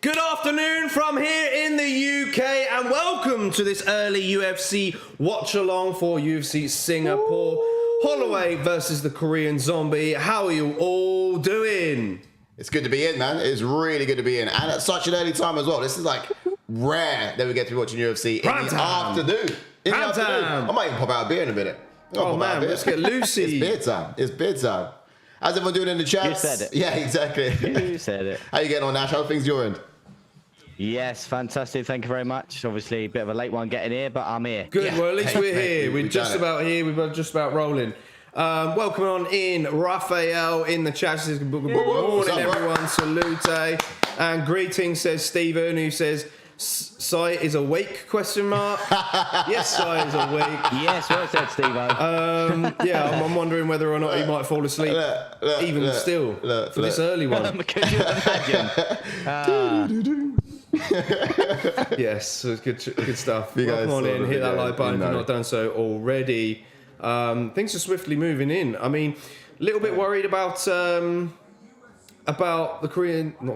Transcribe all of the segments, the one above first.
Good afternoon from here in the UK and welcome to this early UFC watch along for UFC Singapore. Holloway versus the Korean Zombie. How are you all doing? It's good to be in, man. It's really good to be in. And at such an early time as well. This is like rare that we get to be watching UFC in the afternoon. I might even pop out a beer in a minute. Oh man, let's get loosey. It's beer time. It's beer time. How's everyone doing in the chat? You said it. Yeah, exactly. You said it. How you getting on, Nash? How are things your end? Yes, fantastic. Thank you very much. Obviously, a bit of a late one getting here, but I'm here. Good. Yeah. Well, at least we're here. We're just about here. We're just about rolling. Welcome on in, Raphael in the chat. Says, good morning, everyone. Salute. And greetings, says Stephen, who says, Sai is awake, question mark. Yes, Sai is awake. Yes, well said, Steve-O. Yeah, I'm wondering whether or not he might fall asleep, still, for this early one. Could you imagine? Yes, so it's good stuff. Welcome on in, hit that like button if you've not done so already. Things are swiftly moving in. I mean, a little bit worried about the not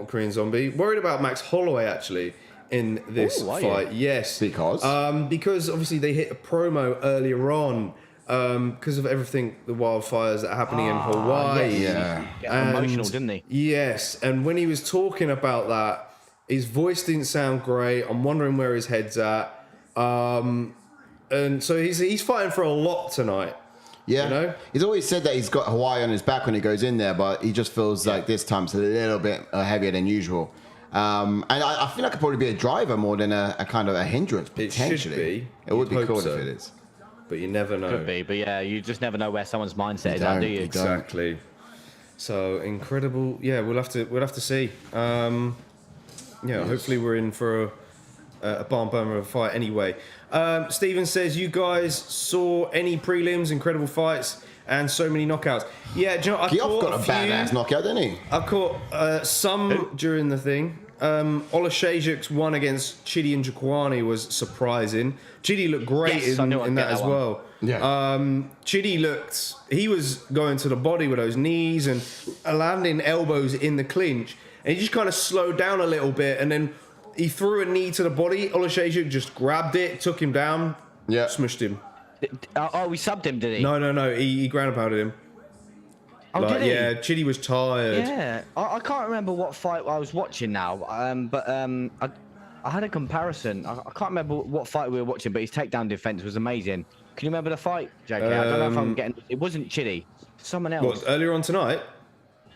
Korean Zombie, worried about Max Holloway actually in this fight. Yes. Because obviously they hit a promo earlier on because of everything, the wildfires that are happening in Hawaii. Yes. Yeah. Emotional, didn't he? Yes, and when he was talking about that, his voice didn't sound great. I'm wondering where his head's at. And so he's fighting for a lot tonight. Yeah, you know? He's always said that he's got Hawaii on his back when he goes in there, but he just feels like this time it's a little bit heavier than usual. And I feel like it could probably be a driver more than a kind of a hindrance, potentially. It should be. It would be cool so. if it is. But you never know. Could be, but yeah, you just never know where someone's mindset is at, do you? Exactly. So incredible. Yeah, we'll have to see. Hopefully we're in for a barn burner of a fight anyway. Steven says, you guys saw any prelims, incredible fights, and so many knockouts. Yeah, do you know, Geoff got a badass knockout, didn't he? I caught some during the thing. Olashejuk's one against Chidi and Njokuani was surprising. Chidi looked great in that as well. Yeah. Chidi he was going to the body with those knees and landing elbows in the clinch. And he just kind of slowed down a little bit, and then he threw a knee to the body. Olashejuk just grabbed it, took him down, smushed him. We subbed him, did he? No. He ground pounded him. Oh, did he? Yeah, Chidi was tired. Yeah, I can't remember what fight I was watching now, but I had a comparison. I can't remember what fight we were watching, but his takedown defense was amazing. Can you remember the fight, JK? I don't know if I'm getting... It wasn't Chidi. Someone else. What, earlier on tonight?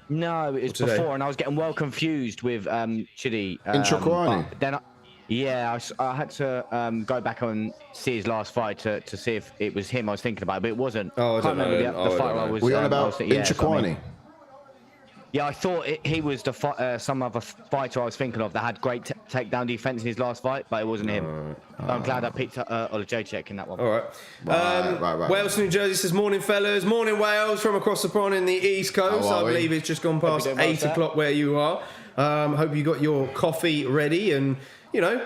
No, it was before, and I was getting well confused with Chidi. In Njokuani? Then I had to go back and see his last fight to see if it was him I was thinking about, but it wasn't. Oh, I don't know. The fight I was. Were you on about in Njokuani? Yeah, I thought he was some other fighter I was thinking of that had great takedown defense in his last fight, but it wasn't him. I'm glad I picked Olashejuk in that one. All right. Right. Wales, New Jersey says, morning, fellas. Morning, Wales, from across the pond in the East Coast. I believe it's just gone past 8 o'clock where you are. Hope you got your coffee ready and...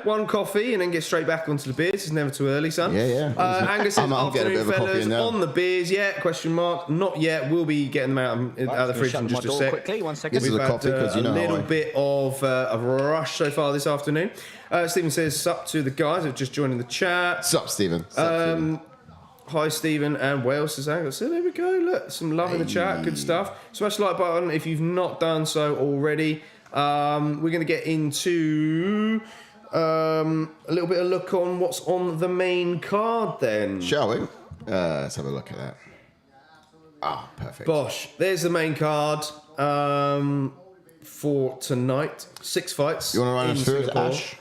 one coffee and then get straight back onto the beers. It's never too early, son. Yeah. Angus says, I'll get a bit of a coffee in there. On the beers yet? Question mark. Not yet. We'll be getting them out of the fridge in just a sec. Quickly, 1 second. We've had a little bit of a rush so far this afternoon. Stephen says, sup to the guys who've just joined in the chat. Sup, Stephen. Hi, Stephen, and Wales says, Angus. So there we go. Look, some love in the chat. Good stuff. Smash the like button if you've not done so already. We're going to get into... a little bit of look on what's on the main card then. Shall we? Let's have a look at that. Perfect. Bosh, there's the main card for tonight. 6 fights. You want to run us through it, Ash?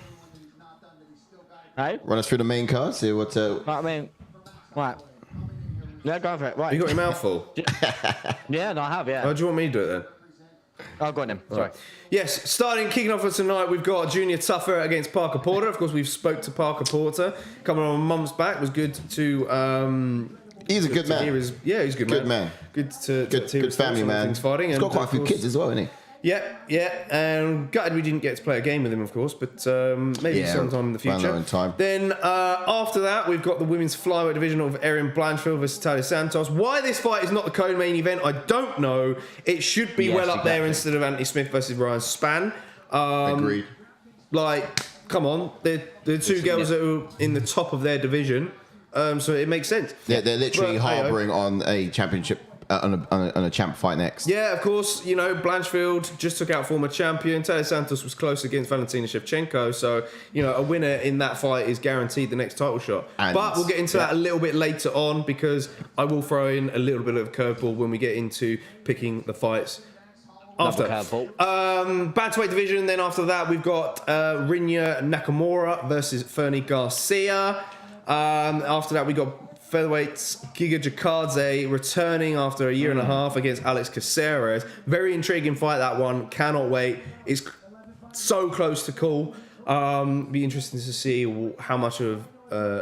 Hey? Run us through the main card, see what... Right. Yeah, go for it. Right. You got your mouth full? Yeah, no, I have, yeah. Oh, do you want me to do it then? Oh, go on then. Sorry. Right. Yes, kicking off for tonight, we've got Junior Tafa against Parker Porter. Of course, we've spoke to Parker Porter coming on months back. It was good to... he's a good man. He's a good man. Good family man. He's got quite a few kids as well, isn't he? Yeah, and gutted we didn't get to play a game with him, of course, but maybe sometime in the future. Then after that, we've got the women's flyweight division of Erin Blanchfield versus Taila Santos. Why this fight is not the co-main event, I don't know. It should be well up there instead of Anthony Smith versus Ryan Spann. Agreed. Like, come on, they're two girls that are in the top of their division, so it makes sense. Yeah, they're literally But, harboring on a championship, on a champ fight next. Yeah, of course, Blanchfield just took out former champion. Taila Santos was close against Valentina Shevchenko. So, a winner in that fight is guaranteed the next title shot. But we'll get into that a little bit later on because I will throw in a little bit of curveball when we get into picking the fights after. Bantamweight division, then after that, we've got Rinya Nakamura versus Fernie Garcia. After that, we got featherweights Giga Chikadze returning after a year and a half against Alex Caceres. Very intriguing fight, that one. Cannot wait. It's so close to call. Be interesting to see how much of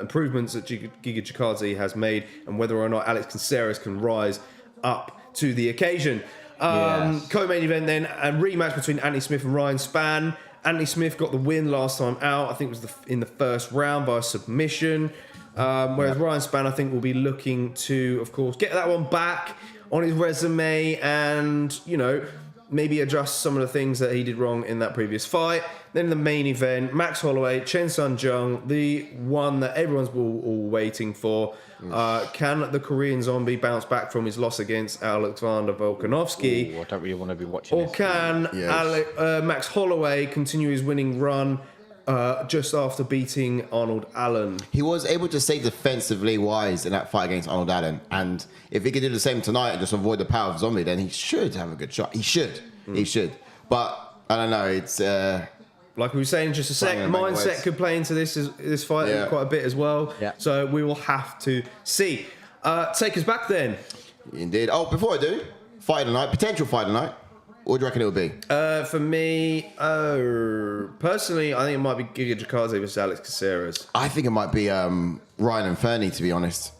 improvements that Giga Chikadze has made and whether or not Alex Caceres can rise up to the occasion. Co-main event then, a rematch between Anthony Smith and Ryan Spann. Anthony Smith got the win last time out. I think it was in the first round by submission. Whereas Ryan Spann, I think, will be looking to, of course, get that one back on his resume and, maybe adjust some of the things that he did wrong in that previous fight. Then the main event, Max Holloway, Chen Sun Jung, the one that everyone's all waiting for. Can the Korean Zombie bounce back from his loss against Alexander Volkanovski? I don't really want to be watching Or this. can Max Holloway continue his winning run just after beating Arnold Allen? He was able to stay defensively wise in that fight against Arnold Allen. And if he could do the same tonight and just avoid the power of Zombie, then he should have a good shot. He should. He should. But, I don't know, it's... like we were saying just a sec, mindset could play into this fight quite a bit as well. Yeah. So we will have to see. Take us back then. Indeed. Oh, before I do, fight tonight, potential fight tonight. What do you reckon it would be? For me, personally, I think it might be Giga Chikadze versus Alex Caceres. I think it might be Ryan and Fernie, to be honest.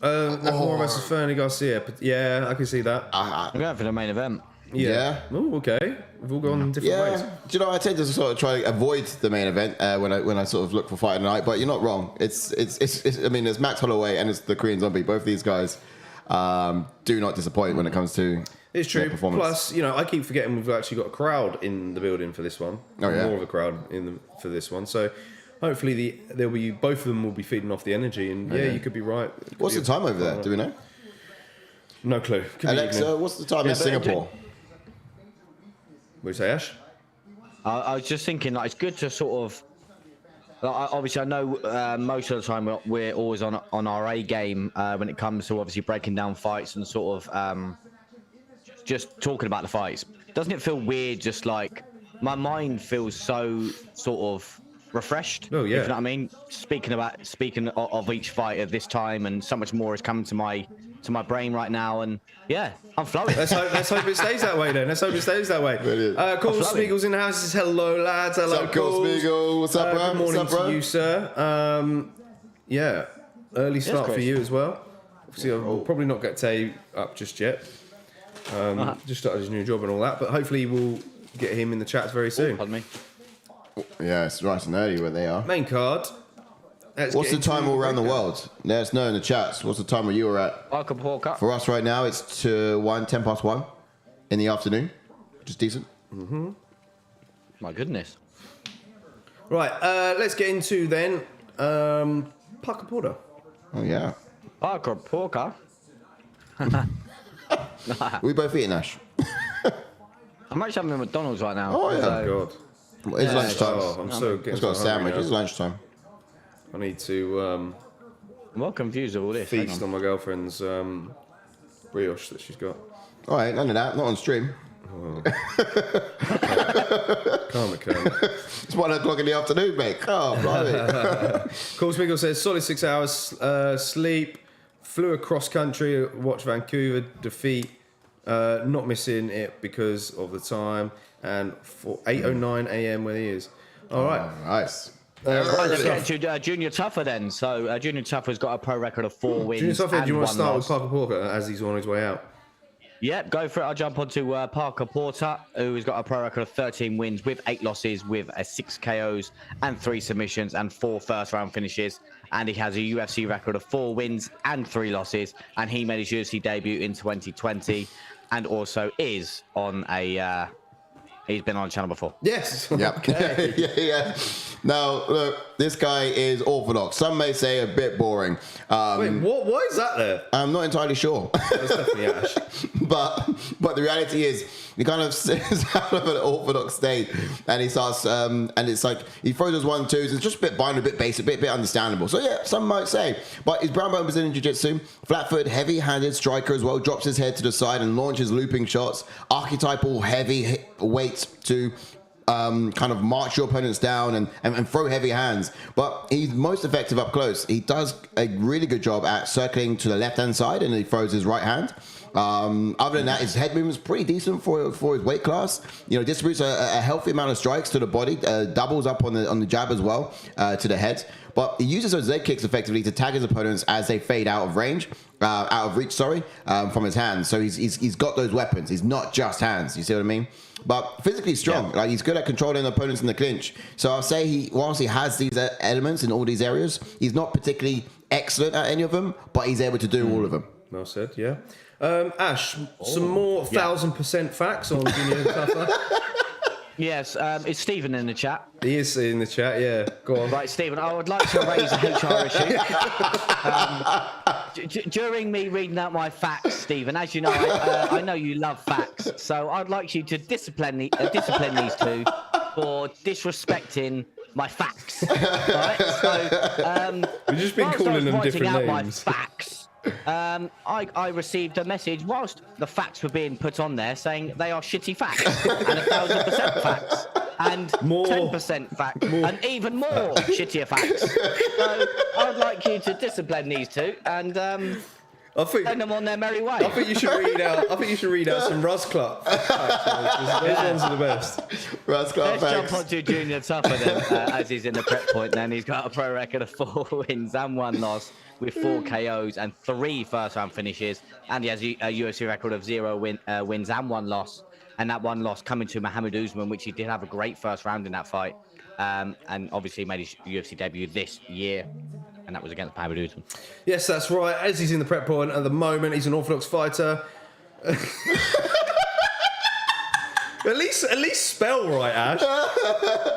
Nakamura versus Fernie Garcia. But yeah, I can see that. I'm going for the main event. Yeah. Oh, okay. We've all gone different ways. Do you know, I tend to sort of try to avoid the main event when I sort of look for fight tonight, but you're not wrong. It's I mean, there's Max Holloway and it's the Korean Zombie. Both these guys do not disappoint when it comes to It's true. performance. Plus, I keep forgetting we've actually got a crowd in the building for this one. Oh, yeah. More of a crowd for this one. So hopefully there'll be both of them will be feeding off the energy. And you could be right. What's the time over there? Do we know? No clue. Could be Alexa, evening. what's the time in Singapore? What do you say, Ash? I was just thinking, it's good to sort of. Obviously, I know most of the time we're always on our A game when it comes to obviously breaking down fights and sort of just talking about the fights. Doesn't it feel weird? Just like my mind feels so sort of refreshed. Oh yeah. If you know what I mean? Speaking of each fight at this time, and so much more is coming to my brain right now, and yeah, I'm flowing. Let's hope it stays that way then. Let's hope it stays that way. Cool. Spiegel's in the house. Says hello, lads. Hello, What's up, Cool Spiegel? What's up, bro? Good morning What's up, bro? to you, sir. Yeah, early start for you as well. Obviously, I'll probably not get Tay up just yet. Just started his new job and all that, but hopefully we'll get him in the chats very soon. Pardon me. Yeah, it's nice and early where they are. Main card. What's the time all around the world? Let us know in the chats. What's the time where you were at? For us right now, it's 10 past 1 in the afternoon, which is decent. Mm-hmm. My goodness. Right, let's get into then Parker Porter. Oh, yeah. Parker Porter. We both eating, Ash. I'm actually having a McDonald's right now. Oh, yeah. God. It's lunchtime. Oh, I'm so It's got a sandwich. It's lunchtime. I need to I'm well confused with all this. feast on my girlfriend's brioche that she's got. All right, none of that. Not on stream. Calm it. It's 1 o'clock in the afternoon, mate. Oh, blimey. Cool Spiegel says solid 6 hours sleep, flew across country, watched Vancouver defeat, not missing it because of the time, and for 8:09 a.m. where he is. All right. Nice. Let's get to Junior Tafa then. So Junior Tafa's got a pro record of 4 wins. Junior Tafa, do you want to start loss. with Parker Porter as he's on his way out? Yep, go for it. I'll jump on to Parker Porter, who's got a pro record of 13 wins with 8 losses, with 6 KOs and 3 submissions and 4 first-round finishes. And he has a UFC record of 4 wins and 3 losses. And he made his UFC debut in 2020 and also is on a He's been on the channel before. Yes. Yep. Okay. yeah. Now, look, this guy is orthodox. Some may say a bit boring. Wait, why is that there? I'm not entirely sure. That's definitely Ash. but the reality is, he kind of sits out of an orthodox state, and he starts, and it's like he throws those 1-2s. It's just a bit binary, a bit basic, a bit understandable. So yeah, some might say, but his brown belt in Brazilian Jiu-Jitsu, flat-footed, heavy-handed striker as well. Drops his head to the side and launches looping shots. Archetypal heavy weights to kind of march your opponents down and throw heavy hands. But he's most effective up close. He does a really good job at circling to the left-hand side, and he throws his right hand. Other than that, his head movement's pretty decent for his weight class. You know, distributes a healthy amount of strikes to the body, doubles up on the jab as well to the head. But he uses those leg kicks effectively to tag his opponents as they fade out of reach, from his hands. So he's got those weapons. He's not just hands. You see what I mean? But physically strong. Yeah. Like, he's good at controlling opponents in the clinch. So I'll say whilst he has these elements in all these areas, he's not particularly excellent at any of them, but he's able to do all of them. Well said. Yeah. Ash, some more 1000% facts on Junior Tafa. Yes, it's Stephen in the chat. He is in the chat, yeah. Go on. Right, Stephen, I would like to raise a HR issue. During me reading out my facts, Stephen, as you know, I know you love facts, so I'd like you to discipline these two for disrespecting my facts. Right? So, we've just been calling them different names. My facts. I received a message whilst the facts were being put on there saying they are shitty facts and 1000% facts and more 10% facts and even more shittier facts. So I'd like you to discipline these two and send them on their merry way. I think you should read out. Some Rusclub. Those ones are the best. Rusclub. Let's jump on to Junior Tafa then, as he's in the prep point. Then he's got a pro record of 4 wins and 1 loss, with 4 KOs and 3 first-round finishes, and he has a UFC record of 0 wins and 1 loss, and that 1 loss coming to Muhammad Usman, which he did have a great first round in that fight, and obviously made his UFC debut this year, and that was against Muhammad Usman. Yes, that's right. As he's in the prep point at the moment, he's an orthodox fighter. At least spell right, Ash.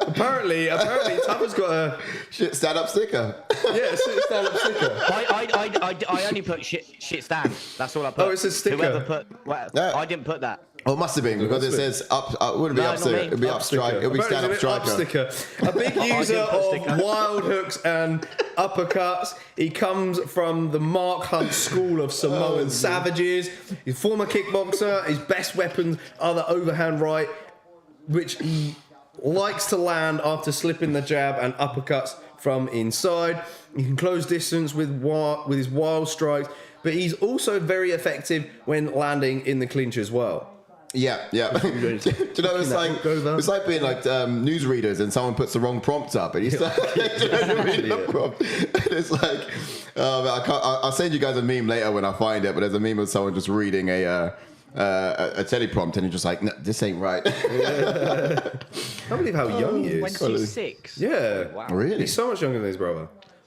apparently, Tafa's got a shit stand-up sticker. Yeah, stand-up sticker. I only put shit stand. That's all I put. Oh, it's a sticker. Whoever put, I didn't put that. Oh, it must have been because it says up. It wouldn't be up sticker. It'd be up strike. It'd be stand-up striker. Sticker. A big user of wild hooks and uppercuts. He comes from the Mark Hunt school of Samoan savages. He's a former kickboxer. His best weapons are the overhand right, which he likes to land after slipping the jab and uppercuts from inside. He can close distance with his wild strikes, but he's also very effective when landing in the clinch as well. Yeah. Do you know, it's like being like newsreaders and someone puts the wrong prompt up and you start reading the prompt. And it's like, I'll send you guys a meme later when I find it, but there's a meme of someone just reading a teleprompt and you're just like, no, this ain't right. I can't believe how young he is. 26. Yeah. Wow. Really? He's so much younger than his brother.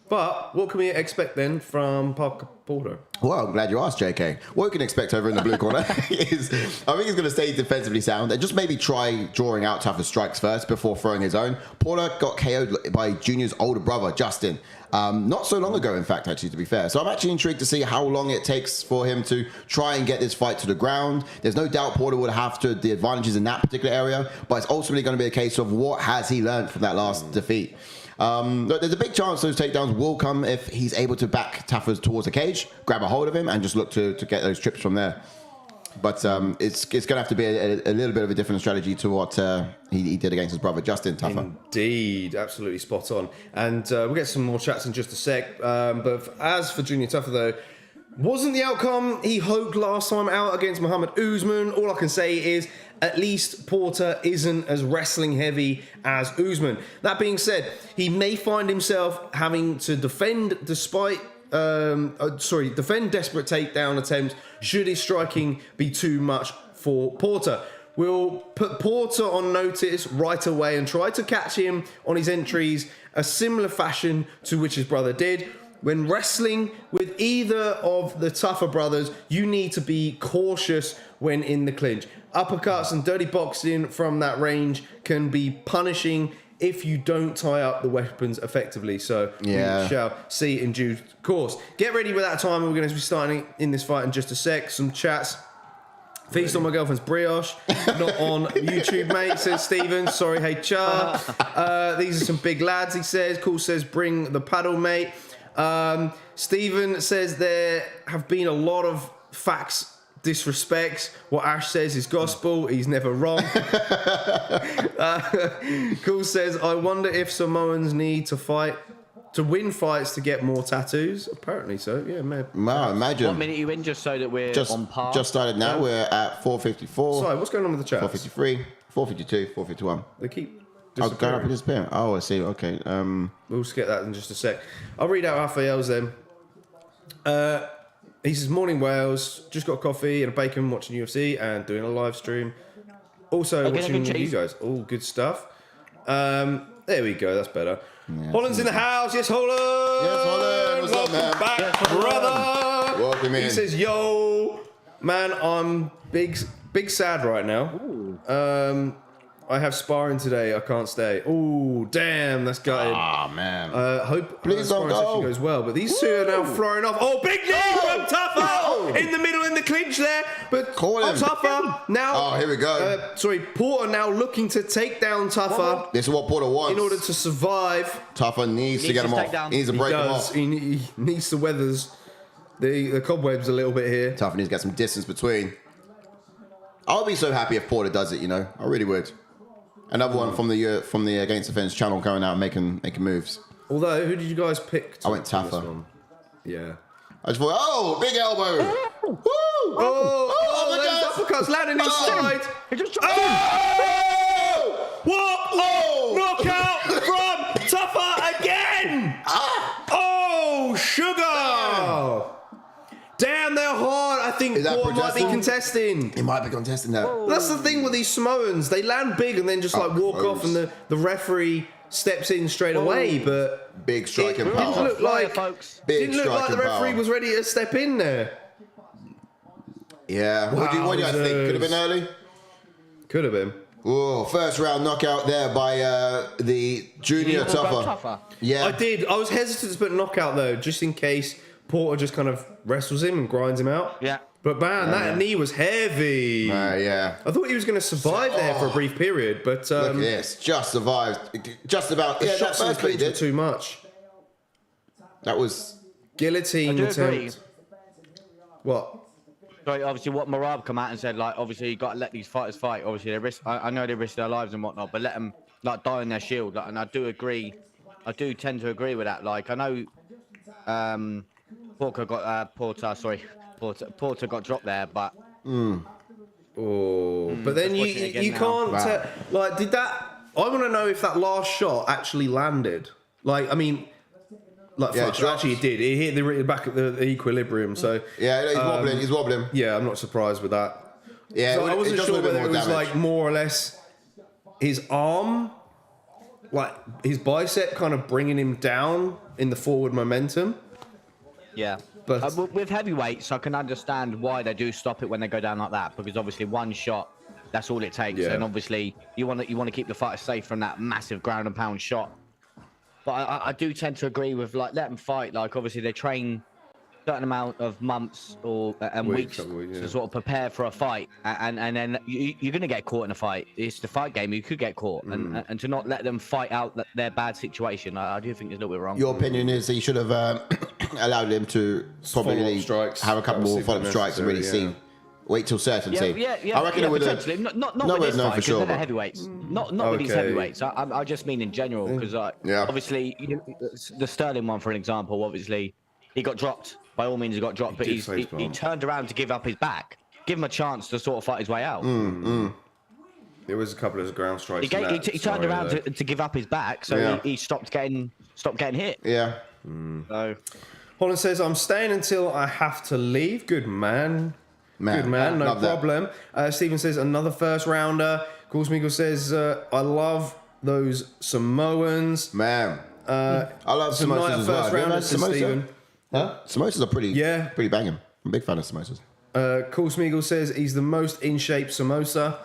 But what can we expect then from Parker Porter? Well, I'm glad you asked, JK. What we can expect over in the blue corner is, I think he's going to stay defensively sound and just maybe try drawing out tougher strikes first before throwing his own. Porter got KO'd by Junior's older brother, Justin. Not so long ago, in fact, actually, to be fair. So I'm actually intrigued to see how long it takes for him to try and get this fight to the ground. There's no doubt Porter would have the advantages in that particular area, but it's ultimately going to be a case of what has he learned from that last defeat. There's a big chance those takedowns will come if he's able to back Tafa towards the cage, grab a hold of him, and just look to get those trips from there. But it's going to have to be a little bit of a different strategy to what he did against his brother Justin Tafa. Indeed, absolutely spot on. And we'll get some more chats in just a sec. But as for Junior Tafa, though, wasn't the outcome he hoped last time out against Muhammad Usman. All I can say is at least Porter isn't as wrestling heavy as Usman. That being said, he may find himself having to defend desperate takedown attempts should his striking be too much for Porter. We'll put Porter on notice right away and try to catch him on his entries a similar fashion to which his brother did. When wrestling with either of the Tafa brothers, you need to be cautious when in the clinch. Uppercuts and dirty boxing from that range can be punishing if you don't tie up the weapons effectively. So we shall see in due course. Get ready with that time. We're going to be starting in this fight in just a sec. Some chats. Feast on my girlfriend's brioche. Not on YouTube, mate, says Steven. Sorry, hey, Char. These are some big lads, he says. Cool says, bring the paddle, mate. Steven says there have been a lot of facts disrespects. What Ash says is gospel. He's never wrong. Cool says, I wonder if Samoans need to fight to win fights to get more tattoos. Apparently so. Yeah, maybe. Wow, imagine. What minute are you in, just so that we're on par? Just started now. We're at 4:54. Sorry, what's going on with the chat? 4:53, 4:52, 4:51. They keep going up and disappearing. Oh, I see. Okay. We'll just get that in just a sec. I'll read out Raphael's then. He says, morning Wales, just got coffee and a bacon watching UFC and doing a live stream. Also watching you guys. All good stuff. There we go, that's better. Yeah, Holland's in the house. Yes, Holland. Yes, Holland. What's up, man? Back, yes, brother. Welcome in. He says, yo, man, I'm big sad right now. Ooh. I have sparring today. I can't stay. Oh, damn, that's gutted. Ah, man. Hope please don't go. Goes well, but these two are now flying off. Oh, big knee from Tafa in the middle in the clinch there. But Tafa now. Oh, here we go. Porter now looking to take down Tafa. This is what Porter wants. In order to survive. Tafa needs to get him off. He needs to break him off. He needs to weather the cobwebs a little bit here. Tafa needs to get some distance between. I'll be so happy if Porter does it, you know. I really would. Another one from the Against the Fence channel going out and making moves. Although, who did you guys pick? I went Tafa. Yeah. I just thought, big elbow. Woo! Oh, those uppercuts landing inside. He just dropped him. What? Knockout from Tafa again. Oh, sugar. Damn, they're hard. I think Porter might be contesting. He might be contesting that. Whoa. That's the thing with these Samoans. They land big and then just walk off, and the referee steps in straight away. But big striking power. Didn't look like the referee was ready to step in there. Yeah. Wow, what do you think? Could have been early. Could have been. Oh, first round knockout there by the junior Tafa. Yeah, I did. I was hesitant to put knockout though, just in case Porter just kind of wrestles him and grinds him out. Yeah. But man, that knee was heavy. Yeah. I thought he was going to survive there for a brief period, but look at this, just survived, just about. The shots in the clinch were too much. That was guillotine attempt. What? Sorry, obviously, what Marab come out and said, like, obviously, you got to let these fighters fight. Obviously, they risk. I know they risk their lives and whatnot, but let them die on their shield. Like, and I do agree. I do tend to agree with that. Like, I know. Porter got Porter got dropped there, but but then you can't like, did that? I want to know if that last shot actually landed. Like, I mean, like actually it did. It hit the back at the equilibrium. So yeah, he's wobbling. Yeah, I'm not surprised with that. Yeah, so I wasn't sure whether it was like more or less his arm, like his bicep, kind of bringing him down in the forward momentum. Yeah, but with heavyweights, I can understand why they do stop it when they go down like that, because obviously one shot, that's all it takes, and obviously you want to keep the fighter safe from that massive ground and pound shot. But I do tend to agree with, like, let them fight. Like, obviously they train a certain amount of months and weeks to sort of prepare for a fight, and then you're going to get caught in a fight. It's the fight game. You could get caught, and to not let them fight out their bad situation, I do think it's a little bit wrong. Your opinion is that you should have allowed him to probably have a couple more follow-up strikes and really see. Wait till certainty. Yeah. I reckon it would have. Not with this fight, because they're heavyweights. Not with these heavyweights. I just mean in general, because obviously the Sterling one, for an example, obviously he got dropped. By all means, he got dropped, but he turned around to give up his back. Give him a chance to sort of fight his way out. There was a couple of ground strikes. He turned around to give up his back, so he stopped getting hit. Yeah. So Holland says, "I'm staying until I have to leave." Good man. Good man, no problem. Stephen says, another first rounder. Cool Smeagol says, I love those Samoans. Man. I love samosas as well. First rounders, Stephen. Huh? Samosas are pretty banging. I'm a big fan of samosas. Cool Smeagol says he's the most in shape samosa.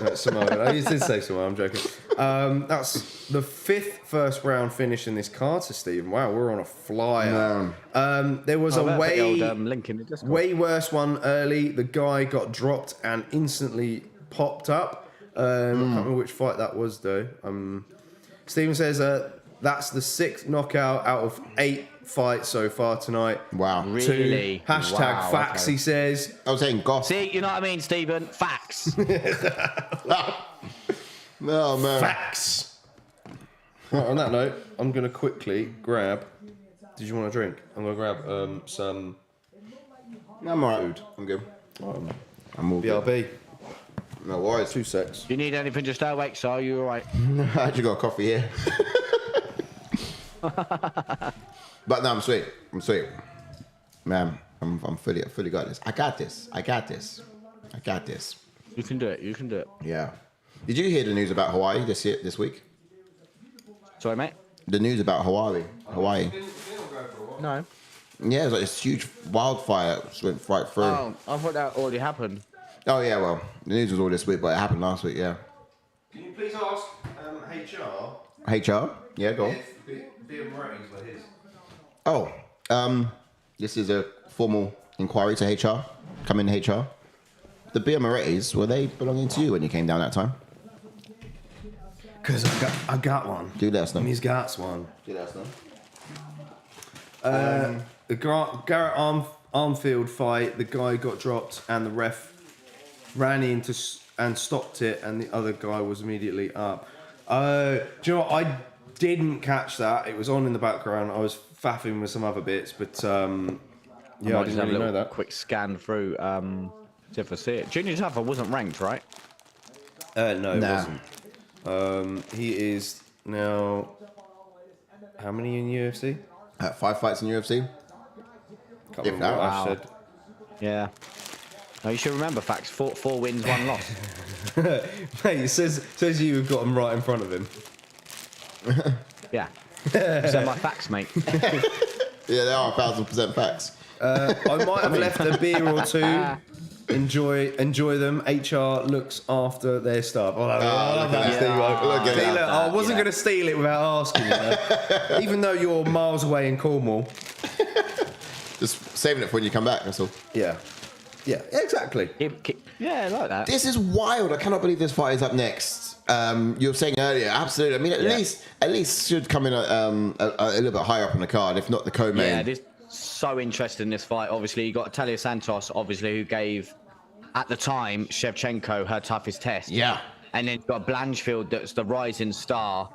No, Samoa. He did say Samoa. I'm joking. That's the 5th first round finish in this card, so Stephen. Wow, we're on a flyer. There was a link in the Discord. way worse one early. The guy got dropped and instantly popped up. I can't remember which fight that was though. Stephen says that's the 6th knockout out of 8 fights so far tonight. Wow. Really? Hashtag facts, okay. he says. I was saying goth. See, you know what I mean, Stephen? Facts. No, man. Facts. Right, on that note, I'm going to quickly grab... Did you want a drink? I'm going to grab some... No, I'm alright. I'm good. I'm all good. BRB. No worries. 2 secs. Do you need anything to stay awake, so are you all right? I actually got a coffee here. But no, I'm sweet. Man, I'm fully got this. I got this. You can do it. Yeah. Did you hear the news about Hawaii this week? Sorry, mate? The news about Hawaii. No. Yeah, it was like this huge wildfire went right through. Oh, I thought that already happened. Oh yeah, well, the news was all this week, but it happened last week, yeah. Can you please ask HR? HR? Yeah, go on. If beer ratings were his. Oh, this is a formal inquiry to HR. Come in, HR. The beer Moretti's, were they belonging to you when you came down that time? Because I got one. Do let us know. He's got one. Do let us know. The Garrett Armfield fight, the guy got dropped and the ref ran in and stopped it, and the other guy was immediately up. Do you know what? I didn't catch that. It was on in the background. I was faffing with some other bits, but yeah, I didn't really know that. Quick scan through. See if I see it. Junior Tafa wasn't ranked, right? No, it wasn't. He is now. How many in UFC? 5 fights in UFC. Can't If remember that, what I wow. said. Yeah. No, you should remember facts. Four wins, 1 loss. Mate, it says you've got him right in front of him. Yeah. So my facts, mate. Yeah, they are 1,000% facts. I might have left a beer or two. Enjoy them. HR looks after their stuff. Oh, look at Steve. that. See, look, I wasn't going to steal it without asking. You know? Even though you're miles away in Cornwall. Just saving it for when you come back, that's all. Yeah. Yeah, exactly. Yeah, I like that. This is wild. I cannot believe this fight is up next. You were saying earlier, absolutely. I mean, at least should come in a little bit higher up on the card, if not the co-main. Yeah, this so interested in this fight. Obviously, you got Taila Santos, obviously, who gave at the time Shevchenko her toughest test. Yeah. And then you've got Blanchfield, that's the rising star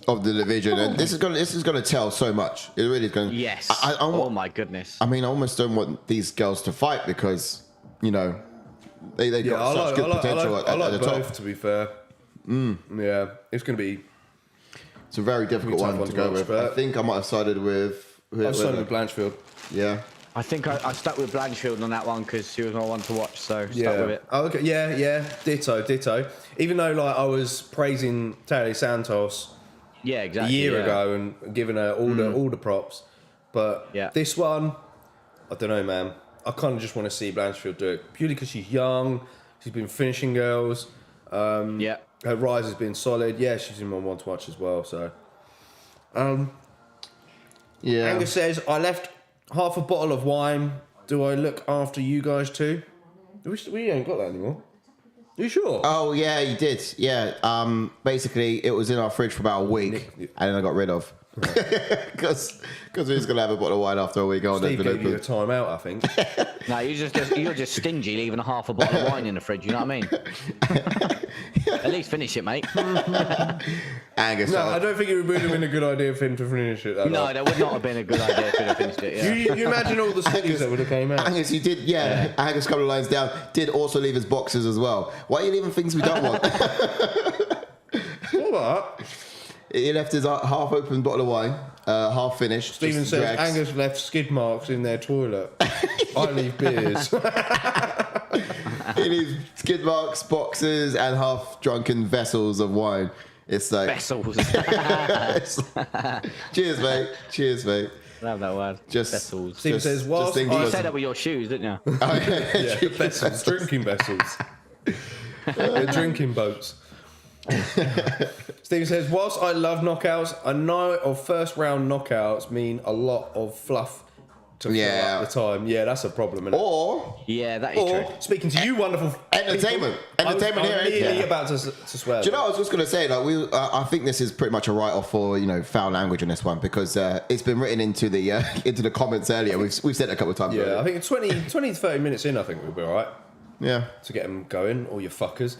of the division, and this is gonna tell so much. It really is going. Yes. Oh my goodness. I mean, I almost don't want these girls to fight because they got such good potential at the top. Both, to be fair. Yeah, it's going to be. It's a very difficult one to go with. I think I might have sided with. I sided with Blanchfield. Yeah. I think I stuck with Blanchfield on that one because she was my one to watch, so stuck with it. Oh, okay. Yeah. Ditto. Even though I was praising Taila Santos. Yeah, exactly. A year ago and giving her all the props, but this one, I don't know, man. I kind of just want to see Blanchfield do it purely because she's young. She's been finishing girls. Her rise has been solid. Yeah, she's in my one to watch as well. So, Angus says I left half a bottle of wine. Do I look after you guys too? We ain't got that anymore. You sure? Oh yeah, you did. Yeah. Basically, it was in our fridge for about a week, and then I got rid of because we was gonna have a bottle of wine after a week. Steve gave you a time out, I think. No, you're just stingy, leaving half a bottle of wine in the fridge. You know what I mean? At least finish it, mate. Angus. No, I don't think it would have been a good idea for him to finish it. No, that would not have been a good idea if he'd have finished it. Yeah. You imagine all the stickers that would have came out. Angus, you did, Angus, a couple of lines down, did also leave his boxes as well. Why are you leaving things we don't want? What? He left his half-open bottle of wine, half finished. Stephen says Angus left skid marks in their toilet. I leave beers. He leaves skid marks, boxes, and half-drunken vessels of wine. It's like Vessels. Cheers, mate. have that word. Just vessels. Steve says, whilst think I- You was- said that with your shoes, didn't you? Yeah, vessels, drinking vessels. Drinking boats. Steve says, whilst I love knockouts, I know of first round knockouts mean a lot of fluff to fill Yeah. up the time. Yeah, that's a problem. Isn't it? or Yeah, that is true. Or speaking to you, wonderful entertainment. people, Entertainment I was here, nearly yeah. about to swear. Do you know what I was just going to say? Like I think this is pretty much a write-off for foul language in this one because it's been written into the comments earlier. We've said it a couple of times. Yeah, I think 20 to 30 minutes in, I think we'll be all right Yeah. to get them going. All you fuckers.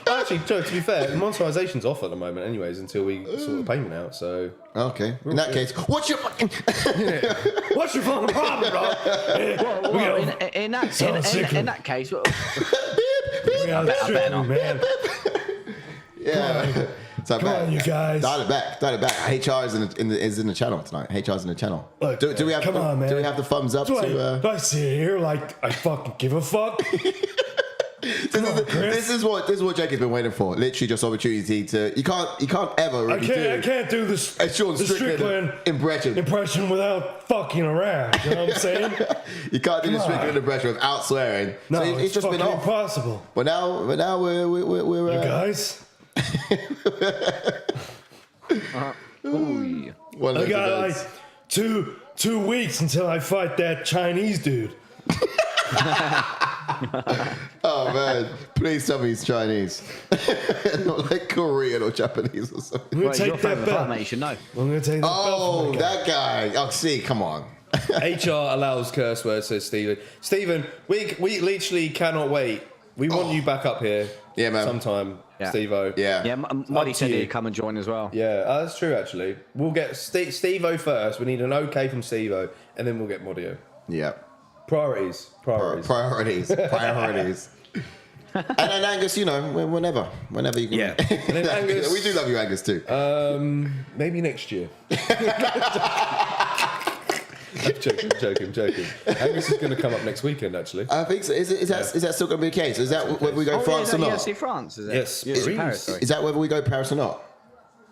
Actually, Joe, to be fair, monetisation's off at the moment, anyways, until we sort the payment out. So, Okay. In that case, what's your fucking? what's your fucking problem, bro? Well, in that case, well, I better not. Man. Yeah. So Come on, you guys. Dial it back. HR is in the channel tonight. HR's in the channel. Look, do we have? come on, man. Do we have the thumbs up Do to? I sit here like I fucking give a fuck? This is what Jake has been waiting for. Literally, just opportunity to. You can't ever. Really I can't do this. a Sean the Strickland impression. without fucking around. You know what I'm saying? You can't do the Come Strickland on. impression without swearing. No, so it's just been off. impossible. But now we're You guys, Ooh. one of I those got events. like 2 weeks until I fight that Chinese dude. Oh man, please tell me he's Chinese, not like Korean or Japanese or something. I'm gonna Well, your take that favourite fight, belt. mate. You should know. I'm gonna take that Oh, belt. from that guy. Oh, see, come on. HR allows curse words, says Stephen. Stephen, we literally cannot wait. We want you back up here. Yeah, man. Sometime, Yeah. Steve-O. Yeah. Yeah, Muddy to said you. he'd come and join as well. Yeah, that's true, actually. We'll get Steve-O first. We need an okay from Steve-O, and then we'll get Modio. Yeah. Priorities. Priorities. And then Angus, whenever you can. Yeah. And then Angus- we do love you, Angus, too. Maybe next year. I'm joking. Angus is going to come up next weekend, actually. I think so. Is that still going to be the case? Is that whether we go France or not? UFC France, is it? Yes, UFC Paris. Paris, sorry. Is that whether we go Paris or not?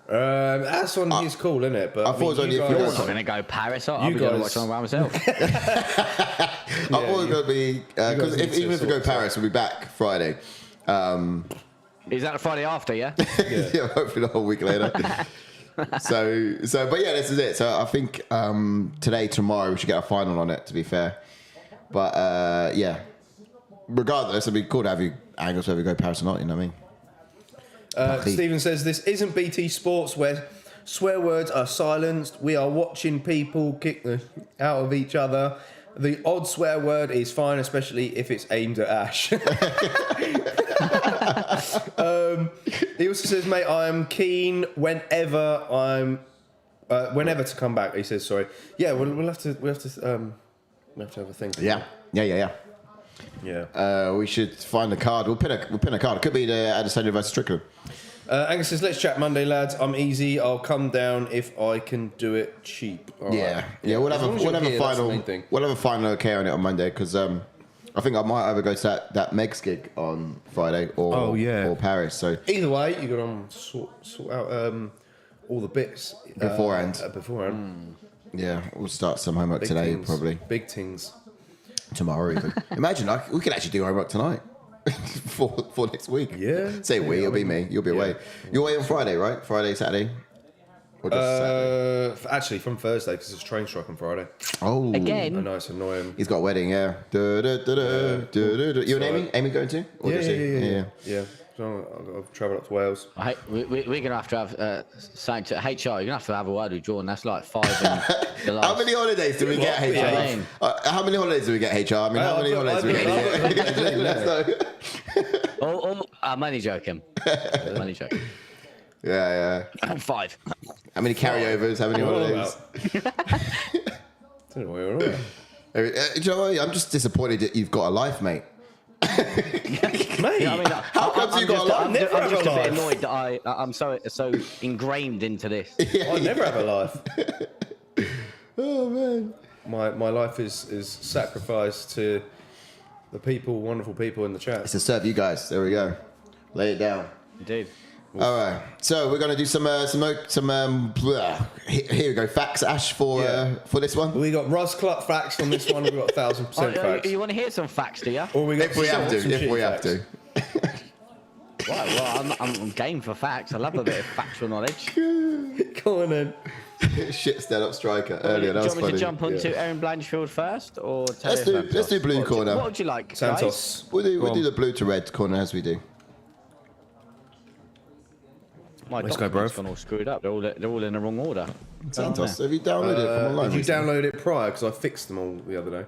That's on his call, isn't it? But I thought it was only if You're guys- not going to go Paris. I'll You be going to guys- watch on by myself. I thought it was going to be because need to even if we go sort Paris, we'll be back Friday. Is that the Friday after, yeah? Yeah, hopefully the whole week later. so, but yeah, this is it. So I think today, tomorrow, we should get a final on it. To be fair, but yeah, regardless, it'd be cool to have you, Angus, whether we go Paris or not. You know what I mean? Stephen says this isn't BT Sports where swear words are silenced. We are watching people kick the out of each other. The odd swear word is fine, especially if it's aimed at Ash. He also says, mate, I am keen whenever to come back. He says, sorry. Yeah, we'll have to have a thing. Yeah. Yeah. We should find a card. We'll pin a card. It could be the Adesanya versus Strickland. Angus says, let's chat Monday, lads. I'm easy. I'll come down if I can do it cheap. All right. We'll have As long as you're a here, that's the final. main thing. We'll have a final okay on it on Monday because I think I might either go to that Meg's gig on Friday or Paris. So Either way, you're going to sort out all the bits Beforehand. Yeah, we'll start some homework today, things. probably Big things. tomorrow. Even imagine we could actually do homework tonight for next week. Yeah. Say we, it'll be me. You'll be away. You're away on Friday, right? Friday, Saturday. Or just Saturday? Actually, from Thursday because it's train strike on Friday. Oh, I Again? know it's annoying. he's got a wedding. Yeah. You and Amy? Amy going too? Or just you? Yeah. So I've travelled up to Wales. We're going to have something to HR. You're going to have to have a word with Jordan. That's like 5 in the last. How many holidays do we get, HR? Yeah. How many holidays do we get, HR? I mean, how many holidays do we get? I'm only joking. Yeah. 5. How many carryovers? How many holidays? Don't know what you're on about. Do you know what? I'm just disappointed that you've got a life, mate. Mate, How come you got a life? I'm Never have just a a bit life. annoyed that I'm so ingrained into this. I never have a life. Oh man. My life is sacrificed to the people, wonderful people in the chat. It's to serve you guys. There we go. Lay it down. Indeed. All right, so we're gonna do some here we go. Facts, Ash, for this one. We got Russ Cluck facts on this one. We got 1,000% facts. You want to hear some facts, do you? Or we got If we have to, some if shit we have facts. to. Well, I'm game for facts. I love a bit of factual knowledge. Go on then. Shit, stand up striker earlier. That Do was you want me funny. to jump onto Erin Blanchfield first, or Let's do blue corner. What would you like, guys? Santos. We'll do the blue to red corner as we do. My Let's go, document's bro. gone all screwed up. They're all in the wrong order. Santos, have you downloaded it from online? Did you recently? download it prior? Because I fixed them all the other day.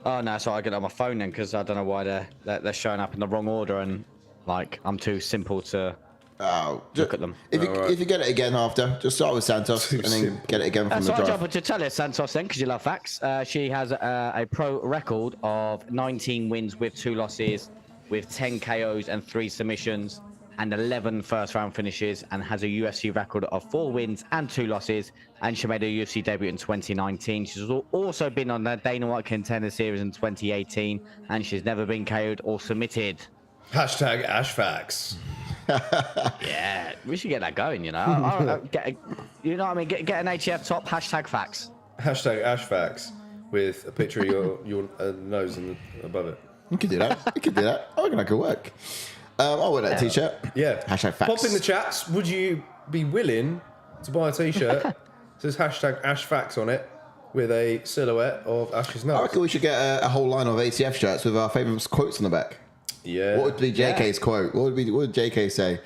Oh no, so I get it on my phone then, because I don't know why they're showing up in the wrong order, and like I'm too simple to look at them. If you get it again after, just start with Santos Too and then simple. get it again from So the I'll jump draft. into Taila Santos then, because you love facts. She has a pro record of 19 wins with 2 losses, with 10 KOs and 3 submissions, and 11 first-round finishes, and has a UFC record of 4 wins and 2 losses. And she made her UFC debut in 2019. She's also been on the Dana White Contender Series in 2018, and she's never been KO'd or submitted. Hashtag Ash facts. Yeah, we should get that going, you know. I'll you know what I mean? Get an HF top, hashtag facts. Hashtag Ash facts with a picture of your nose above it. You could do that. You could do that. I reckon that could work. I'll wear that t-shirt. Yeah. Hashtag facts. Pop in the chats. Would you be willing to buy a t-shirt that says hashtag Ash facts on it with a silhouette of Ash's I nose? reckon we should get a whole line of ATF shirts with our favourite quotes on the back. Yeah. What would be JK's quote? What would JK say?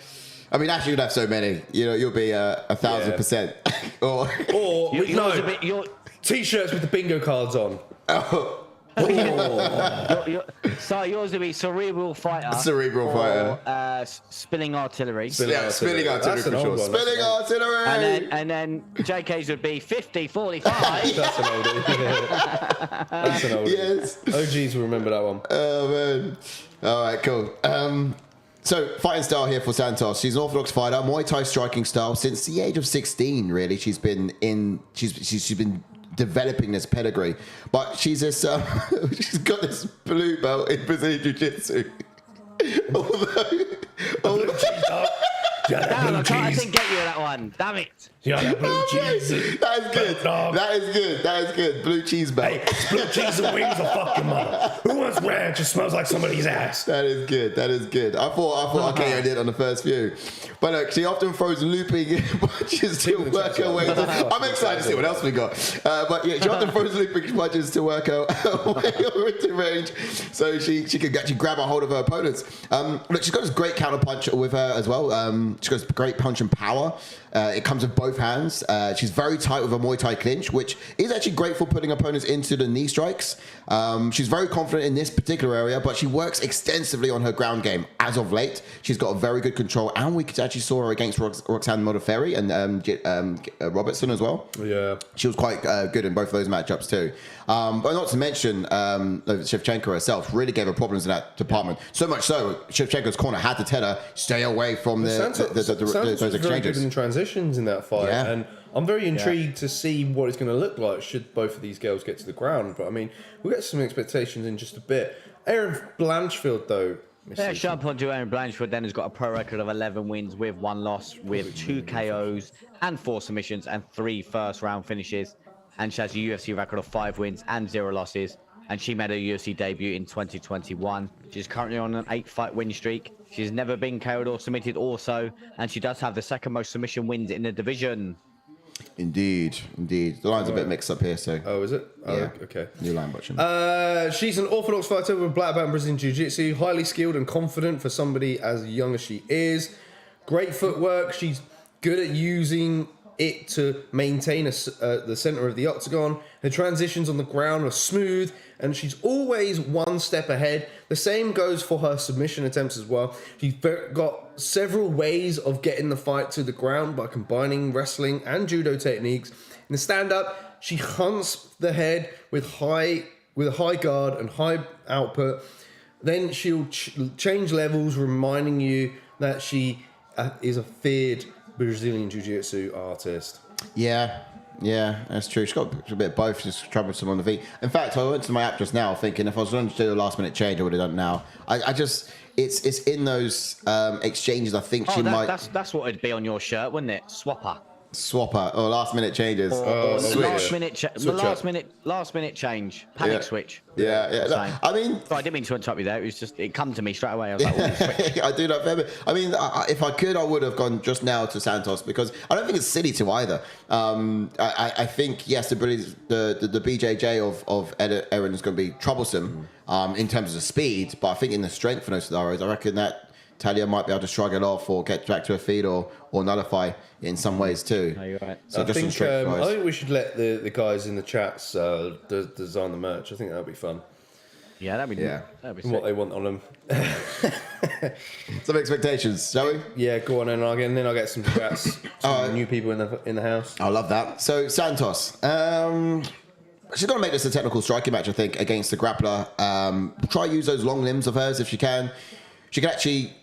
I mean, actually, you'd have so many. You know, you'll be 1,000%. Or Or Yours a bit, your t-shirts with the bingo cards on. so yours would be cerebral fighter. Cerebral fighter. Spinning artillery. Yeah, spinning artillery That's an for sure. old one. Spinning artillery. And then JK's would be 50-45. That's an oldie. That's an oldie. Yes. OGs will remember that one. Oh man. All right, cool. So fighting style here for Santos. She's an orthodox fighter, Muay Thai striking style since the age of 16. Really, she's been developing this pedigree, but she's this she's got this blue belt in Brazilian Jiu-Jitsu. Although Damn, I didn't get you that one. Damn it. Yeah, that blue cheese. that is good. Dog. That is good. That is good. Blue cheese belt. Hey, blue cheese and wings will fuck your mother. Who wants ranch? It smells like somebody's ass. That is good. That is good. I thought okay, I did on the first few, but look, she often throws looping punches to work her way. I'm excited to see what else we got. But yeah, she often throws looping punches to work her way into range, so she can actually grab a hold of her opponents. Look, she's got this great counter punch with her as well. She's got great punch and power. It comes with both hands. She's very tight with a Muay Thai clinch, which is actually great for putting opponents into the knee strikes. She's very confident in this particular area, but she works extensively on her ground game as of late. She's got a very good control, and we actually saw her against Roxanne Modafferi and Robertson as well. Yeah. She was quite good in both of those matchups too. But not to mention, Shevchenko herself really gave her problems in that department. So much so, Shevchenko's corner had to tell her, stay away from Santos those was very good exchanges. in transitions in that fight, Yeah. and I'm very intrigued to see what it's going to look like should both of these girls get to the ground. But I mean, we'll get some expectations in just a bit. Erin Blanchfield, though. Yeah, jump onto Erin Blanchfield then, has got a pro record of 11 wins with 1 loss, with 2 KOs and 4 submissions and 3 first-round finishes. And she has a UFC record of 5 wins and 0 losses. And she made her UFC debut in 2021. She's currently on an 8-fight win streak. She's never been KO'd or submitted also. And she does have the second most submission wins in the division. Indeed. The line's a bit mixed up here, so. Oh, is it? Oh, Yeah. okay. New line watching. She's an orthodox fighter with black belt in Brazilian Jiu-Jitsu, highly skilled and confident for somebody as young as she is. Great footwork. She's good at using it to maintain the center of the octagon. Her transitions on the ground are smooth, and she's always one step ahead. The same goes for her submission attempts as well. She's got several ways of getting the fight to the ground by combining wrestling and judo techniques. In the stand-up, she hunts the head with a high guard and high output. Then she'll change levels, reminding you that she is a feared Brazilian Jiu-Jitsu artist. Yeah. Yeah, that's true. She's got a bit of both. She's troublesome on the feet. In fact, I went to my app just now thinking if I was going to do a last minute change, I would have done it now. I just, it's in those exchanges. I think she might. That's what it'd be on your shirt, wouldn't it? Swapper or last minute changes. Or Switch. last minute change. Panic switch. Yeah. No, I mean, I didn't mean to interrupt you there. It was just it come to me straight away. I was like, switch. I do that fair bit. I mean, if I could, I would have gone just now to Santos because I don't think it's silly to either. I think yes, the BJJ of Erin is going to be troublesome in terms of the speed, but I think in the strength for those scenarios, I reckon that Taila might be able to shrug it off or get back to her feet or nullify in some ways too. No, you're right. So I think we should let the guys in the chats design the merch. I think that'd be fun. Yeah, that'd be sick. What they want on them. Some expectations, shall we? Yeah, go on and then I'll get some chats. Some new people in the house. I love that. So Santos, she's going to make this a technical striking match, I think, against the grappler. Try use those long limbs of hers if she can. She can actually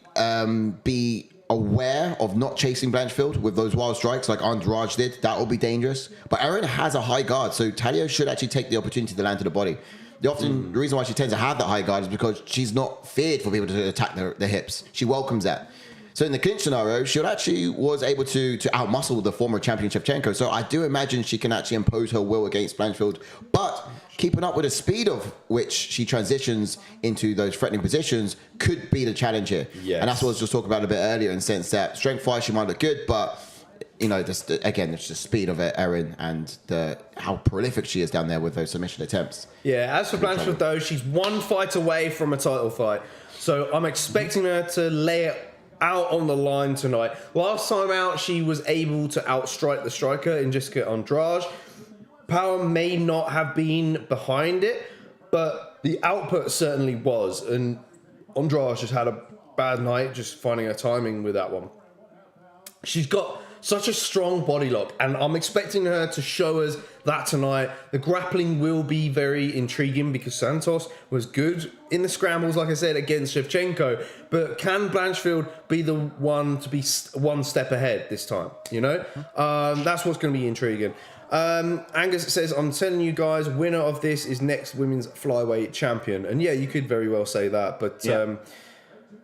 be aware of not chasing Blanchfield with those wild strikes like Andrade did. That will be dangerous. But Erin has a high guard, so Taila should actually take the opportunity to land to the body. The reason why she tends to have that high guard is because she's not feared for people to attack the hips. She welcomes that. So in the clinch scenario, she actually was able to outmuscle the former champion Shevchenko. So I do imagine she can actually impose her will against Blanchfield, but keeping up with the speed of which she transitions into those threatening positions could be the challenge here. Yes. And that's what I was just talking about a bit earlier in the sense that strength-wise she might look good, but again, it's the speed of it, Erin, and how prolific she is down there with those submission attempts. Yeah, as for Blanchfield though, she's one fight away from a title fight. So I'm expecting her to lay it out on the line tonight. Last time out, she was able to outstrike the striker in Jessica Andrade. Power may not have been behind it, but the output certainly was. And Andrade just had a bad night just finding her timing with that one. She's got such a strong body lock, and I'm expecting her to show us that tonight. The grappling will be very intriguing because Santos was good in the scrambles, like I said, against Shevchenko. But can Blanchfield be the one to be one step ahead this time? You know, that's what's going to be intriguing. Angus says, I'm telling you guys, winner of this is next women's flyweight champion. And yeah, you could very well say that, but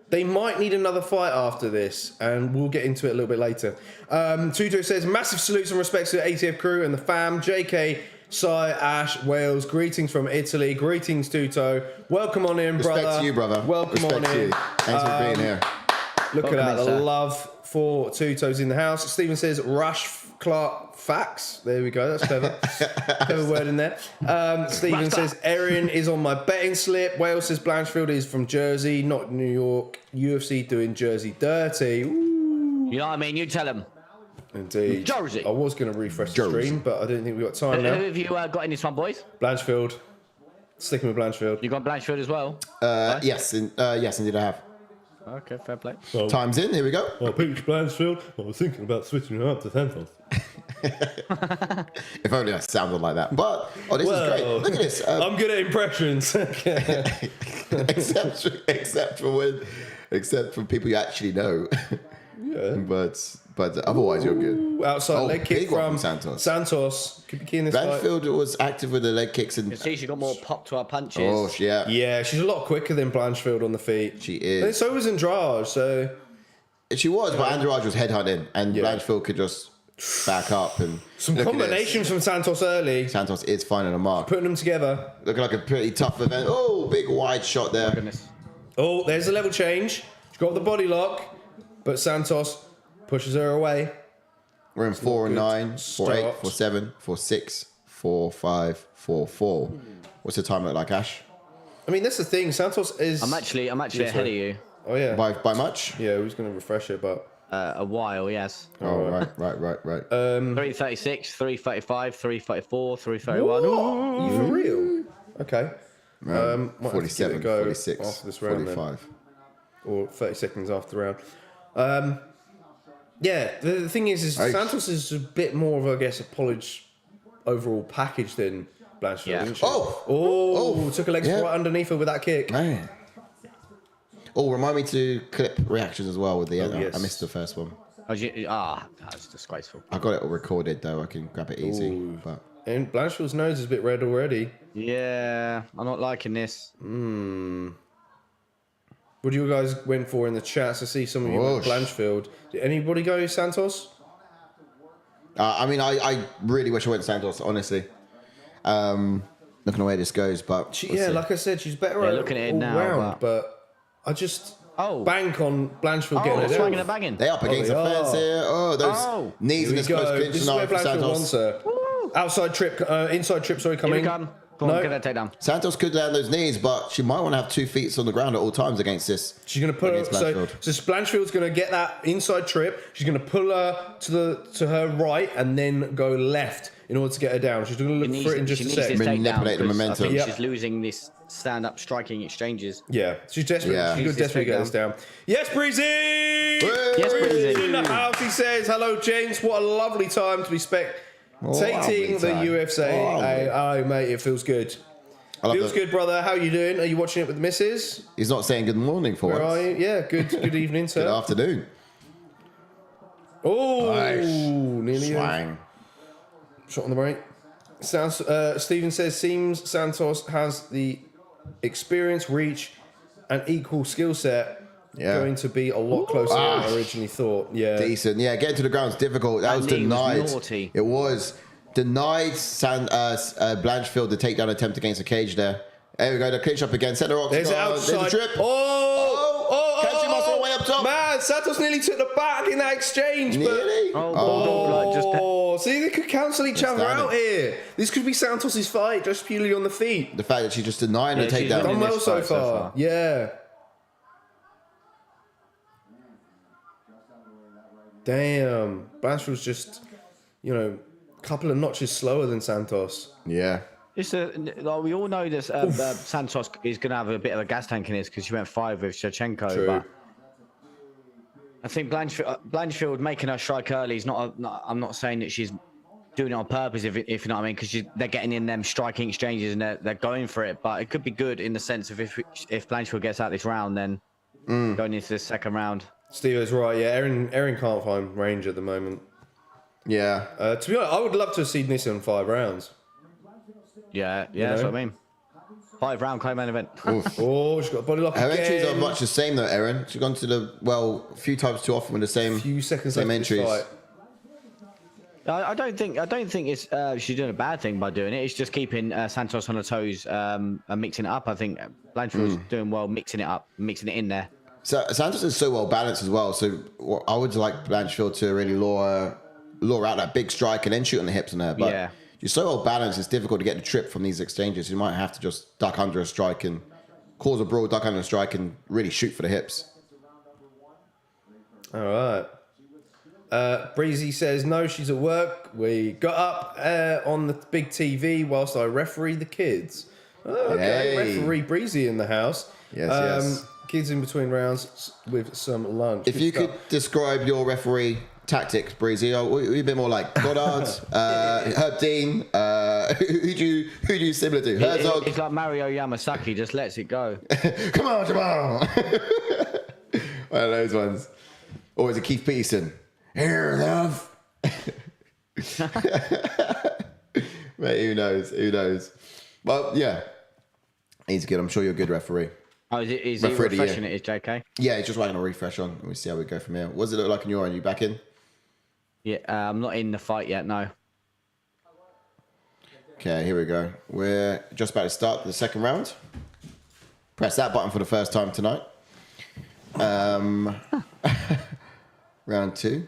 they might need another fight after this, and we'll get into it a little bit later. Tuto says, massive salutes and respects to the ATF crew and the fam. JK, Sai, Ash, Wales, greetings from Italy. Greetings, Tuto. Welcome on in, brother. Respect to you, brother. Welcome on in. Thanks for being here. Look Welcome at that, in, the sir. love for Tuto's in the house. Stephen says, Rush Clark facts. There we go, that's clever. Clever word in there. Stephen says, Erin is on my betting slip. Wales says, Blanchfield is from Jersey, not New York. UFC doing Jersey dirty. Ooh. You know what I mean? You tell him. Indeed. Jersey. I was going to refresh the stream, but I didn't think we got time Who now. have you got in this one, boys? Blanchfield. Sticking with Blanchfield. You got Blanchfield as well? Yes, indeed I have. Okay, fair play. Time's in, here we go. I picked Blanchfield. I was thinking about switching her up to Santos. If only I sounded like that. But, this is great. Look at this. I'm good at impressions. except for people you actually know. Yeah. But otherwise, you're good. Outside leg kick big one from Santos. Santos. Could be key in this fight. Blanchfield was active with the leg kicks. And You see, she got more pop to her punches. oh, yeah. Yeah, she's a lot quicker than Blanchfield on the feet. She And is. so was Andrade, so... She was, but Andrade was headhunting, and Yeah. Blanchfield could just back up. And Some look at combinations from Santos early. this. Santos is finding a mark. Putting them together. Looking like a pretty tough event. Oh, big wide shot there. Goodness. Oh, there's a level change. She's got the body lock, but Santos pushes her away. We're in 4 and good 9, 4 8, start. 4 7, 4 6, 4 5, 4 4. What's the time look like, Ash? I mean, that's the thing. Santos is... I'm actually Yeah, ahead of you. Oh, yeah. By much? Yeah, we was going to refresh it, but... A while, yes. Oh, right. 336, 335, 334, 331. What? You for real? Okay. Might have to give it a 47, go 46, after this round then. 45. Or 30 seconds after the round. Yeah, the thing is Santos is a bit more of, I guess, a polished overall package than Blanchfield, Yeah. isn't she? Oh, took a leg yeah. right underneath her with that kick. Man. Oh, remind me to clip reactions as well with the yes. I missed the first one. That's disgraceful. I got it all recorded though. I can grab it easy. Ooh. But And Blanchfield's nose is a bit red already. Yeah, I'm not liking this. What do you guys went for in the chats? I see some of you went Blanchfield. Did anybody go Santos? I mean, I really wish I went Santos, honestly. Looking the way this goes, but Like I said, she's better looking at it all now, round, but I just bank on Blanchfield getting it swinging out. and banging. they up against the fence here. Oh, those knees in this close clinch This is where tonight for Blanchfield wants Santos. her. Outside trip, inside trip, sorry, Here we coming. come. Come on, get that takedown. Santos could land those knees, but she might want to have 2 feet on the ground at all times against this. She's going to put her. against So Blanchfield. Blanchfield's going to get that inside trip. She's going to pull her to her right and then go left in order to get her down. She's going to look for it in just a second. Manipulate the momentum. I think she's losing this stand-up striking exchanges. Yeah, she's desperate. Yeah. She's going to desperately get us down. Yes, Breezy! Yes, Breezy. In the house, he says, hello, gents. What a lovely time to be spectating the UFC. Hey, mate, it feels good. Feels good, brother. How you doing? Are you watching it with the missus? He's not saying good morning for Where us. are you? Yeah, good evening, sir. Good afternoon. Oh, Nice. nearly Swang. shot on the break. Stephen says, seems Santos has the experience, reach, and equal skill set. Yeah. Going to be a lot closer than I originally thought. Yeah. Decent. Yeah, getting to the ground's difficult. That was knee was denied. naughty. It was denied Blanchfield the takedown attempt against the cage there. There we go. The clinch up again. Center octagon. There's it outside. There's a trip. Catching muscle way up top. Man, Santos nearly took the back in that exchange. Nearly. See, they could cancel each other out here. This could be Santos's fight, just purely on the feet. The fact that she just denied the she's takedown. Done well this so fight so far. far. Yeah. Damn. Blanchfield's just, a couple of notches slower than Santos. Yeah. We all know this. Santos is going to have a bit of a gas tank in this because she went 5 with Shevchenko. True. But I think Blanchfield making her strike early is not. I'm not saying that she's doing it on purpose, if you know what I mean, because they're getting in them striking exchanges and they're going for it. But it could be good in the sense of if Blanchfield gets out this round, then going into the second round. Steve is right. Yeah, Erin can't find range at the moment. Yeah. To be honest, I would love to have seen this in 5 rounds. Yeah, that's what I mean. 5-round co-main event. Oh, she's got a body lock Her again. entries are much the same though, Erin. She's gone to a few times too often with the same Few seconds same left in this entries. fight. I don't think it's she's doing a bad thing by doing it. It's just keeping Santos on her toes and mixing it up. I think Blanchfield's doing well mixing it up, mixing it in there. So Santos is so well balanced as well. So I would like Blanchfield to really lure out that big strike and then shoot on the hips on her. But you're so well balanced, it's difficult to get the trip from these exchanges. You might have to just duck under a strike and cause a brawl, duck under a strike and really shoot for the hips. All right. Breezy says, no, she's at work. We got up on the big TV whilst I referee the kids. Oh, okay, Hey. referee Breezy in the house. Yes. Kids in between rounds with some lunch. If you could describe your referee tactics, Breezy, are you a bit more like Goddard, Herb Dean? Who do you similar to? Herzog? It's like Mario Yamasaki, just lets it go. Come on, Jamal. One of those ones. Or is it Keith Peterson? Here, love. Mate, who knows? But yeah, he's good. I'm sure you're a good referee. Oh, is he refreshing it? Is JK? Yeah, he's just waiting a refresh on. We'll see how we go from here. What does it look like in your end? You back in? Yeah, I'm not in the fight yet. No. Okay, here we go. We're just about to start the second round. Press that button for the first time tonight. Round 2.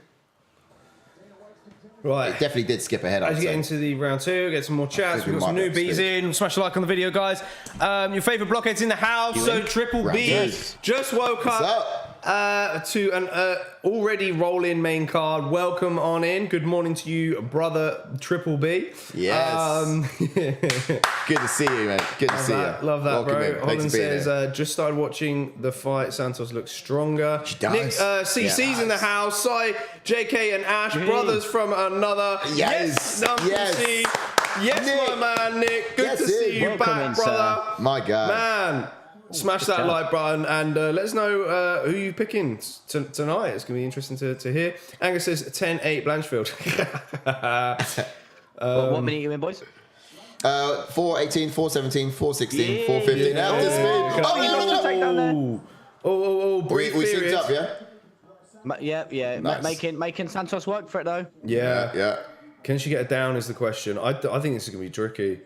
Right. It definitely did skip ahead. As I'd you get say. into the round 2, get some more chats. think We've we got some might be newbies able to in. Smash a like on the video, guys. Your favourite blockheads in the house. So Triple Round B two. just woke What's up to an already rolling main card. Welcome on in. Good morning to you, brother Triple B. Yes. Good to see you, man. Good to see you. Love that, Welcome bro. in. Thanks Holland for being says, here. just started watching the fight. Santos looks stronger. She does. Nick CC's in the house. Sai, JK, and Ash, brothers from another. Yes. Yes. Yes. Yes, Nick. my man, Nick. Good Yes, to see Nick. you Welcome back, in, brother. My God. Man, smash good that shout. like button and let us know who you're picking tonight. It's going to be interesting to hear. Angus says 10-8 Blanchfield. What minute are you in, boys? 4:18, 4:17, 4:16, Yeah. 4:15. Yeah. After speed. Oh, you got the take down there. Brief We synced period. up, yeah? Yeah. Nice. Making Santos work for it though. Yeah. Can she get it down is the question. I think this is going to be tricky.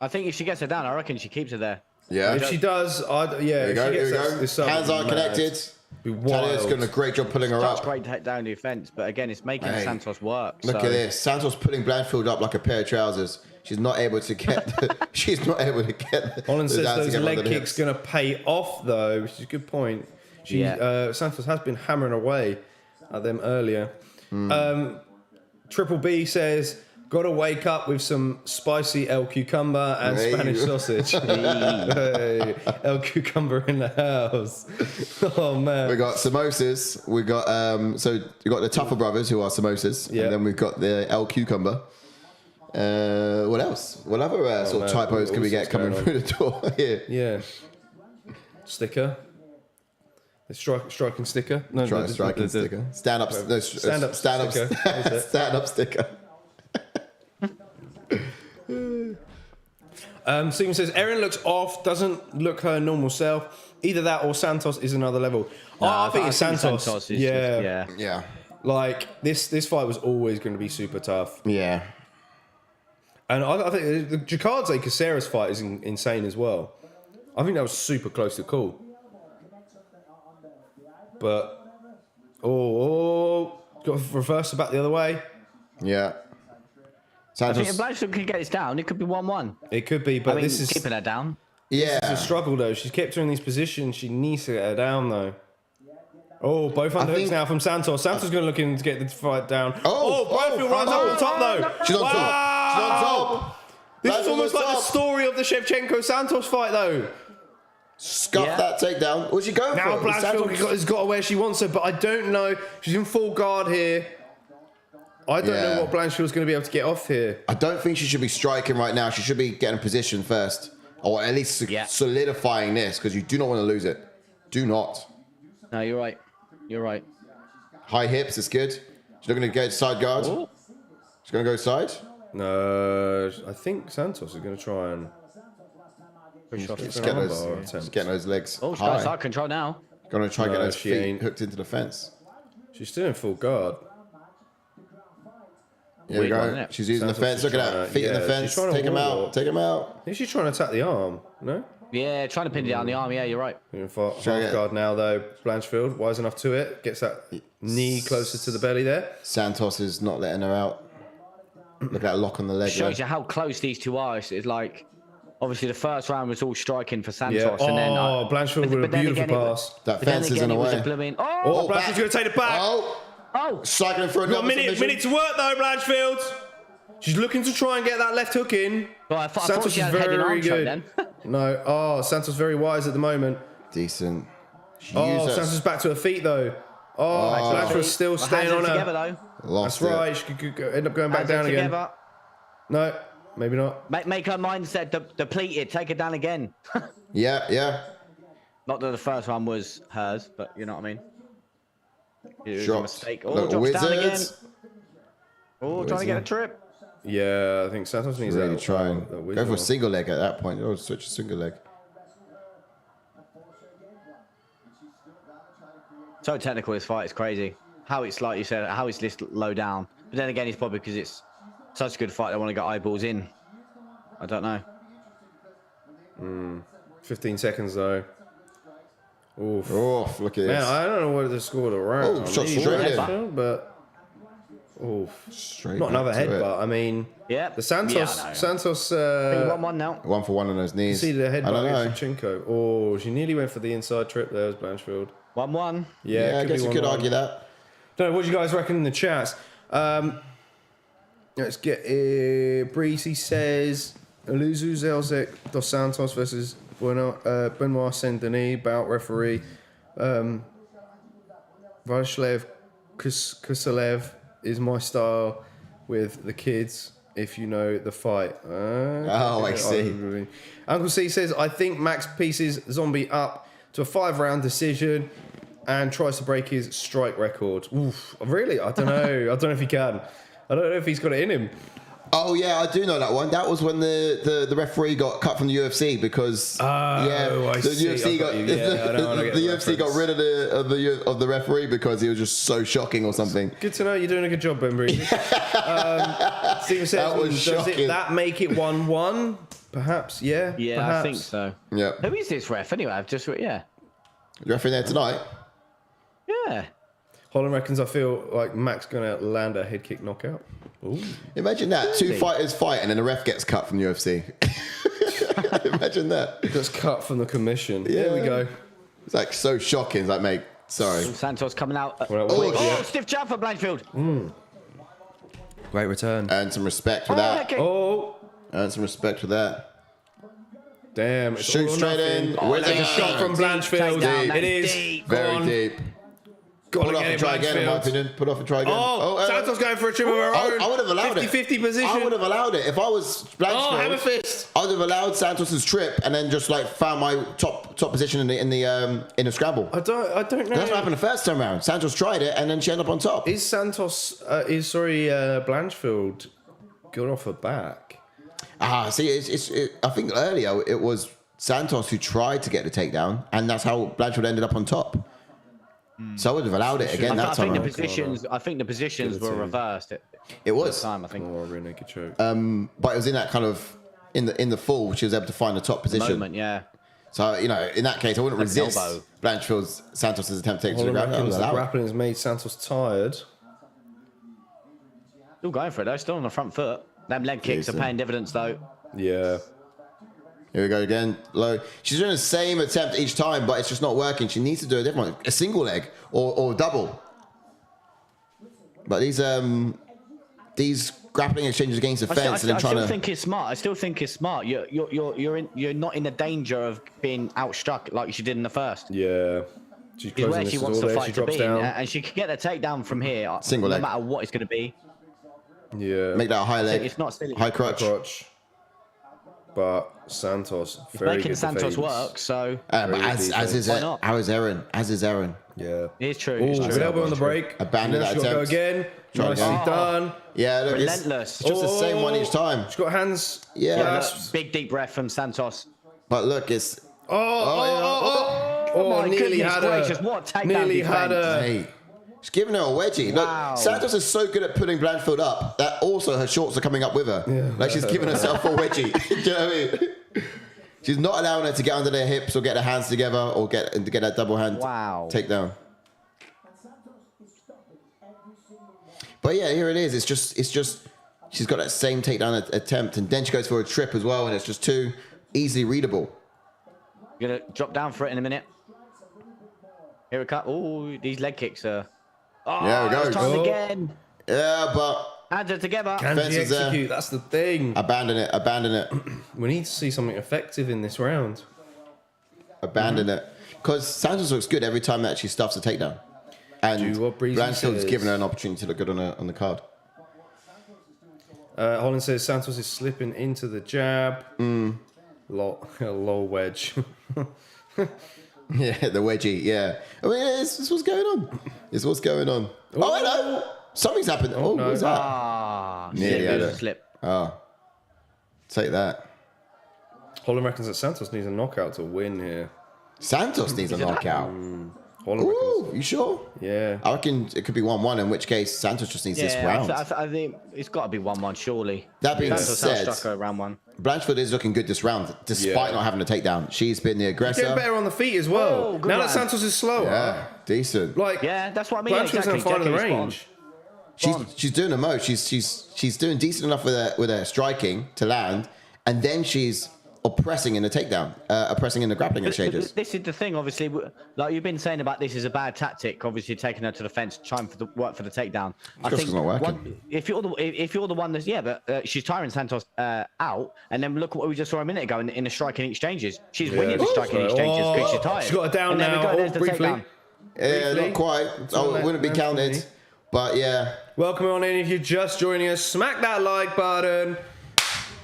I think if she gets her down, I reckon she keeps her there. Yeah. If she does, Here we if go. she Here gets we that, go. this sub, Hands aren't mad. connected. Be Talia's wild. doing a great job pulling her That's up. great to take down defense, but again, it's making Hey, Santos work. Look at this. Santos pulling Blanchfield up like a pair of trousers. She's not able to get. She's not able to get. Holland the says dance those together leg on the kicks hips. going to pay off though, which is a good point. Santos has been hammering away at them earlier. Triple B says, got to wake up with some spicy El Cucumber and Hey. Spanish sausage. Hey, El Cucumber in the house. Oh, man. We got samosas. We got so you got the Tafa brothers who are samosas, Yeah. and then we've got the El Cucumber. What else? What other sort of man, typos can we all get sorts coming going through the door here? Yeah. Sticker. The striking sticker. No, Striking sticker. Stand up. No, Stand up Stand sticker. up. That's it. Stand up sticker. Stephen says, Erin looks off, doesn't look her normal self. Either that or Santos is another level. I think it's Santos. is Yeah. just, Yeah. Like, this fight was always going to be super tough. Yeah. And I think the Chikadze Caceres fight is insane as well. I think that was super close to call. But, got to reverse it back the other way. Yeah. I think if Santos. Blanchfield can get this down, it could be 1-1. It could be, but I mean, this is keeping her down. Yeah. a struggle though. She's kept her in these positions. She needs to get her down though. Oh, both underhooks think- now from Santos. Santos going to look in to get the fight down. Blanchfield oh, runs up on top though. She's on top. She's on top. This is Blanchfield's almost on like the top. story of the Shevchenko Santos fight though. Scuff Yeah. that takedown. What's she going Now for? Blanchfield has got her where she wants her, but I don't know. She's in full guard here. I don't Yeah. know what Blanchfield's going to be able to get off here. I don't think she should be striking right now. She should be getting position first. Or at least solidifying this, because you do not want to lose it. Do not. No, you're right. You're right. High hips is good. She's not going to go side guard. Ooh. She's going to go side. No, I think Santos is going to try and Push off. Just an get armbar those, attempt. just getting those legs Oh, she's got high. side control now. Going to try and get No, those she feet ain't. hooked into the fence. She's still in full guard. Here we Weird one, go. isn't it? She's using Santos the fence. is Look at trying that. to- Feet in the yeah, fence. she's trying to Take him wall. out. Take him out. I think she's trying to attack the arm. No? Yeah, trying to pin it down the arm. Yeah, you're right. In half get- guard now though. Blanchfield, wise enough to it. Gets that knee closer to the belly there. Santos is not letting her out. Look at that lock on the leg. Shows there. you how close these two are. It's like, obviously, the first round was all striking for Santos. Yeah. And then, Blanchfield with a but then beautiful again, it pass. was- That but then fence is again, in the it was way. a blooming. Oh, Oh, Blanchfield's going to take it back. Oh, cycling for a Got a double minute submission. to work though, Blanchfield. She's looking to try and get that left hook in. Well, I thought Santos she is had a head in very arm choke good. then. No, Santos very wise at the moment. Decent. She Oh, used that- Santos back to her feet though. Blanchfield's still Well, staying hands on are her. together though. Lost That's it. right. She could end up going back Hands are down again. together. No, maybe not. Make her mindset depleted. Take her down again. Yeah, yeah. Not that the first one was hers, but you know what I mean. It was a Shots. mistake. Oh, Look, drops down again. Wizards. Oh, trying to get a trip. Yeah, I think Santos needs Really that. trying. that Go wisdom. for a single leg at that point. Oh, switch a single leg. So technical, this fight is crazy. How it's, like you said, how it's this low down. But then again, it's probably because it's such a good fight, they want to get eyeballs in. I don't know. 15 seconds though. Oof. Oh, look at Man, this. I don't know what the score the round. Oh, shot Maybe straight in. Blanchfield, but oof. Straight Not back another to it. headbutt. I mean, Yeah. the Santos, Yeah, I know. Santos. 1-1 now. 1 for 1 on those knees. See the I don't headbutt know. against Shevchenko. Oh, she nearly went for the inside trip there, was Blanchfield. 1-1. Yeah, Yeah, I could guess be you could 1-1. argue that. Don't know, what do you guys reckon in the chats? Let's get Breezy says Aluzu Zelzek dos Santos versus Benoit Saint Denis, bout referee. Vashlev Kusalev is my style with the kids if you know the fight. I see. Uncle C says, I think Max pieces Zombie up to a 5-round decision and tries to break his strike record. Oof, really? I don't know. I don't know if he can. I don't know if he's got it in him. Oh yeah, I do know that one. That was when the referee got cut from the UFC because the UFC got rid of the referee because he was just so shocking or something. Good to know you're doing a good job, Ben Breezy. Steven says, does that make it 1-1? Perhaps, yeah. Yeah, perhaps. I think so. Yeah. Who is this ref anyway? I've just The referee there tonight. Yeah. Holland reckons I feel like Max gonna land a head kick knockout. Ooh. Imagine that. Two fighters fight and then the ref gets cut from UFC. Imagine that. Just cut from the commission. Yeah. There we go. It's like so shocking. It's like, mate, sorry. Santos coming out. Stiff jab for Blanchfield. Great return. Earn some respect for that. Earn some respect for that. Damn. It's Shoot straight in. Where's a shot from Blanchfield? It is deep. Very deep. Put off and try again, in my opinion. Put off and try again. Santos going for a triple of her own. I would have allowed 50-50 position. I would have allowed it. If I was Blanchfield, hammer fist. I would have allowed Santos's trip and then just like found my top position in the scramble. I don't know. That's what happened the first time round. Santos tried it and then she ended up on top. Is Blanchfield good off her back? See, I think earlier it was Santos who tried to get the takedown, and that's how Blanchfield ended up on top. So I would have allowed it again that time. I think the positions were reversed. It was time, I think. Rear naked choke. But it was in that kind of in the fall she was able to find the top position. Moment, yeah. So in that case, I wouldn't resist Blanchfield's Santos's attempt to take to the ground. The grappling has made Santos tired. Still going for it though. Still on the front foot. Them leg kicks are paying dividends though. Yeah. Here we go again, low. She's doing the same attempt each time, but it's just not working. She needs to do a different one, a single leg or double. But these grappling exchanges against the fence and then trying to. I still think it's smart. I still think it's smart. You're not in the danger of being outstruck like she did in the first. Yeah. She's where she wants the fight to be, and she can get the takedown from here. Single leg. No matter what it's going to be. Yeah. Make that a high leg. It's not silly. High crotch. But Santos, making Santos work. So, but as is Erin. Yeah, it's true. Good elbow on the break. Abandon that attempt. Go again. Nicely done. Yeah, look, relentless. It's just the same one each time. She's got hands. Yeah, big deep breath from Santos. But look, it's nearly had her. What takedown nearly had her. Hey, she's giving her a wedgie. Wow. Look, Santos is so good at putting Blanchfield up that also her shorts are coming up with her. Yeah. Like she's giving herself a wedgie. Do you know what I mean? She's not allowing her to get under their hips or get her hands together or get that double hand takedown. But yeah, here it is. It's just she's got that same takedown attempt, and then she goes for a trip as well, and it's just too easily readable. You're gonna drop down for it in a minute. Here we go. Oh, these leg kicks are. Oh, there we go. Time again. Yeah, but hands are together. Can she execute? That's the thing. Abandon it. We need to see something effective in this round. Abandon it. Because Santos looks good every time that she stuffs a takedown. And Blanchfield's given her an opportunity to look good on the card. Holland says Santos is slipping into the jab. Low wedge. Yeah, the wedgie, yeah. I mean, it's what's going on. It's what's going on. Oh, hello. Something's happened. Oh, no. What was that? Nearly had a slip. Oh. Take that. Holland reckons that Santos needs a knockout to win here. Santos needs a knockout. Ooh, you sure? Yeah. I reckon it could be 1-1, in which case Santos just needs this round. I think it's got to be 1-1, surely. That being said, round one. Blanchfield is looking good this round, despite not having a takedown. She's been the aggressor. Getting better on the feet as well. Now that Santos is slower. Yeah, decent. That's what I mean. Blanchfield's now finding the range. She's doing the most. She's doing decent enough with her striking to land, and then she's oppressing in the takedown, oppressing in the grappling exchanges. This is the thing, obviously, like you've been saying about this is a bad tactic. Obviously, taking her to the fence, trying for the work for the takedown. I think not working. if you're the one that's she's tiring Santos out, and then look at what we just saw a minute ago in the striking exchanges. She's winning the striking exchanges because she's tired. She's got it down now. Briefly. Yeah, not quite. It wouldn't be counted. But yeah. Welcome on in. If you're just joining us, smack that like button.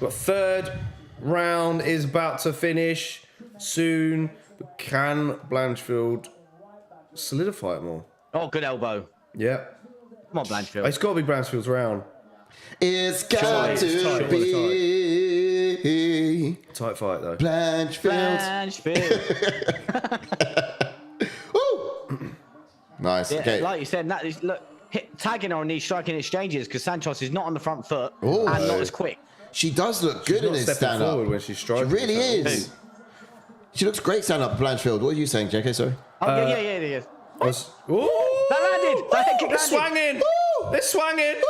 Got third round is about to finish soon. But can Blanchfield solidify it more? Oh, good elbow. Yeah. Come on, Blanchfield. It's got to be Blanchfield's round. It's got to be Tight fight, though. Blanchfield. Woo! Nice. Yeah, Okay. like you said, that is tagging her on these striking exchanges because Santos is not on the front foot Ooh. and not as quick. She does look good She's in not this stepping stand-up. forward when she's striking. She really is. She looks great stand-up, Blanchfield. What are you saying, JK? Sorry. Oh, yeah. Ooh! That landed. That head kick They're landed. swanging. Woo! They're swanging. Woo!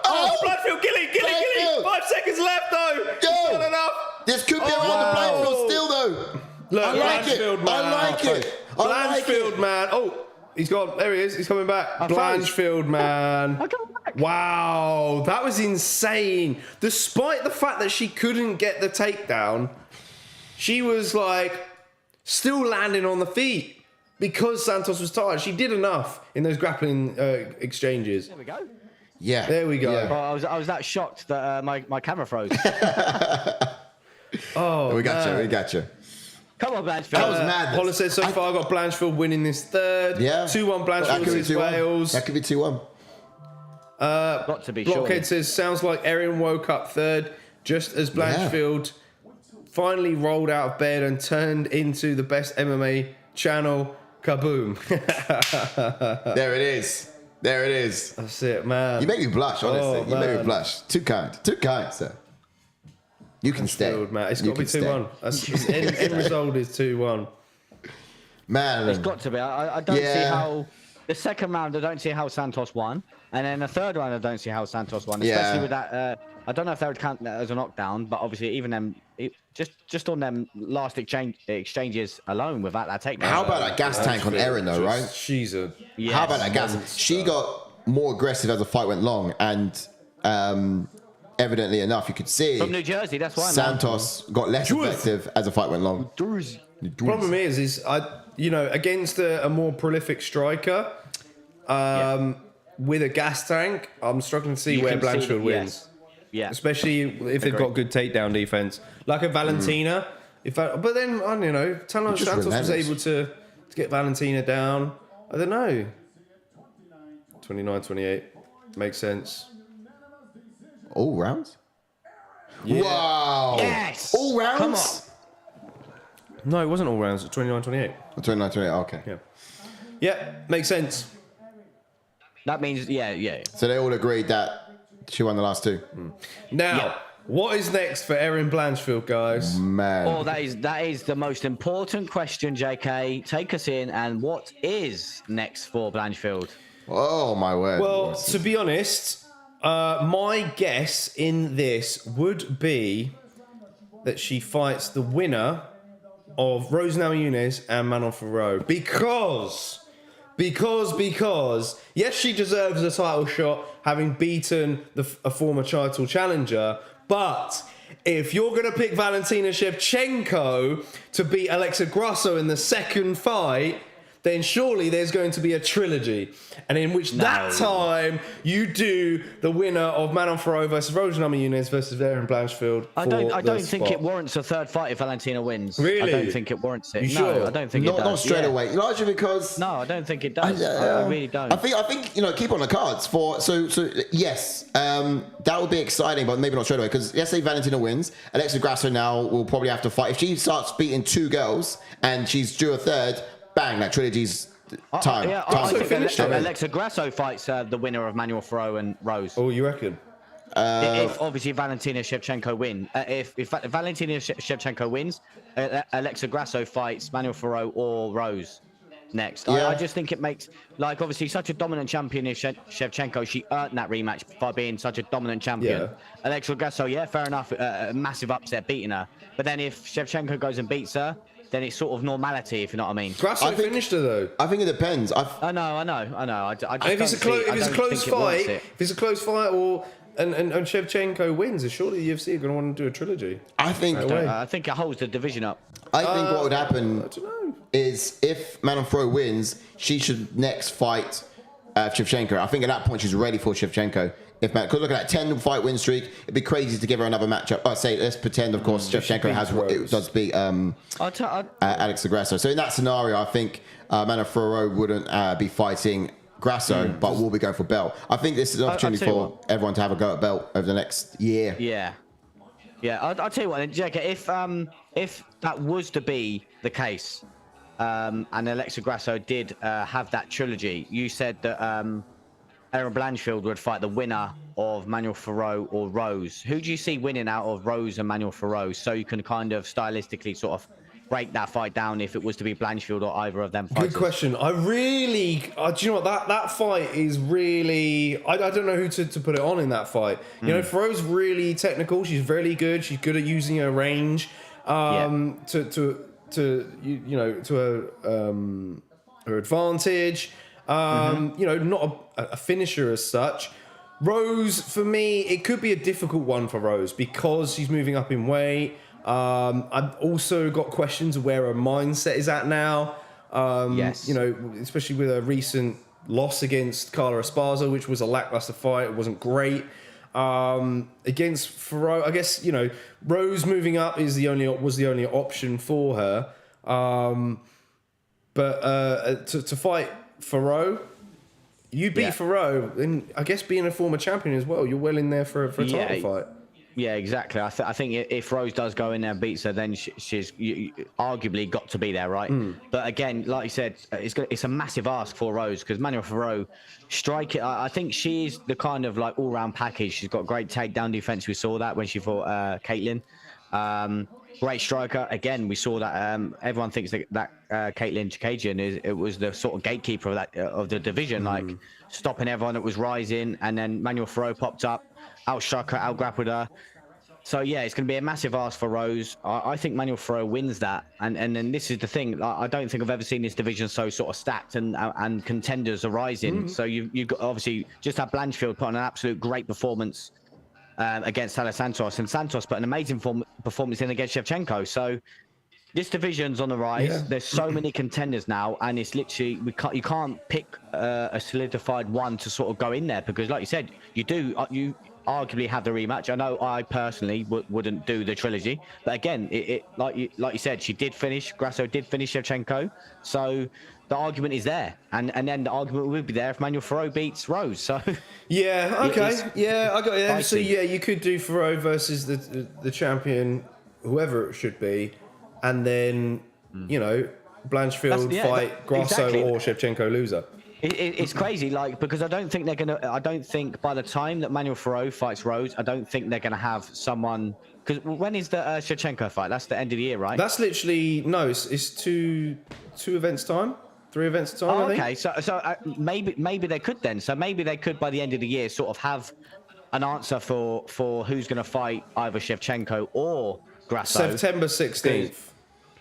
Oh, Blanchfield, Gilly. 5 seconds left, though. Yo! Not enough. This could be around the Blanchfield still, though. Look, I like it. Blanchfield, man. I like it. I like Blanchfield, it. man. Oh, he's gone. There he is. He's coming back. I froze. Blanchfield, man. I come back. Wow, that was insane. Despite the fact that she couldn't get the takedown, she was like still landing on the feet because Santos was tired. She did enough in those grappling exchanges. There we go. Yeah. There we go. Yeah. Oh, I was that shocked that my camera froze. Oh, We got man. you. We got you. Come on, Blanchfield. That was madness. Paula says so far I got Blanchfield winning this third. Yeah. 2-1 That Blanchfield could be against 2-1. Wales. That could be 2-1. Got to be Blockhead sure. says sounds like Erin woke up third just as Blanchfield finally rolled out of bed and turned into the best MMA channel. Kaboom. There it is. There it is. That's it, man. You make me blush, honestly. Oh, you make me man. blush. Too kind. Too kind, sir. You can stay. Blanchfield, man. It's You got to be can stay. 2-1. That's, end result is 2-1. Man. It's got to be. I don't see Yeah. how the second round. I don't see how Santos won, and then the third round. I don't see how Santos won, Yeah. especially with that. I don't know if they would count that as a knockdown, but obviously even them, just on them last exchanges alone without that takedown. How about that gas tank on Erin, though, right? She's a... Yes. How about that gas? She got more aggressive as the fight went long, and evidently enough, you could see From New Jersey, that's why. Santos got less effective as the fight went long. Problem is against a more prolific striker, with a gas tank, I'm struggling to see where Blanchfield wins. Yeah. Especially if they've got good takedown defense, like a Valentina. But then I don't know. Taila just Santos was relentless. able to get Valentina down. I don't know. 29-28 makes sense. All rounds? Yeah. Wow. Yes. All rounds? Come on. No, it wasn't all rounds. It was 29-28. 29-28, okay. Yeah, makes sense. That means yeah. So they all agreed that she won the last two. Now, what is next for Erin Blanchfield, guys? Man. Oh, that is the most important question, JK. Take us in, and what is next for Blanchfield? Oh, my word. Well, to be honest, my guess in this would be that she fights the winner of Rose Namajunas and Manon Fiorot because yes, she deserves a title shot having beaten a former title challenger, but if you're going to pick Valentina Shevchenko to beat Alexa Grasso in the second fight, then surely there's going to be a trilogy. And in which that time you do the winner of Manon Fiorot versus Rose Namajunas versus Erin Blanchfield. I don't think it warrants a third fight if Valentina wins. Really? I don't think it warrants it. You No, sure? I don't think it does. Not straight Yeah. away. Largely because... No, I don't think it does. I really don't. I think keep on the cards for so yes, that would be exciting, but maybe not straight away. Because let's say Valentina wins, Alexa Grasso now will probably have to fight. If she starts beating two girls and she's due a third, bang, that trilogy's time. I So think finished Alexa Grasso fights the winner of Manuel Fiorot and Rose. Oh, you reckon? If obviously Valentina Shevchenko win, if Valentina Shevchenko wins, Alexa Grasso fights Manuel Fiorot or Rose next. Yeah. I just think it makes, like, obviously such a dominant champion is Shevchenko. She earned that rematch by being such a dominant champion. Yeah. Alexa Grasso, yeah, fair enough, a massive upset beating her. But then if Shevchenko goes and beats her, then it's sort of normality, if you know what I mean. Grasso I think- finished her though. I think it depends. I know. I just If it's a close fight, if it's a close fight, and Shevchenko wins, surely the UFC are going to want to do a trilogy. I think way. I think it holds the division up. what would happen I don't know. is if Manafro wins, she should next fight Shevchenko. I think at that point she's ready for Shevchenko. Because look at that 10 fight win streak, it'd be crazy to give her another matchup. Let's pretend, of course, Shevchenko does beat Alex Grasso. So in that scenario, I think Manafro wouldn't be fighting Grasso, but will be going for belt. I think this is an opportunity for everyone to have a go at belt over the next year. Yeah. I'll tell you what, Jacob, if that was to be the case, and Alexa Grasso did have that trilogy, you said that Erin Blanchfield would fight the winner of Manuel Ferrou or Rose. Who do you see winning out of Rose and Manuel Ferrou, so you can kind of stylistically sort of break that fight down if it was to be Blanchfield or either of them fighters? Good question. I really, do you know what, that fight is really, I don't know who to put it on in that fight. You know, Ferrou's really technical. She's very good. She's good at using her range to her advantage. You know, not a finisher as such. Rose, for me, it could be a difficult one for Rose because she's moving up in weight. I've also got questions of where her mindset is at now. Yes. You know, especially with a recent loss against Carla Esparza, which was a lackluster fight. It wasn't great. Against Ferrou, I guess, you know, Rose moving up was the only option for her. But to fight Ferrou, you beat Ferrou, and I guess being a former champion as well, you're well in there for a title fight. Yeah, exactly. I think if Rose does go in there and beats her, then she's arguably got to be there, right? But again, like you said, it's a massive ask for Rose because Manuel Ferrou, I think she's the kind of like all-round package. She's got great takedown defense. We saw that when she fought Caitlin. Great striker. Again, we saw that. Everyone thinks that Caitlin Chikadze it was the sort of gatekeeper of the division, like stopping everyone that was rising. And then Manuel Ferrou popped up, outstruck her, outgrappled her. So yeah, it's going to be a massive ask for Rose. I think Manuel Ferrou wins that. And then this is the thing. I don't think I've ever seen this division so sort of stacked and contenders are rising. So you've got obviously just had Blanchfield put on an absolute great performance against Taila Santos, and Santos put an amazing performance in against Shevchenko. So this division's on the rise. Yeah. There's so many contenders now, and it's literally you can't pick a solidified one to sort of go in there because, like you said, you arguably have the rematch. I know I personally wouldn't do the trilogy, but again, like you said, Grasso did finish Shevchenko, so the argument is there, and then the argument would be there if Manuel Ferrou beats Rose. So yeah, okay, I got it. So yeah, you could do Ferrou versus the champion, whoever it should be, and then you know Blanchfield fight Grasso or Shevchenko loser. It's crazy, like, because I don't think by the time that Manuel Ferrou fights Rose, I don't think they're gonna have someone. Because when is the Shevchenko fight? That's the end of the year, right? That's literally it's two events time. 3 events time. Oh, I think. Okay, so maybe they could then. So maybe they could by the end of the year sort of have an answer for who's going to fight either Shevchenko or Grasso. September 16th.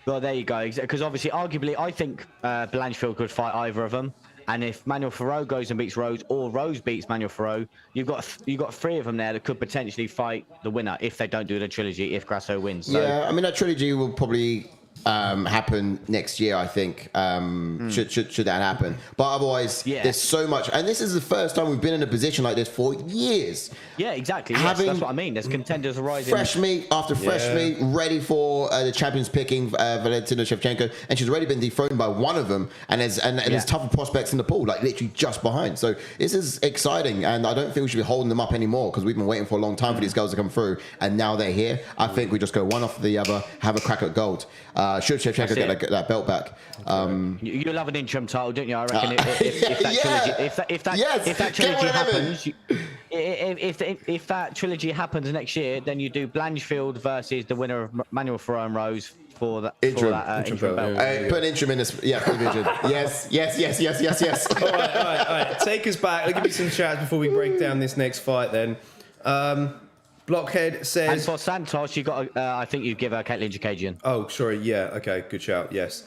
Well, there you go. Because obviously, arguably, I think Blanchfield could fight either of them. And if Manuel Ferrou goes and beats Rose, or Rose beats Manuel Ferrou, you've got 3 of them there that could potentially fight the winner if they don't do the trilogy. If Grasso wins. So, yeah, I mean that trilogy will probably happen next year, I think. Should that happen? But otherwise, there's so much, and this is the first time we've been in a position like this for years. Yeah, exactly. Yes, that's what I mean. There's contenders rising. Fresh meat after fresh meat, ready for the champions picking Valentina Shevchenko, and she's already been dethroned by one of them, and there's tougher prospects in the pool, like literally just behind. So this is exciting, and I don't think we should be holding them up anymore because we've been waiting for a long time for these girls to come through, and now they're here. I think we just go one after the other, have a crack at gold. Should Shevchenko get that belt back? You'll have an interim title, don't you? I reckon if that trilogy happens, if that trilogy happens next year, then you do Blanchfield versus the winner of Manuel Ferrou and Rose for that interim belt. Put an interim in this division. Yes. All right. Take us back. I'll give you some chats before we break down this next fight. Then. Blockhead says... And for Santos, I think you'd give her Caitlin Chikadze. Oh, sorry. Yeah. Okay. Good shout. Yes.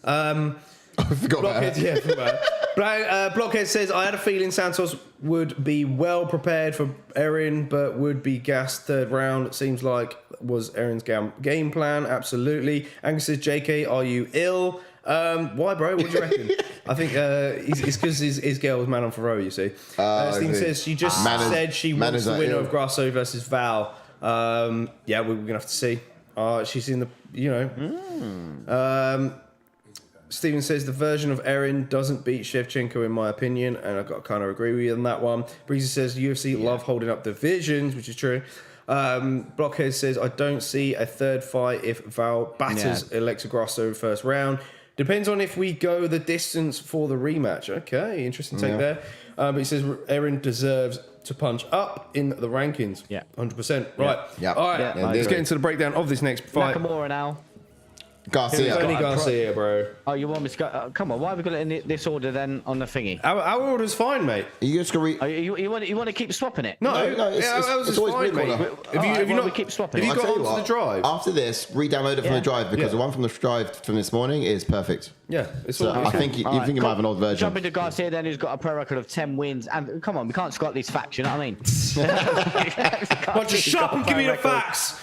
I forgot Blockhead, about that. Blockhead says, I had a feeling Santos would be well prepared for Erin, but would be gassed 3rd round. It seems like was Erin's game plan. Absolutely. Angus says, JK, are you ill? Why, bro? What do you reckon? I think it's because his girl was man on Ferro, you see. Stephen says she just said she wants the winner of Grasso versus Val. Yeah, we're going to have to see. She's in the, Stephen says the version of Erin doesn't beat Shevchenko in my opinion, and I've got to kind of agree with you on that one. Breezy says UFC love holding up divisions, which is true. Blockhead says I don't see a third fight if Val batters Alexa Grasso first round. Depends on if we go the distance for the rematch. Okay, interesting take there. But he says Erin deserves to punch up in the rankings. Yeah, 100%. Right. Yeah. All right. Yeah, let's get into the breakdown of this next fight. Nakamura now. Garcia. Only Garcia, bro. Oh, you want me to go? Come on, why have we got it in this order then on the thingy? Our order's fine, mate. You just gonna you want to keep swapping it? No, it's always fine, mate. If you not keep swapping, if you got onto the drive after this, re-download it from the drive because the one from the drive from this morning is perfect. Yeah, it's so all. I think you might have an old version. Jump into Garcia then, who's got a pro record of 10 wins. And come on, we can't scot these facts. You know what I mean? Well, just shut up and give me the facts.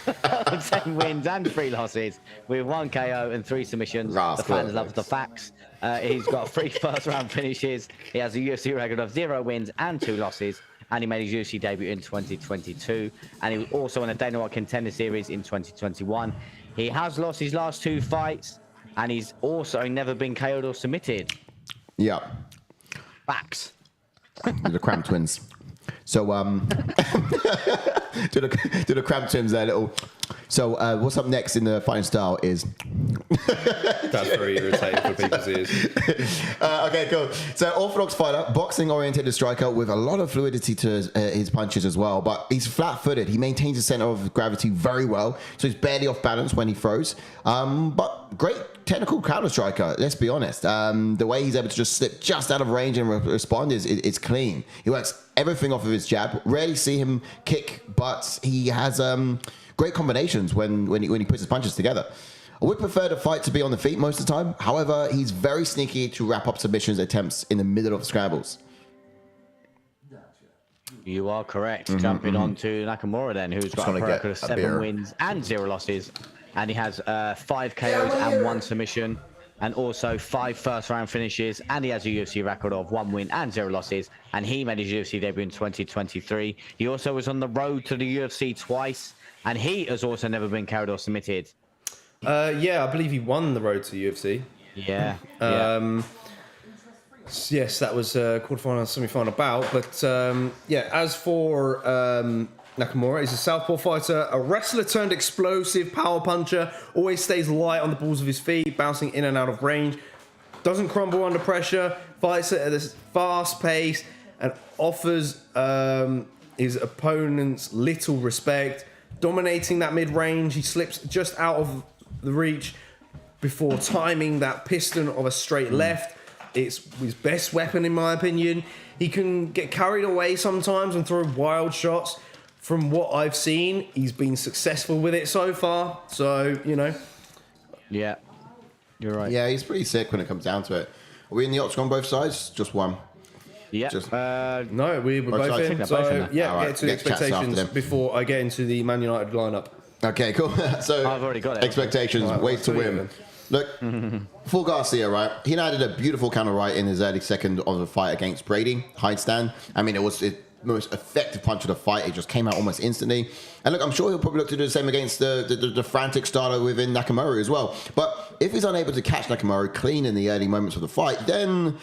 10 wins and 3 losses with 1 KO and 3 submissions. The fans love the facts. He's got 3 first-round finishes. He has a UFC record of 0 wins and 2 losses. And he made his UFC debut in 2022. And he was also in a Dana White Contender Series in 2021. He has lost his last 2 fights. And he's also never been KO'd or submitted. Yeah. Facts. The Cramp Twins. So, do the Cramp Twins there, little. So, what's up next in the fighting style is. That's very irritating for people's ears. Okay, cool. So, orthodox fighter, boxing-oriented striker with a lot of fluidity to his punches as well. But he's flat-footed. He maintains the center of gravity very well. So, he's barely off balance when he throws. But great technical counter striker, let's be honest. The way he's able to just slip just out of range and respond is clean. He works everything off of his jab. Rarely see him kick, but he has great combinations when he puts his punches together. I would prefer the fight to be on the feet most of the time. However, he's very sneaky to wrap up submissions attempts in the middle of scrambles. You are correct. Jumping on to Nakamura then, who's got a record of 7 wins and 0 losses. And he has 5 KOs and 1 submission. And also 5 first-round finishes. And he has a UFC record of 1 win and 0 losses. And he made his UFC debut in 2023. He also was on the road to the UFC twice. And he has also never been KO'd or submitted. Yeah, I believe he won the road to the UFC. Yeah. Yes, that was quarterfinal, semi-final bout. But yeah, as for Nakamura, he's a southpaw fighter, a wrestler turned explosive power puncher, always stays light on the balls of his feet, bouncing in and out of range, doesn't crumble under pressure, fights at a fast pace, and offers his opponents little respect. Dominating that mid-range, he slips just out of the reach before timing that piston of a straight left. It's his best weapon, in my opinion. He can get carried away sometimes and throw wild shots. From what I've seen, he's been successful with it so far. So, Yeah, you're right. Yeah, he's pretty sick when it comes down to it. Are we in the octagon both sides? Just one? Yeah. No, we're both in. So, yeah, get to the expectations before I get into the Man United lineup. Okay, cool. So, I've already got it. Expectations, ways to win. Look, for Garcia, right? He added a beautiful counter right in his early second of the fight against Brady, hide stand. I mean, it was the most effective punch of the fight. It just came out almost instantly. And look, I'm sure he'll probably look to do the same against the frantic starter within Nakamura as well. But if he's unable to catch Nakamura clean in the early moments of the fight, then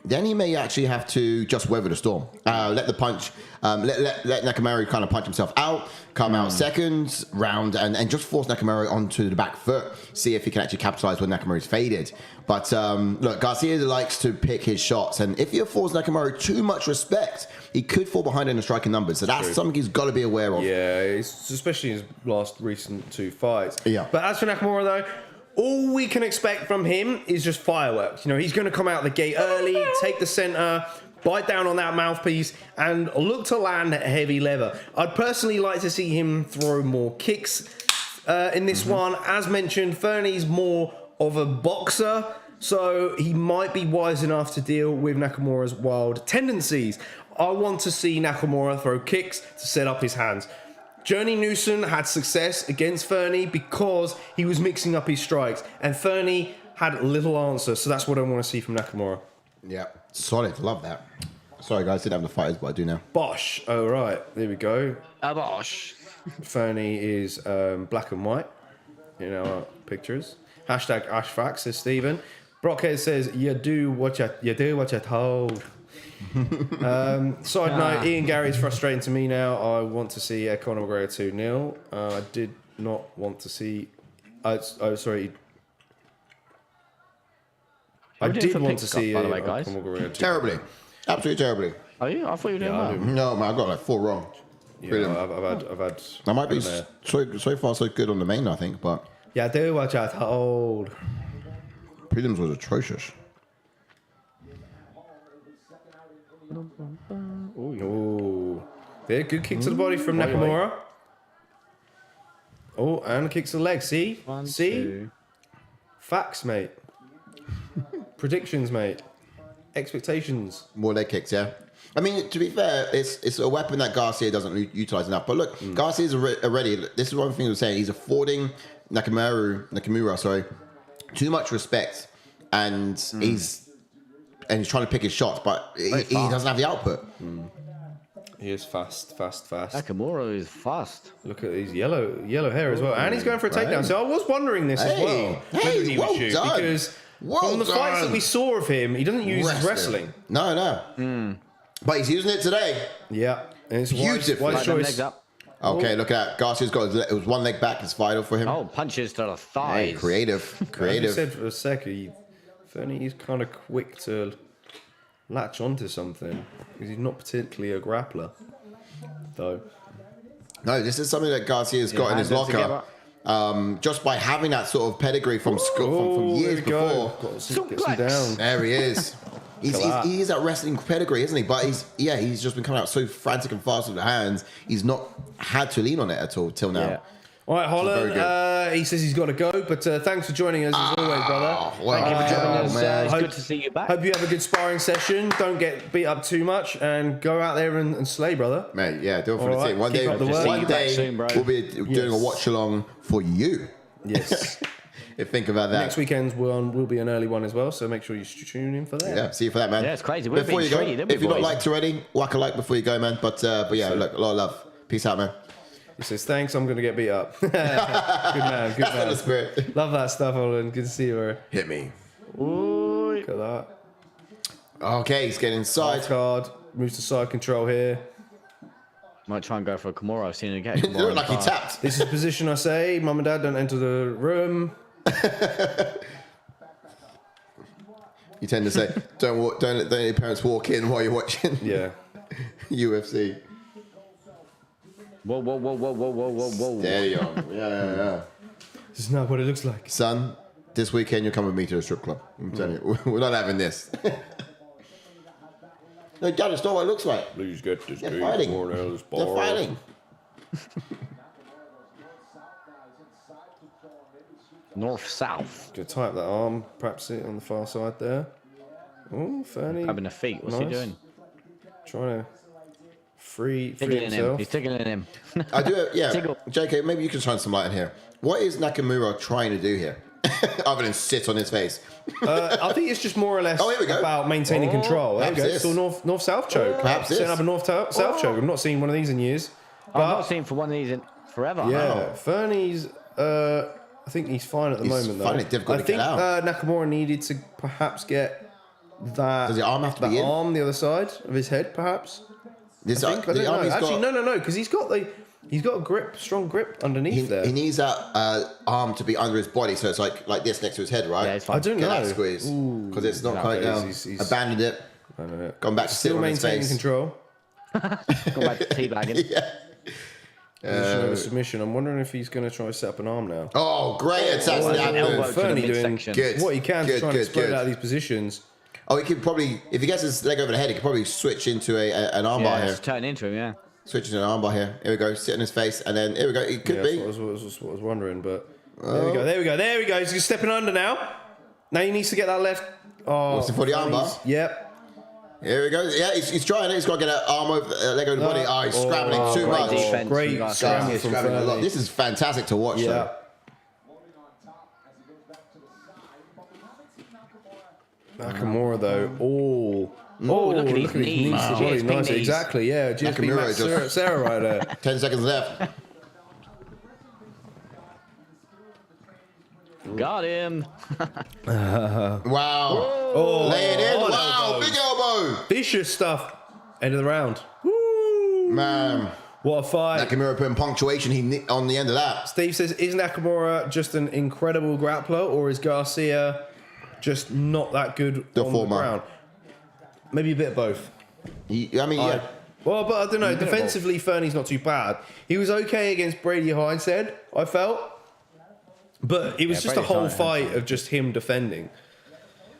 he may actually have to just weather the storm. Let the punch, let Nakamura kind of punch himself out, come out second round, and just force Nakamura onto the back foot. See if he can actually capitalize when Nakamura is faded. But look, Garcia likes to pick his shots, and if he affords Nakamura too much respect, he could fall behind in the striking numbers. So that's something he's got to be aware of. Yeah, especially his last recent 2 fights. Yeah. But as for Nakamura, though, all we can expect from him is just fireworks. He's going to come out the gate early, take the center, bite down on that mouthpiece, and look to land heavy leather. I'd personally like to see him throw more kicks in this one. As mentioned, Fernie's more of a boxer, so he might be wise enough to deal with Nakamura's wild tendencies. I want to see Nakamura throw kicks to set up his hands. Journey Newson had success against Fernie because he was mixing up his strikes, and Fernie had little answer. So that's what I want to see from Nakamura. Yeah, solid. Love that. Sorry, guys, didn't have the fighters, but I do now. Bosh. Oh, right. There we go. Bosh. Fernie is black and white in our pictures. Hashtag Ashfax, says Stephen. Brockhead says, you do what you're told. Side note, Ian Gary's frustrating to me now. I want to see Conor McGregor 2-0. I did not want to see... sorry. I did want to see by the way, guys. Conor McGregor 2-0. Terribly. Absolutely terribly. Are you? I thought you were doing well. No, man, I got like 4 wrong. Yeah, I've had... I might be so far so good on the main, I think, but... Yeah, do what you're told. Prelims was atrocious. Oh, there, good kick to the body from Nakamura. Oh, and a kick to the leg. See? See? 2. Facts, mate. Predictions, mate. Expectations. More leg kicks, yeah. I mean, to be fair, it's a weapon that Garcia doesn't utilize enough. But look, Garcia's already. This is one thing he was saying. He's affording Nakamura, too much respect, and he's trying to pick his shots, but he doesn't have the output. He is fast. Nakamura is fast. Look at his yellow hair as well, and he's going for a takedown. So I was wondering this as well. Hey, He well would shoot, done. because Well from the fights done. that we saw of him, he doesn't use his wrestling. No. But he's using it today. Yeah, and it's Beautiful. wise Light them choice. legs up. Okay, look at that. Garcia's got it was one leg back. It's vital for him. Oh, punches to the Hey, thighs. creative. As you said for a second, Fernie is kind of quick to latch onto something because he's not particularly a grappler, though. No, this is something that Garcia's got in his hands locker. Just by having that sort of pedigree from school, from years before. Get some down. There he is. He's that wrestling pedigree, isn't he? But he's just been coming out so frantic and fast with the hands. He's not had to lean on it at all till now. Yeah. All right, very Holland. He says he's got to go, but thanks for joining us as always, brother. Well, Thank you for joining us. man. It's good to see you back. Hope you have a good sparring session. Don't get beat up too much, and go out there and slay, brother. Mate, yeah, do it for All the right, team. One keep day, up the work. one See you back day soon, bro. we'll be doing a watch along for you. Yes. Think about that. Next weekend will be an early one as well, so make sure you tune in for that. Yeah, see you for that, man. Yeah, it's crazy. We're Before being you go, treaty, didn't we, if you're not boys? liked already, whack a like before you go, man. But yeah, look, a lot of love. Peace out, man. He says, thanks, I'm going to get beat up. Good man. That's the spirit. Love that stuff, Holland. Good to see you, bro. Hit me. Look at that. Okay, he's getting inside. Card. Moves to side control here. Might try and go for a Kimura. I've seen it get It looked like he tapped. This is position I say. Mum and Dad don't enter the room. You tend to say, don't let your parents walk in while you're watching Yeah. UFC. Whoa. Steady on. Yeah. This is not what it looks like. Son, this weekend you're coming with me to a strip club. I'm telling you, we're not having this. No, Dad, it's not what it looks like. Please get this They're fighting. They're fighting. North-south. Gonna tie up that arm, perhaps it on the far side there. Oh, Fernie. Grabbing the feet. What's he Nice. doing? Trying to free Tickling him. himself. He's tickling him. I do, yeah. Tickle. JK, maybe you can shine some light in here. What is Nakamura trying to do here? Other than sit on his face. I think it's just more or less here we go. about maintaining control. There we go. Perhaps Still this. north-south choke. Perhaps Setting this. up a north-south choke. I've not seen one of these in years. I've not seen for one of these in forever. Yeah, Fernie's. I think he's fine at the He's moment, though. finding it difficult I to think get out. Nakamura needed to perhaps get that. Does the arm have to that be in? arm the other side of his head, perhaps. This, I don't the know. arm Actually, no, because he's got a grip, strong grip underneath there. He needs that arm to be under his body, so it's like this next to his head, right? Yeah, it's fine. I don't Get know. that squeeze because it's not quite Okay, down. he's- Abandoned it. I don't know. Gone back to sit Still on his maintaining face. control. Go back to teabagging. Yeah. Position over submission. I'm wondering if he's going to try to set up an arm now. Oh, great attack to an that elbow. move. To the Fernie doing midsection. Good. what he can to Good, try and good, explode good. out of these positions. Oh, he could probably, if he gets his leg over the head, he could probably switch into an armbar Yeah, here. it's turn into him, yeah. Switch into an armbar here. Here we go. Sit on his face, and then here we go. It could Yeah, be. that's what I was wondering, but there we go. He's stepping under now. Now he needs to get that left. Oh, What's it for the armbar? Yep. Here we go. Yeah, he's trying it. He's got to get an arm over, leg over the body. Oh, he's scrambling too great much. defense. Great You guys. Guys, scramble he's from scrambling a lot. Fernie. This is fantastic to watch, Yeah. though. Nakamura though. Oh, look at his knees. Really GSP nice. knees. Exactly. Yeah. GSP Nakamura Max Sarah right there. 10 seconds left. Got him. Wow. Oh, Lay it in. Wow. elbows. Big elbow. Vicious stuff. End of the round. Woo. Man. What a fight. Nakamura putting punctuation on the end of that. Steve says, is Nakamura just an incredible grappler, or is Garcia just not that good on former. the ground? Maybe a bit of both. Yeah. Well, but I don't know. Defensively, Fernie's not too bad. He was okay against Brady Hindhead, I felt. But it was just a whole fight of just him defending.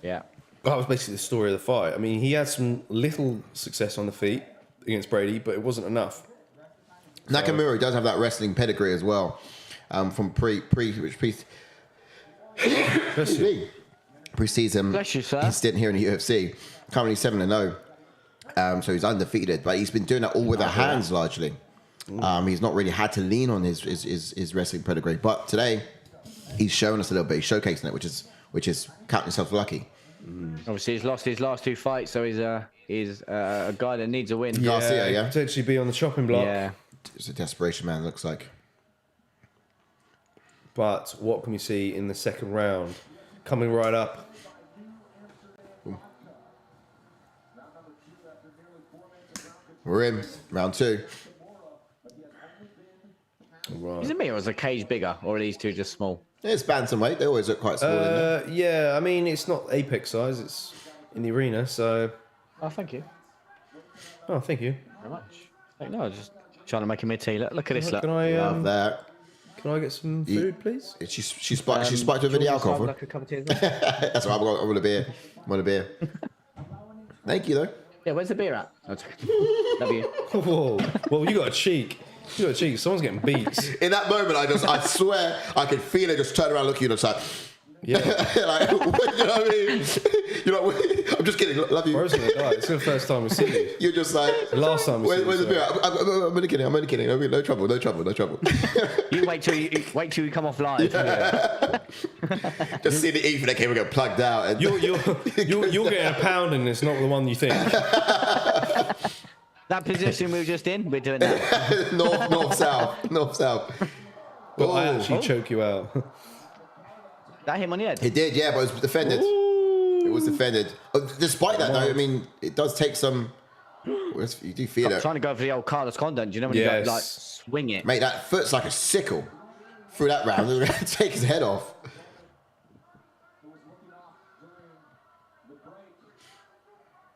Yeah. That was basically the story of the fight. I mean, he had some little success on the feet against Brady, but it wasn't enough. Nakamura does have that wrestling pedigree as well, from pre-season. Bless you, sir. His stint here in the UFC. Currently 7-0, so he's undefeated. But he's been doing that all with the hands largely. He's not really had to lean on his wrestling pedigree. But today, he's showing us a little bit. He's showcasing it, which is counting himself lucky. Obviously, he's lost his last 2 fights, so he's a guy that needs a win. Garcia, yeah. Potentially be on the chopping block. Yeah. It's a desperation man, looks like. But what can we see in the second round? Coming right up. We're in round 2. Right. Is it me, or is the cage bigger, or are these two just small? It's bantamweight. They always look quite small. In there. Yeah, I mean, it's not Apex size. It's in the arena, so... Oh, thank you Oh, thank you. very much. No, just trying to make him tea. Look at this. Look. Can I, Love that. can I get some food, please? She spiked with the alcohol. Like a cup of tea as well? That's right. I want a beer. I want a beer. Thank you, though. Yeah, where's the beer at? Love you. Whoa. Well, you got a cheek. You got a cheek. Someone's getting beats. In that moment, I swear, I could feel it just turn around looking at you and it's like, Yeah. like, you know what I mean? You're like, I'm just kidding. Love you. Bro's gonna die. It's the first time we see you. You're just like, The last time we see where's you. the beer? I'm only kidding. I'm only kidding. No trouble. No trouble. No trouble. You wait till you come off live. Yeah. Just see the ether cable get plugged out. And You're getting a pound and it's not the one you think. That position we were just in, we're doing that. north, south. But I actually choke you out. That him on the head. It did, yeah, but it was defended. It was defended. Despite that, though, I mean, it does take some. You do feel it. Trying to go for the old Carlos Condon. Do you know when you go like swing it? Mate, that foot's like a sickle. Through that round, they're going to take his head off.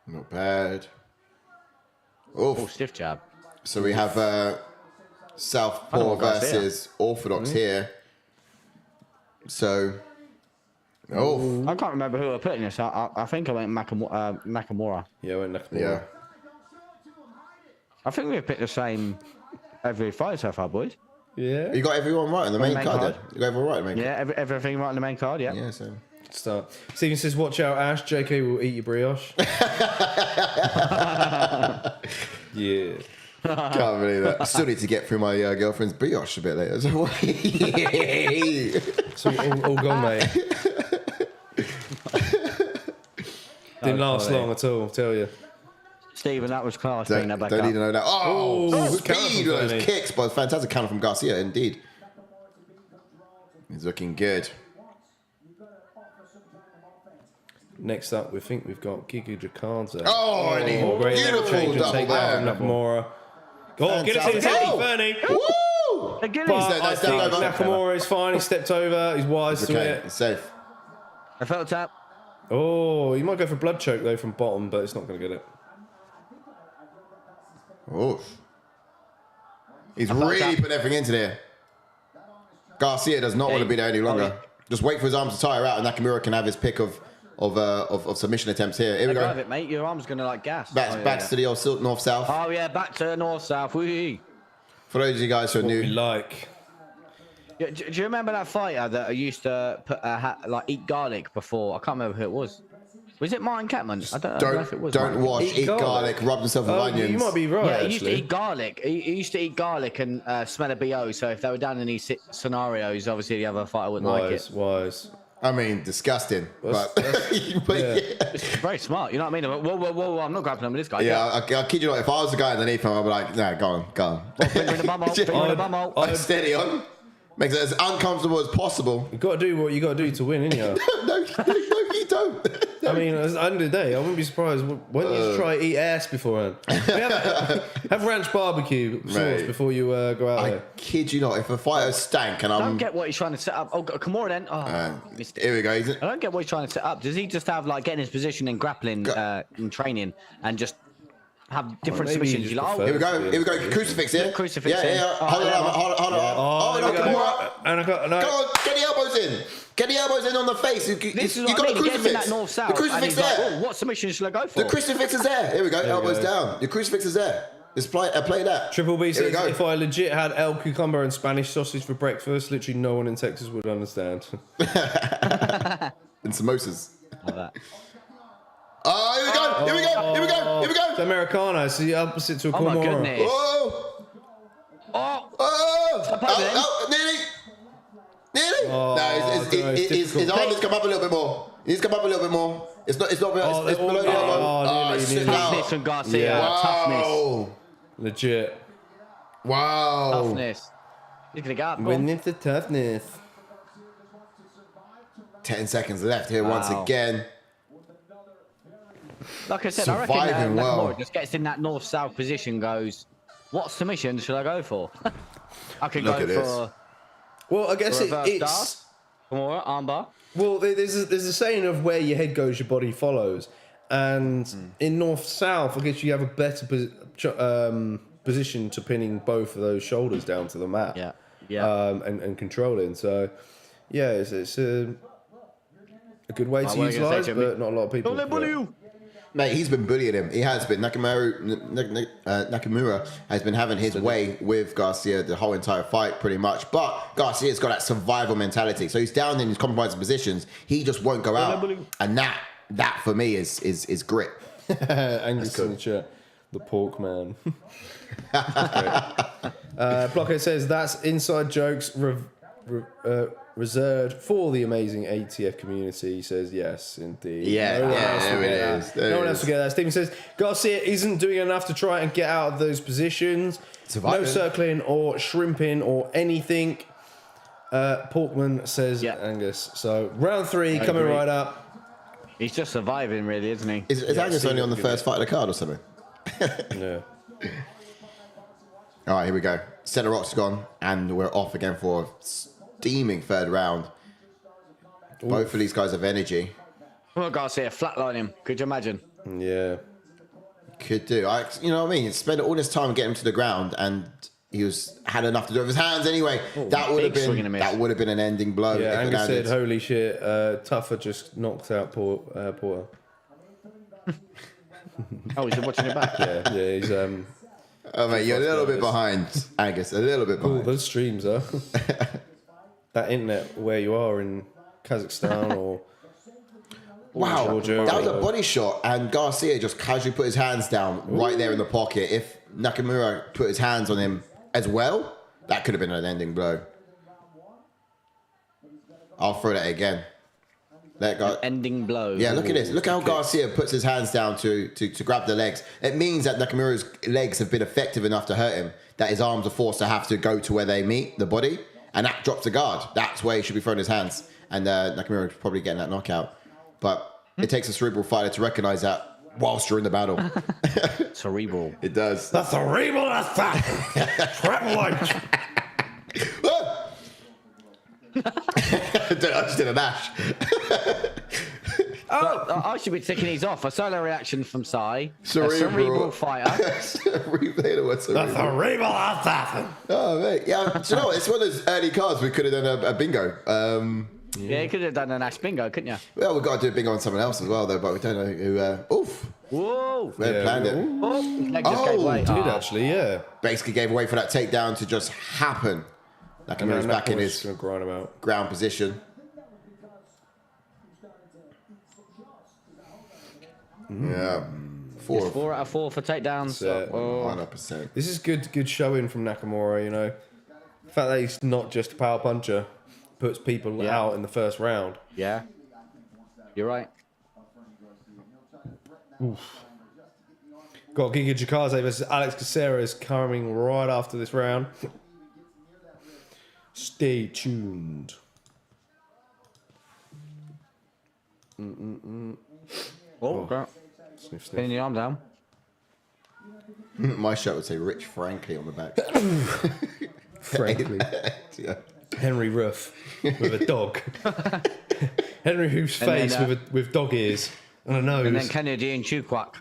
Not bad. Oh, stiff jab. So we have Southpaw Oh, Garcia. versus Orthodox here. So, I can't remember who I put in this. I think I went Nakamura. Yeah, I went Nakamura. yeah. I think we've picked the same every fight so far, boys. Yeah. You got everyone right on the main main card, card. then? You got everyone right on the main card? Yeah, everything right on the main card. Yeah. Yeah, so. Start. Stephen says, watch out, Ash. JK will eat your brioche. Yeah. Can't believe that. I still need to get through my girlfriend's brioche a bit later. So, So all gone, mate. Didn't last funny. long at all, tell you. Stephen, that was class. Bring that back don't up. need to know that. Oh, Ooh, speed counter with from those Fernie. kicks, but fantastic counter from Garcia, indeed. He's looking good. Next up, we think we've got Giga Chikadze. Oh, and he Great beautiful change and double take that there. from Nakamura. Oh, get it to his head, Oh! Fernie. Woo! Again, But He's- I stepped think over. Nakamura is fine. He stepped over. He's wise to Okay, it. it's safe. I felt tap. Oh, he might go for blood choke though from bottom, but it's not going to get it. Oh. He's really putting everything into there. Garcia does not want to be there any longer. Just wait for his arms to tire out, and Nakamura can have his pick of submission attempts here. Here we Grab go. it, mate. Your arm's gonna like gas. Back to the old north-south. Oh yeah, back to north-south. Wee. For those of you guys who are What we new, like. Yeah, do you remember that fighter that used to put eat garlic before? I can't remember who it was. Was it Martin Catman? I don't know if it was. don't wash, Eat eat garlic. garlic, rub himself with Oh, onions. you might be right. Yeah, he actually. used to eat garlic. He used to eat garlic and smell a BO. So if they were down in these scenarios, obviously the other fighter wouldn't like it. Wise. I mean, disgusting. But It's very smart. You know what I mean? Whoa, I'm not grappling with this guy. yeah, I kid you not. If I was the guy underneath him, I'd be like, nah, go on. Well, finger in the bumhole. Finger in the bumhole. Steady on. Makes it as uncomfortable as possible. You got to do what you got to do to win, innit? no, you don't. I mean, at the end of the day, I wouldn't be surprised. Why don't you just try to eat ass beforehand? Have ranch barbecue sauce before you go out there. I kid you not. If a fighter stank and I don't get what he's trying to set up. Oh, Kimura then. Oh, missed it. Here we go. I don't get what he's trying to set up. Does he just have like getting his position in grappling in training and just have different submissions? You like, here we go. Crucifix here. Crucifix. Yeah. Hold on. And Go on, get the elbows in. Get the elbows in on the face. You got a crucifix. The crucifix there. What submission should I go for? The crucifix is there. Here we go. Elbows down. The crucifix is there. Let's play that. Triple B says, if I legit had El Cucumber and Spanish sausage for breakfast, literally no one in Texas would understand. And samosas. Like that. Oh, here we go. It's Americana. It's the opposite to a Oh my Kimura. goodness. Nearly. No, his arm has come up a little bit more. He's come up a little bit more. It's below the elbow. Toughness from Garcia. Toughness. Legit. Wow. Toughness. He's gonna go up. With the toughness. 10 seconds left here once again. Like I said, Surviving I reckon well. Nakamura just gets in that north-south position, goes, what submission should I go for? I could go for... Well, I guess it's... Kimura, armbar. Well, there's a saying of where your head goes, your body follows. And in north-south, I guess you have a better position to pinning both of those shoulders down to the mat. Yeah. And controlling. So, yeah, it's a good way to utilise, but not a lot of people. Don't let bully you. Mate, he's been bullying him. He has been. Nakamura has been having his way with Garcia the whole entire fight, pretty much. But Garcia's got that survival mentality. So he's down in his compromising positions. He just won't go out. And that for me is grit. Angus in the chat. The pork man. Blockhead says that's inside jokes reserved for the amazing ATF community. He says yes, indeed. No one else will get that. Stephen says Garcia isn't doing enough to try and get out of those positions. No circling or shrimping or anything. Porkman says Angus. So round 3 coming right up. He's just surviving, really, isn't he? Is Angus only on the first fight of the card or something? Yeah. All right, here we go. Center Rock's gone, and we're off again for a steaming third round. Both of these guys have energy. Well, Garcia flatline him. Could you imagine? Yeah. Could do. You know what I mean? He spent all this time getting him to the ground, and he had enough to do with his hands anyway. That would have been an ending blow. Yeah, Angus said, "Holy shit, Tafa just knocked out Porter." Oh, he's watching it back. Yeah, he's Oh mate, you're a little bit behind, Angus. A little bit behind. Those streams are that internet where you are in Kazakhstan or wow, Georgia. That was a body shot, and Garcia just casually put his hands down right there in the pocket. If Nakamura put his hands on him as well, that could have been an ending blow. I'll throw that again. Ending blow. Yeah, look at this. Look how Garcia puts his hands down to grab the legs. It means that Nakamura's legs have been effective enough to hurt him, that his arms are forced to have to go to where they meet the body, and that drops the guard. That's where he should be throwing his hands, and Nakamura is probably getting that knockout. But it takes a cerebral fighter to recognize that whilst you're in the battle. Cerebral. It does. The cerebral attack. Prevalent. I just did a dash. I should be ticking these off. A solo reaction from Sai. Cerebral fighter. Cerebral attack. Oh, mate. Yeah, do you know what? It's one of those early cards we could have done a bingo. Yeah, you could have done an Ash bingo, couldn't you? Well, we've got to do a bingo on someone else as well, though, but we don't know who. Oof. Whoa. We hadn't planned it. Leg just gave away. Did actually, yeah. Basically gave away for that takedown to just happen. Nakamura's back in his ground position. Yeah. 4 out of 4 for takedowns. 100%. This is good showing from Nakamura, you know. The fact that he's not just a power puncher, puts people out in the first round. Yeah. You're right. Oof. Got Giga Chikadze versus Alex Caceres coming right after this round. Stay tuned. Okay. Sniff, Pinning sniff. the arm down. My shirt would say Rich Frankly on the back. Frankly. Yeah. Henry Ruff with a dog. Henry whose face with dog ears and a nose. And then Kennedy and Chukwak.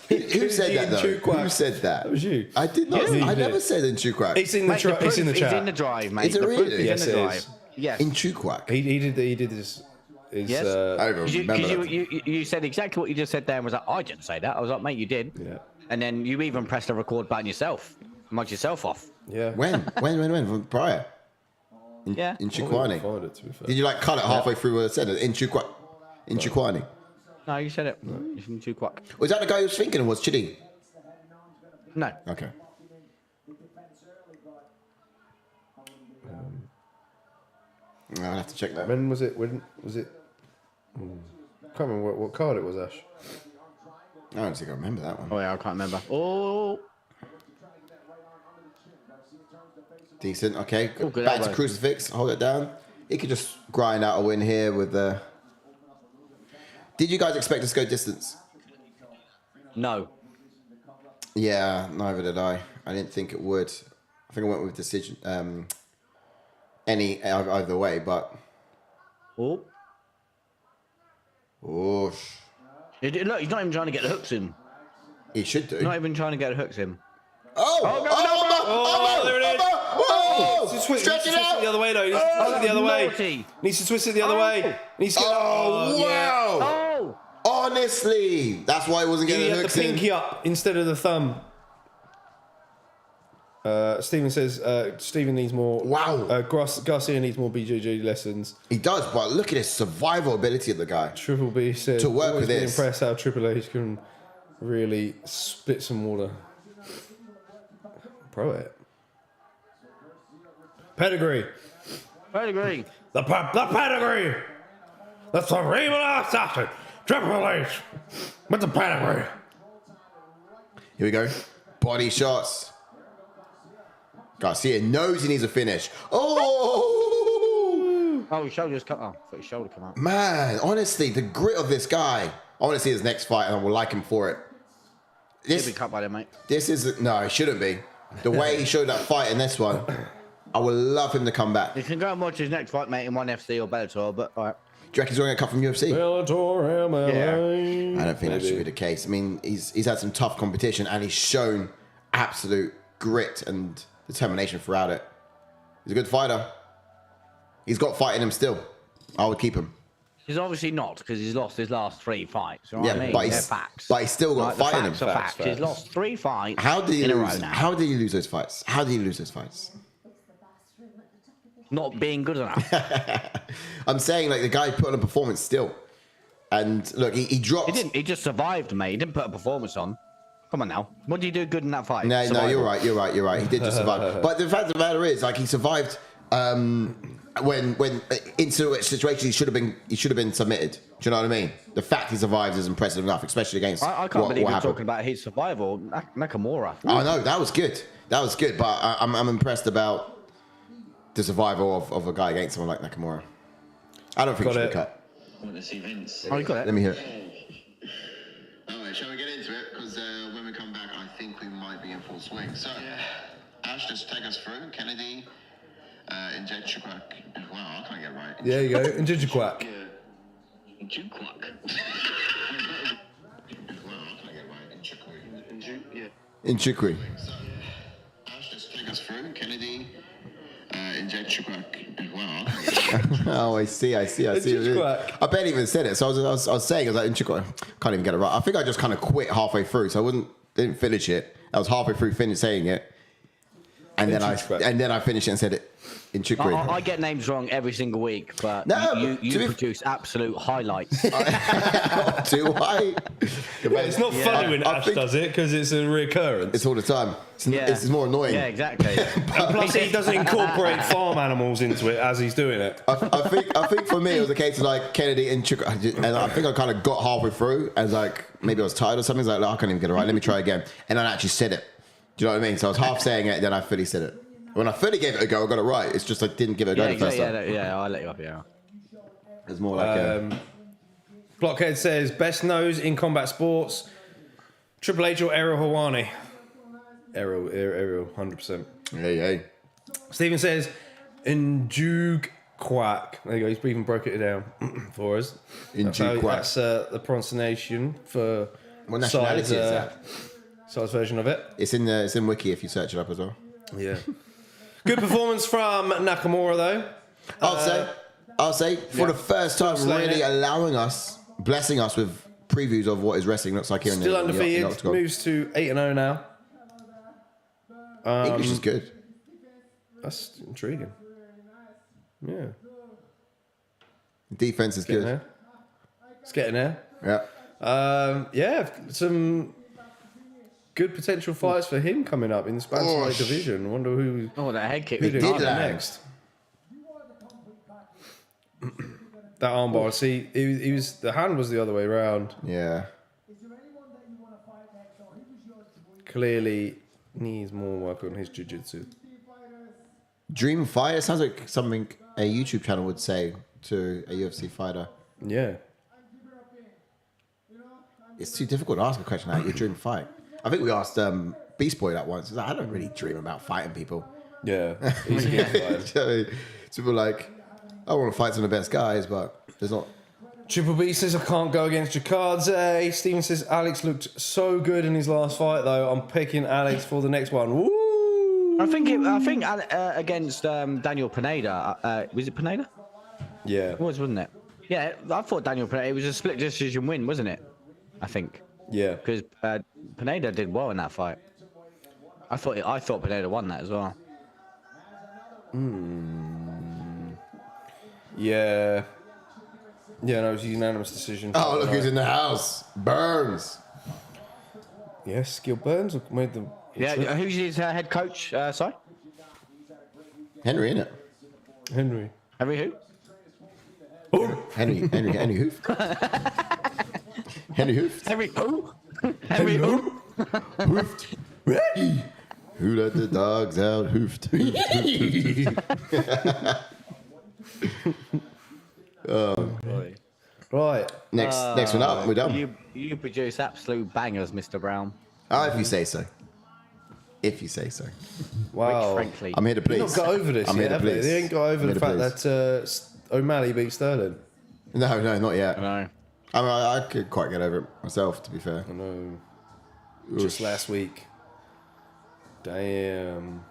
Who said that though? Who said that? That was you. I did not. You I did. never said in Chukwak. It's in the Mate, it's in the chat. It's in the drive, mate. Is it The really? proof is Yes, in the it drive. is. Yes. In Chukwak. He did his Yes. I don't remember Because that. you said exactly what you just said there and was like, I didn't say that. I was like, mate, you did. Yeah. And then you even pressed the record button yourself. Mugged yourself off. Yeah. When? From prior? Yeah. In I Chikwani. find it, to be fair. Did you like cut it halfway through what I said? In Chikwani. In Chikwani. No, you said it. You're from Chukwak. Was that the guy who was thinking of was Chidi? No. Okay. I'll have to check that. When was it? When was it? Can't remember what card it was, Ash. I don't think I remember that one. Oh, yeah, I can't remember. Oh. Decent. Okay. Oh, good Back to elbow. crucifix. Hold it down. He could just grind out a win here with the. Did you guys expect us to go distance? No. Yeah, neither did I. I didn't think it would. I think I went with decision. Either way, but. Oh. Oh, Look, he's not even trying to get the hooks in. he should do. Not even trying to get the hooks in. there it is. Oh, stretch it out. The other way though. He needs to twist it the other way. Naughty. Needs to twist it the other way. Needs to get. Oh, yeah. wow. Oh. Honestly, that's why he wasn't He getting the had the hooks in. pinky up instead of the thumb. Stephen says Stephen needs more. Wow. Garcia needs more BJJ lessons. He does, but look at his survival ability of the guy. Triple B says To work always with been this. impressed how Triple H can really spit some water. Pro it. Pedigree. Pedigree. The pedigree. The cerebral assassin. Triple H with the pedigree. Here we go. Body shots. Garcia knows he needs a finish. Oh! Oh, his shoulder just come. Oh, I thought his shoulder come out. Man, honestly, the grit of this guy. I want to see his next fight and I will like him for it. He'll be cut by them, mate. This is... No, it shouldn't be. The way he showed that fight in this one, I would love him to come back. You can go and watch his next fight, mate, in ONE FC or Bellator, but all right. Do you reckon he's going to get cut from UFC? Bellator MMA. I don't think that should be the case. I mean, he's had some tough competition and he's shown absolute grit and determination throughout it. He's a good fighter. He's got fight in him still. I would keep him. He's obviously not, because he's lost his last 3 fights. You know what I mean? but They're he's facts. still got Like, fight in him. the facts are facts. He's lost 3 fights How did he in a row lose? now. How did he lose those fights? How did he lose those fights? Not being good enough. I'm saying like the guy put on a performance still, and look, he dropped. He didn't. He just survived, mate. He didn't put a performance on. Come on now. What did he do good in that fight? No, Survival. you're right. He did just survive. But the fact of the matter is, like, he survived when into a situation he should have been submitted. Do you know what I mean? The fact he survived is impressive enough, especially against. I can't believe what you're happened. talking about his survival. Nakamura. I know that was good. But I'm impressed about the survival of a guy against someone like Nakamura. I don't think he should be cut. I want to see Vince. Oh, you got it. Let me hear it. Alright, shall we get into it? Because when we come back, I think we might be in full swing. So, Ash, just take us through. Kennedy, inject Chukwak. Wow, I can't get it right. There you go. And Jijiquack. Yeah. Chukwak. Wow, I can't get it right. In Chukri. So, Ash, just take us through. Kennedy, inject Chukwak. Wow, I can't get it right. Oh, I see. Chukwak. I barely even said it. So I was saying, I was like, in Chukwak, can't even get it right. I think I just kind of quit halfway through, so didn't finish it. I was halfway through saying it. and In then Chikadze. I finished it and said it in Chikri. I get names wrong every single week, but No, you to be- produce absolute highlights. Do I? It's not funny when I Ash think does it because it's a reoccurrence. it's all the time. It's more annoying. Yeah, exactly. And plus, he doesn't incorporate farm animals into it as he's doing it. I think for me it was a case of like Kennedy and Chikri, and I think I kind of got halfway through and like maybe I was tired or something. I was like, I can't even get it right. Let me try again, and I actually said it. Do you know what I mean? So I was half saying it, then I fully said it. When I fully gave it a go, I got it right. It's just I didn't give it a go the first time. I'll let you up. Yeah. It's more like Blockhead says, best nose in combat sports, Triple H or Errol Hawani? Errol, 100%. hey. Stephen says, Njug Quack. There you go, he's even broke it down for us. Njug Quack. That's the pronunciation for What nationality is that? Side's version of it. It's in Wiki if you search it up as well. Yeah. Good performance from Nakamura, though. I'll say, for the first time, Slaying really it. blessing us with previews of what his wrestling looks like here Still in the undefeated, Octagon. moves to 8-0 now. English is good. That's intriguing. Yeah. Defense is Getting good. there. It's getting there. Yeah. Some good potential fights for him coming up in the Spanish division. Wonder who That head kick who was did hard. next. That armbar. See, he was the hand was the other way around. Yeah. Clearly needs more work on his jiu-jitsu. Dream fighter sounds like something a YouTube channel would say to a UFC fighter. Yeah. It's too difficult to ask a question like your dream fight. I think we asked Beast Boy that once. He's like, I don't really dream about fighting people. Yeah. He's a good fighter. So people are like, I want to fight some of the best guys, but there's not. Triple B says I can't go against Chikadze. Steven says Alex looked so good in his last fight though. I'm picking Alex for the next one. Woo! I think against Daniel Pineda. Was it Pineda? Yeah. It was, wasn't it? Yeah, I thought Daniel Pineda. It was a split decision win, wasn't it? I think Yeah. because Pineda did well in that fight. I thought Pineda won that as well. Yeah. Yeah, no, it was a unanimous decision. Oh, look who's in the house. Burns. Yes, Gil Burns made the. Yeah, who's his head coach? Sorry, Henry, innit? Henry. Henry who? Henry Hoof. Henry Hoof. Henry who? Henry who? Hoofed. Who let the dogs out? Hoofed. Right. Next one up. We're done. You produce absolute bangers, Mr. Brown. If you say so. If you say so. Wow. Frankly, I'm here to They've please. not got over this I'm yet, here to have they? please. They ain't got over I'm the here fact to that O'Malley beat Sterling. No, not yet. no. I mean, I could quite get over it myself, to be fair. I know. Just last week. Damn.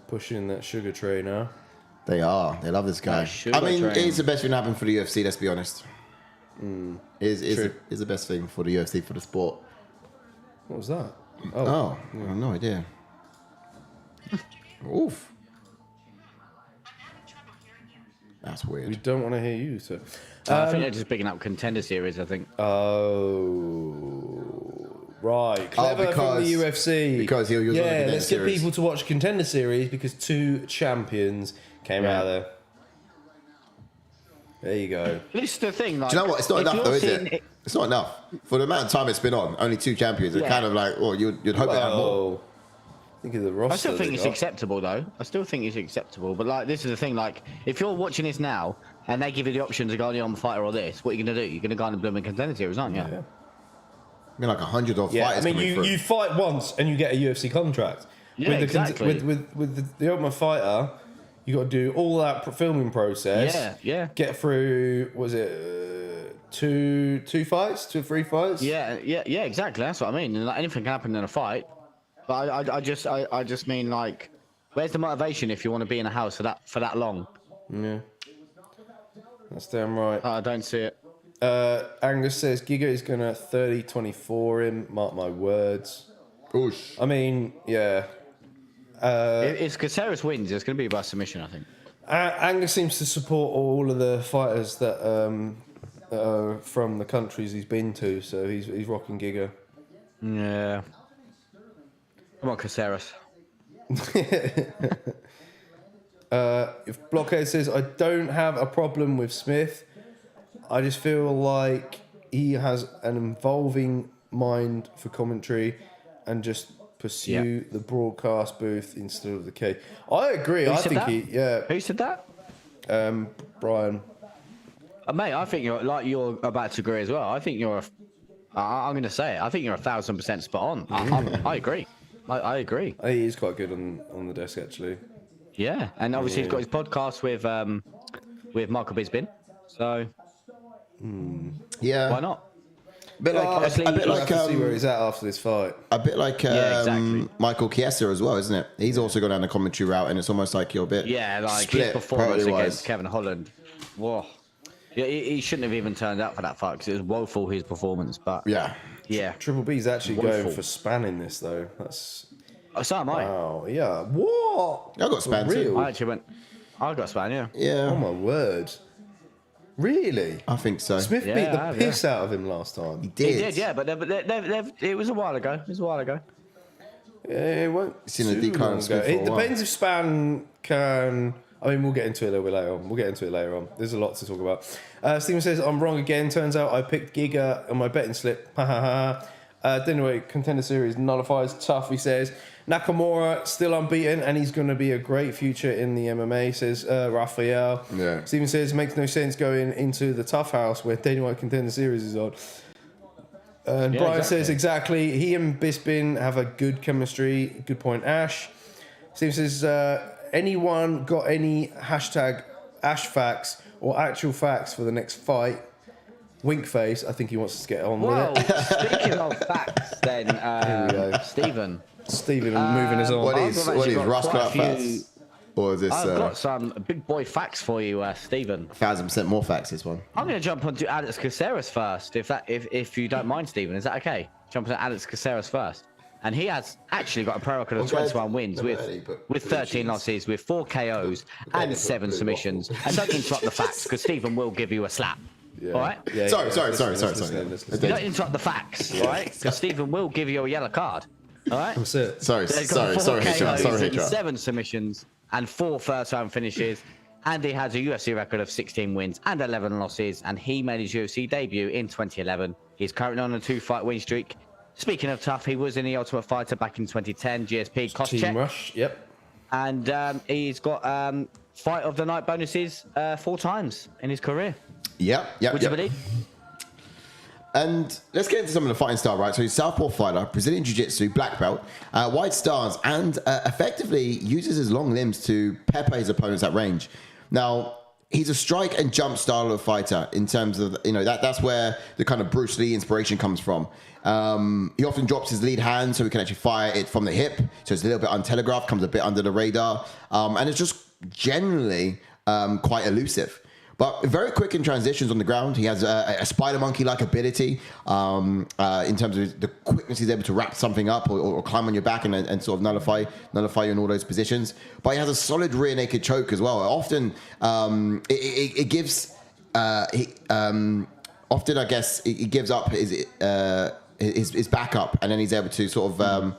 Pushing that sugar tray now. They are. They love this guy. sugar I mean, train. it's the best thing to happen for the UFC, let's be honest. Is True. the best thing for the UFC, for the sport. What was that? Oh, I have no idea. Oof. That's We weird. don't want to hear you, sir. I think they're just picking up contender series. I think. Oh, right. Clever from the UFC. because he was on the yeah, Contender let's get Series. people to watch Contender Series because 2 champions came out of there. There you go. This is the thing. Like, Do you know what? It's not if enough, you're though, is seeing it? It's not enough. For the amount of time it's been on, only 2 champions. It's Yeah. kind of like, oh, you'd hope they have more. Well, think of the roster. I still think they it's got. acceptable, though. I still think it's acceptable. But like, this is the thing. Like, if you're watching this now and they give you the option to go on the fighter or this, what are you gonna do? You're gonna go on the blooming contender series, aren't you? Yeah. I mean, like 100 odd Yeah, I fighters mean, coming through. you fight once and you get a UFC contract. Yeah, with the exactly. with the Ultimate Fighter, you got to do all that filming process. Yeah. Get through. Was it 2 fights, 2 or 3 fights? Yeah, exactly. That's what I mean. And, like, anything can happen in a fight. But I just mean, like, where's the motivation if you want to be in a house for that long? Yeah. That's damn right. I don't see it. Angus says Giga is gonna 30-24 him. Mark my words. Oosh. I mean, yeah. If Caceres wins, it's going to be by submission, I think. Angus seems to support all of the fighters that are from the countries he's been to, so he's rocking Giga. Yeah. Come on, Caceres. If Blockhead says, I don't have a problem with Smith, I just feel like he has an involving mind for commentary and just pursue the broadcast booth instead of the cage. I agree. Who I said think that? Who said that? Brian. Mate, I think you're about to agree as well. I think I'm going to say it. I think you're 1,000% spot on. I agree. I agree. I think he is quite good on the desk, actually. Yeah, and obviously he's got his podcast with Michael Bisping. So Yeah. why not? A bit like see where he's at after this fight. A bit like exactly. Michael Chiesa as well, isn't it? He's also gone down the commentary route, and it's almost like you're a bit like split his performance priority-wise. against Kevin Holland. Whoa. Yeah, he shouldn't have even turned up for that fight because it was woeful, his performance. But Yeah. Triple B's actually Woeful. going for Spann this, though. That's... So am I. Oh, yeah. What? I got Spann too. I got Spann, yeah. Yeah. Oh, my word. Really? I think so. Smith beat the piss out of him last time. He did. He did, yeah, but it was a while ago. Yeah, it won't. Seen a too decline long of Smith ago. for a It while. depends if Spann can. I mean, we'll get into it a little bit later on. There's a lot to talk about. Steven says, I'm wrong again. Turns out I picked Giga on my betting slip. Anyway, Contender Series nullifies tough, he says. Nakamura still unbeaten, and he's going to be a great future in the MMA, says Raphael. Yeah. Steven says, makes no sense going into the tough house where Dana White Contender Series is on. And Brian says, exactly. He and Bisping have a good chemistry. Good point, Ash. Steven says, anyone got any hashtag Ash facts or actual facts for the next fight? Wink face. I think he wants to get on Well, with it. speaking of facts, then, Stephen. Stephen moving his on. What is Ross Clark facts? Or is this I've got some big boy facts for you, Stephen. 1,000% more facts, this one? I'm going to jump onto Alex Caceres first, if you don't mind, Stephen. Is that okay? Jump onto Alex Caceres first. And he has actually got a pro record of 21 wins with 13 losses, with 4 KOs and 7 submissions. And don't interrupt the facts, because Stephen will give you a slap. Yeah. All right? Yeah, Sorry. listen. You don't interrupt the facts, all right? Because Stephen will give you a yellow card. All right? That's it. Sorry, He's got 4 HR. KOs and 7 submissions and 4 first-round finishes. And he has a UFC record of 16 wins and 11 losses. And he made his UFC debut in 2011. He's currently on a 2-fight win streak. Speaking of tough, he was in the Ultimate Fighter back in 2010, GSP cost Team check. Rush, yep. And he's got fight of the night bonuses 4 times in his career. Yep. Would you believe? And let's get into some of the fighting style, right? So he's Southpaw fighter, Brazilian Jiu-Jitsu, black belt, wide stance, and effectively uses his long limbs to pepper his opponents at range. Now, he's a strike and jump style of fighter in terms of, that's where the kind of Bruce Lee inspiration comes from. He often drops his lead hand so he can actually fire it from the hip. So it's a little bit untelegraphed, comes a bit under the radar. And it's just generally quite elusive. But very quick in transitions on the ground. He has a spider monkey-like ability in terms of the quickness he's able to wrap something up or climb on your back and sort of nullify you in all those positions. But he has a solid rear naked choke as well. Often it gives often I guess he gives up his backup, and then he's able to sort of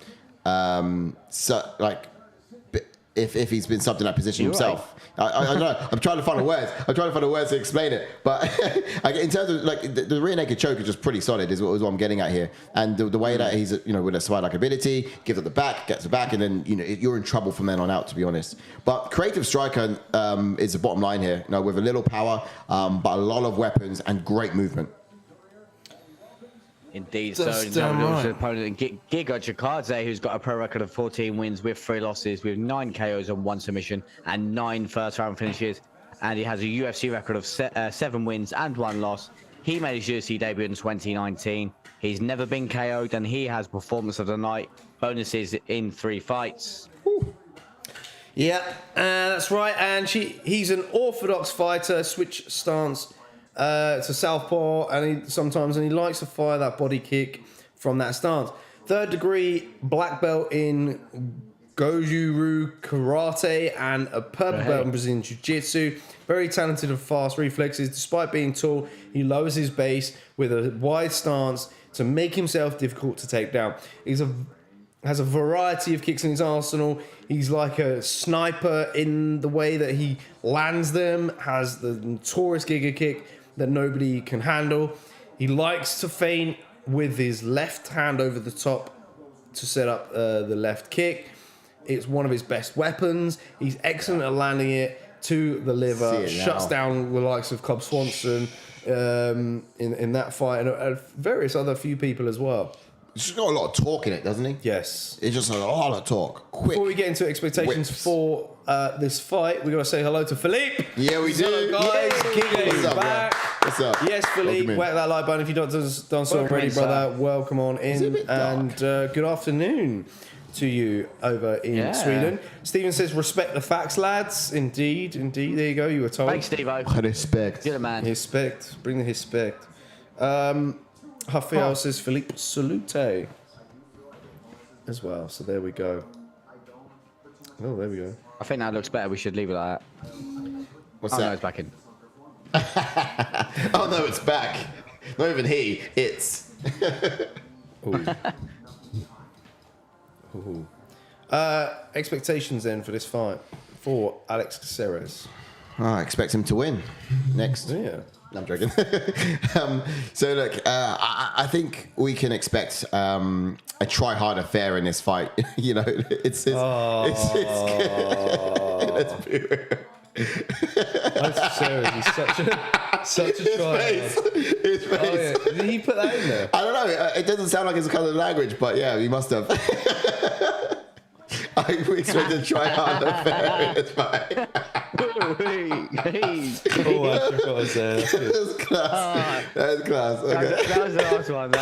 if he's been subbed in that position himself. Right. I don't know. I'm trying to find the words to explain it. But in terms of the rear naked choke is just pretty solid is what I'm getting at here. And the way that he's with a slide-like ability, gives up the back, gets the back, and then you're in trouble from then on out, to be honest. But creative striker is the bottom line here. With a little power, but a lot of weapons and great movement. Indeed, That's so damn right. opponent Giga Chikadze, who's got a pro record of 14 wins with 3 losses, with 9 KOs and 1 submission and 9 first-round finishes, and he has a UFC record of 7 wins and 1 loss. He made his UFC debut in 2019. He's never been KO'd, and he has performance of the night bonuses in 3 fights. Yeah, that's right. And he's an orthodox fighter, switch stance to southpaw, and he likes to fire that body kick from that stance. 3rd degree black belt in Goju-Ryu Karate and a purple belt in Brazilian Jiu-Jitsu. Very talented and fast reflexes. Despite being tall, he lowers his base with a wide stance to make himself difficult to take down. Has a variety of kicks in his arsenal. He's like a sniper in the way that he lands them. Has the notorious Giga kick that nobody can handle. He likes to feint with his left hand over the top to set up the left kick. It's one of his best weapons. He's excellent at landing it to the liver. Shuts down the likes of Cobb Swanson in that fight, and various other few people as well. He's got a lot of talk in it, doesn't he? Yes. It's just a lot of talk. Quick. Before we get into expectations for this fight, we got to say hello to Philippe. Yeah, we do. Hello, guys. Giga What's is up, back. bro? What's up? Yes, Philippe. Whack that like button if you've not done so already, brother. Welcome on in. And good afternoon to you over in Sweden. Stephen says, respect the facts, lads. Indeed. There you go. You were told. Thanks, Steve-O. Respect. You're the man. Respect. Bring the respect. Rafael says, Philippe Salute as well. So there we go. Oh, there we go. I think that looks better. We should leave it like that. What's No, that? it's back in. Oh, no, it's back. Not even he. It's. Ooh. Expectations then for this fight for Alex Caceres. I expect him to win next. Yeah. I'm joking. So look, I think we can expect a try harder affair in this fight. You know, it's let's be real. Alex Caceres is such a try. His face. Oh, yeah. Did he put that in there? I don't know. It doesn't sound like it's a kind of language, but yeah, he must have. I expect to try hard affair in this fight. Oh, I forgot to say. That's good. That's class. That's class. Okay. That was the last one. I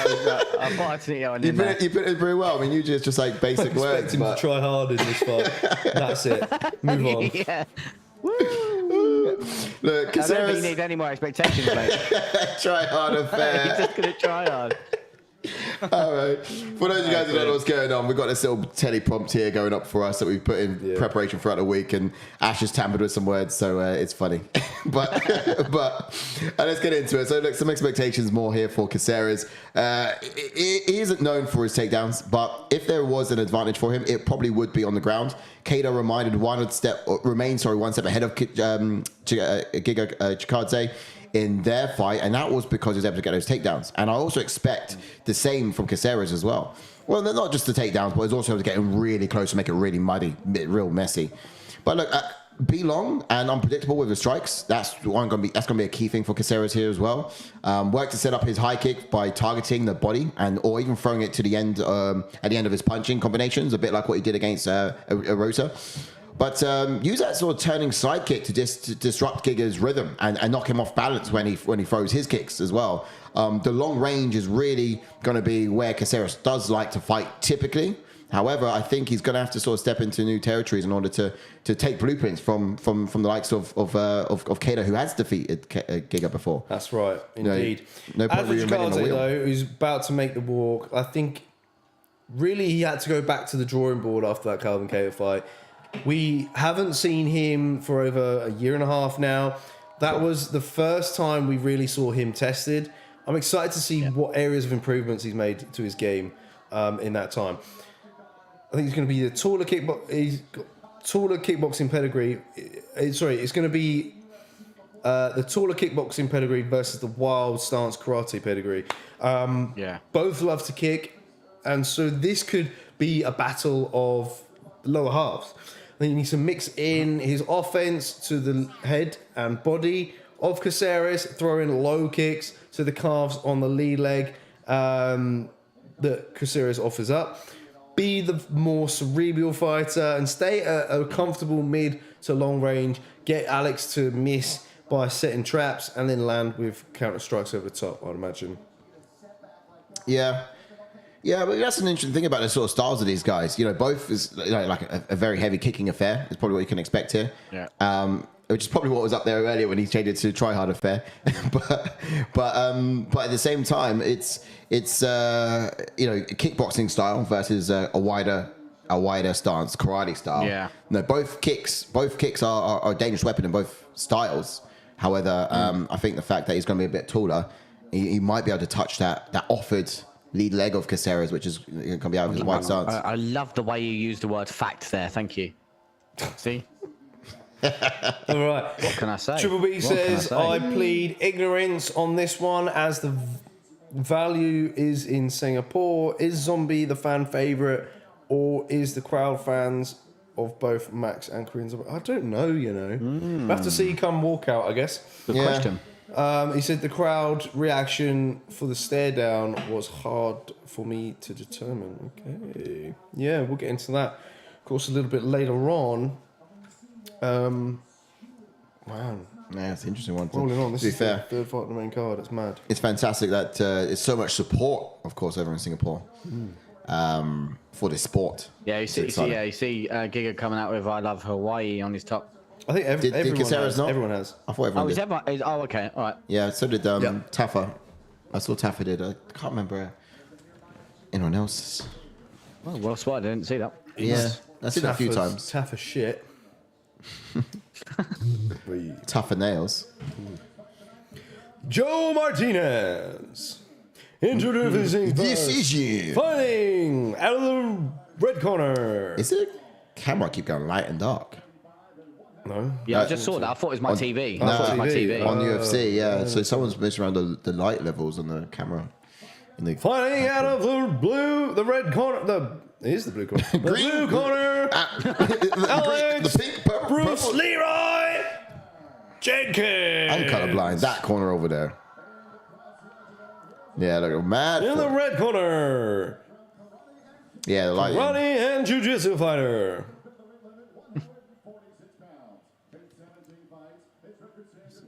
thought I'd sneak that one in there. You put it very well. I mean, usually it's just like basic I words. expect him But to try hard in this fight. That's it. Move on. Yeah. look, I don't think Caceres, you need any more expectations, mate. try hard You're affair. just going to try hard. All right. For those of you guys who don't know what's going on, we've got this little teleprompt here going up for us that we've put in preparation throughout the week, and Ash has tampered with some words, so it's funny. but let's get into it. So look, some expectations more here for Caceres. He isn't known for his takedowns, but if there was an advantage for him, it probably would be on the ground. Kato remained one step ahead of Giga Chikadze in their fight, and that was because he was able to get those takedowns. And I also expect the same from Caceres as well. Well, not just the takedowns, but he's also able to get him really close and make it really muddy, real messy. But look, be long and unpredictable with the strikes. That's going to be a key thing for Caceres here as well. Work to set up his high kick by targeting the body or even throwing it to the end at the end of his punching combinations, a bit like what he did against Arosa. But use that sort of turning side kick to disrupt Giga's rhythm and knock him off balance when he throws his kicks as well. The long range is really going to be where Caceres does like to fight typically. However, I think he's going to have to sort of step into new territories in order to take blueprints from the likes of Kato, who has defeated Giga before. That's right, indeed. No point reinventing the wheel. Though, who's about to make the walk, I think really he had to go back to the drawing board after that Calvin Cato fight. We haven't seen him for over a year and a half now. That was the first time we really saw him tested. I'm excited to see what areas of improvements he's made to his game in that time. I think he's going to be the taller he's got taller kickboxing pedigree. It's going to be the taller kickboxing pedigree versus the wild stance karate pedigree. Both love to kick, and so this could be a battle of lower halves. I think he needs to mix in his offense to the head and body of Caceres, throw in low kicks to the calves on the lead leg that Caceres offers up. Be the more cerebral fighter and stay at a comfortable mid to long range. Get Alex to miss by setting traps and then land with counter strikes over the top, I'd imagine. Yeah, but that's an interesting thing about the sort of styles of these guys. You know, both is like a very heavy kicking affair. Is probably what you can expect here. Yeah. Which is probably what was up there earlier when he changed it to try hard affair. but at the same time, it's kickboxing style versus a wider a wider stance, karate style. Yeah. No, both kicks are a dangerous weapon in both styles. However, I think the fact that he's going to be a bit taller, he might be able to touch that offered lead leg of Caceres, which is going to be out of his wide stance. I love the way you use the word fact there. Thank you. See? All right. What can I say? Triple B What says, can I say? I plead ignorance on this one as the value is in Singapore. Is Zombie the fan favourite or is the crowd fans of both Max and Koreans? I don't know, you know. We'll have to see come walkout, I guess. Good question. He said the crowd reaction for the stare down was hard for me to determine. Okay. Yeah, we'll get into that, of course, a little bit later on. Wow. Yeah, it's an interesting one. Rolling on. This to be is fair, the third fight on the main card. It's mad. it's fantastic that there's so much support, of course, over in Singapore for this sport. Yeah, you It's see, exciting. Giga coming out with "I love Hawaii" on his top. I think Did everyone Caceres has. not? Everyone has. I thought everyone Oh, is did. everyone? Oh, okay, all right. Yeah, so did Yeah. Tafa. I saw Tafa did. I can't remember anyone else. Well spotted. I didn't see that. Yeah, I've seen it a few Tafa's- times. Tafa shit. Tafa nails. Joe Martinez. Introducing Decision. fighting out of the red corner. Is it camera keep going light and dark? No. Yeah, I No, just saw that. I thought it was my TV. no, I thought it was my TV. TV. On UFC, yeah. So someone's messing around the light levels on the camera. In the Fighting out of the red corner. It is the blue corner. The Green. blue corner. Alex, the pink, purple, Bruce purple. Leroy Jenkins. I'm colorblind. That corner over there. Yeah, look mad. In the for- red corner. Yeah, the lighting. Karate and jiu-jitsu fighter.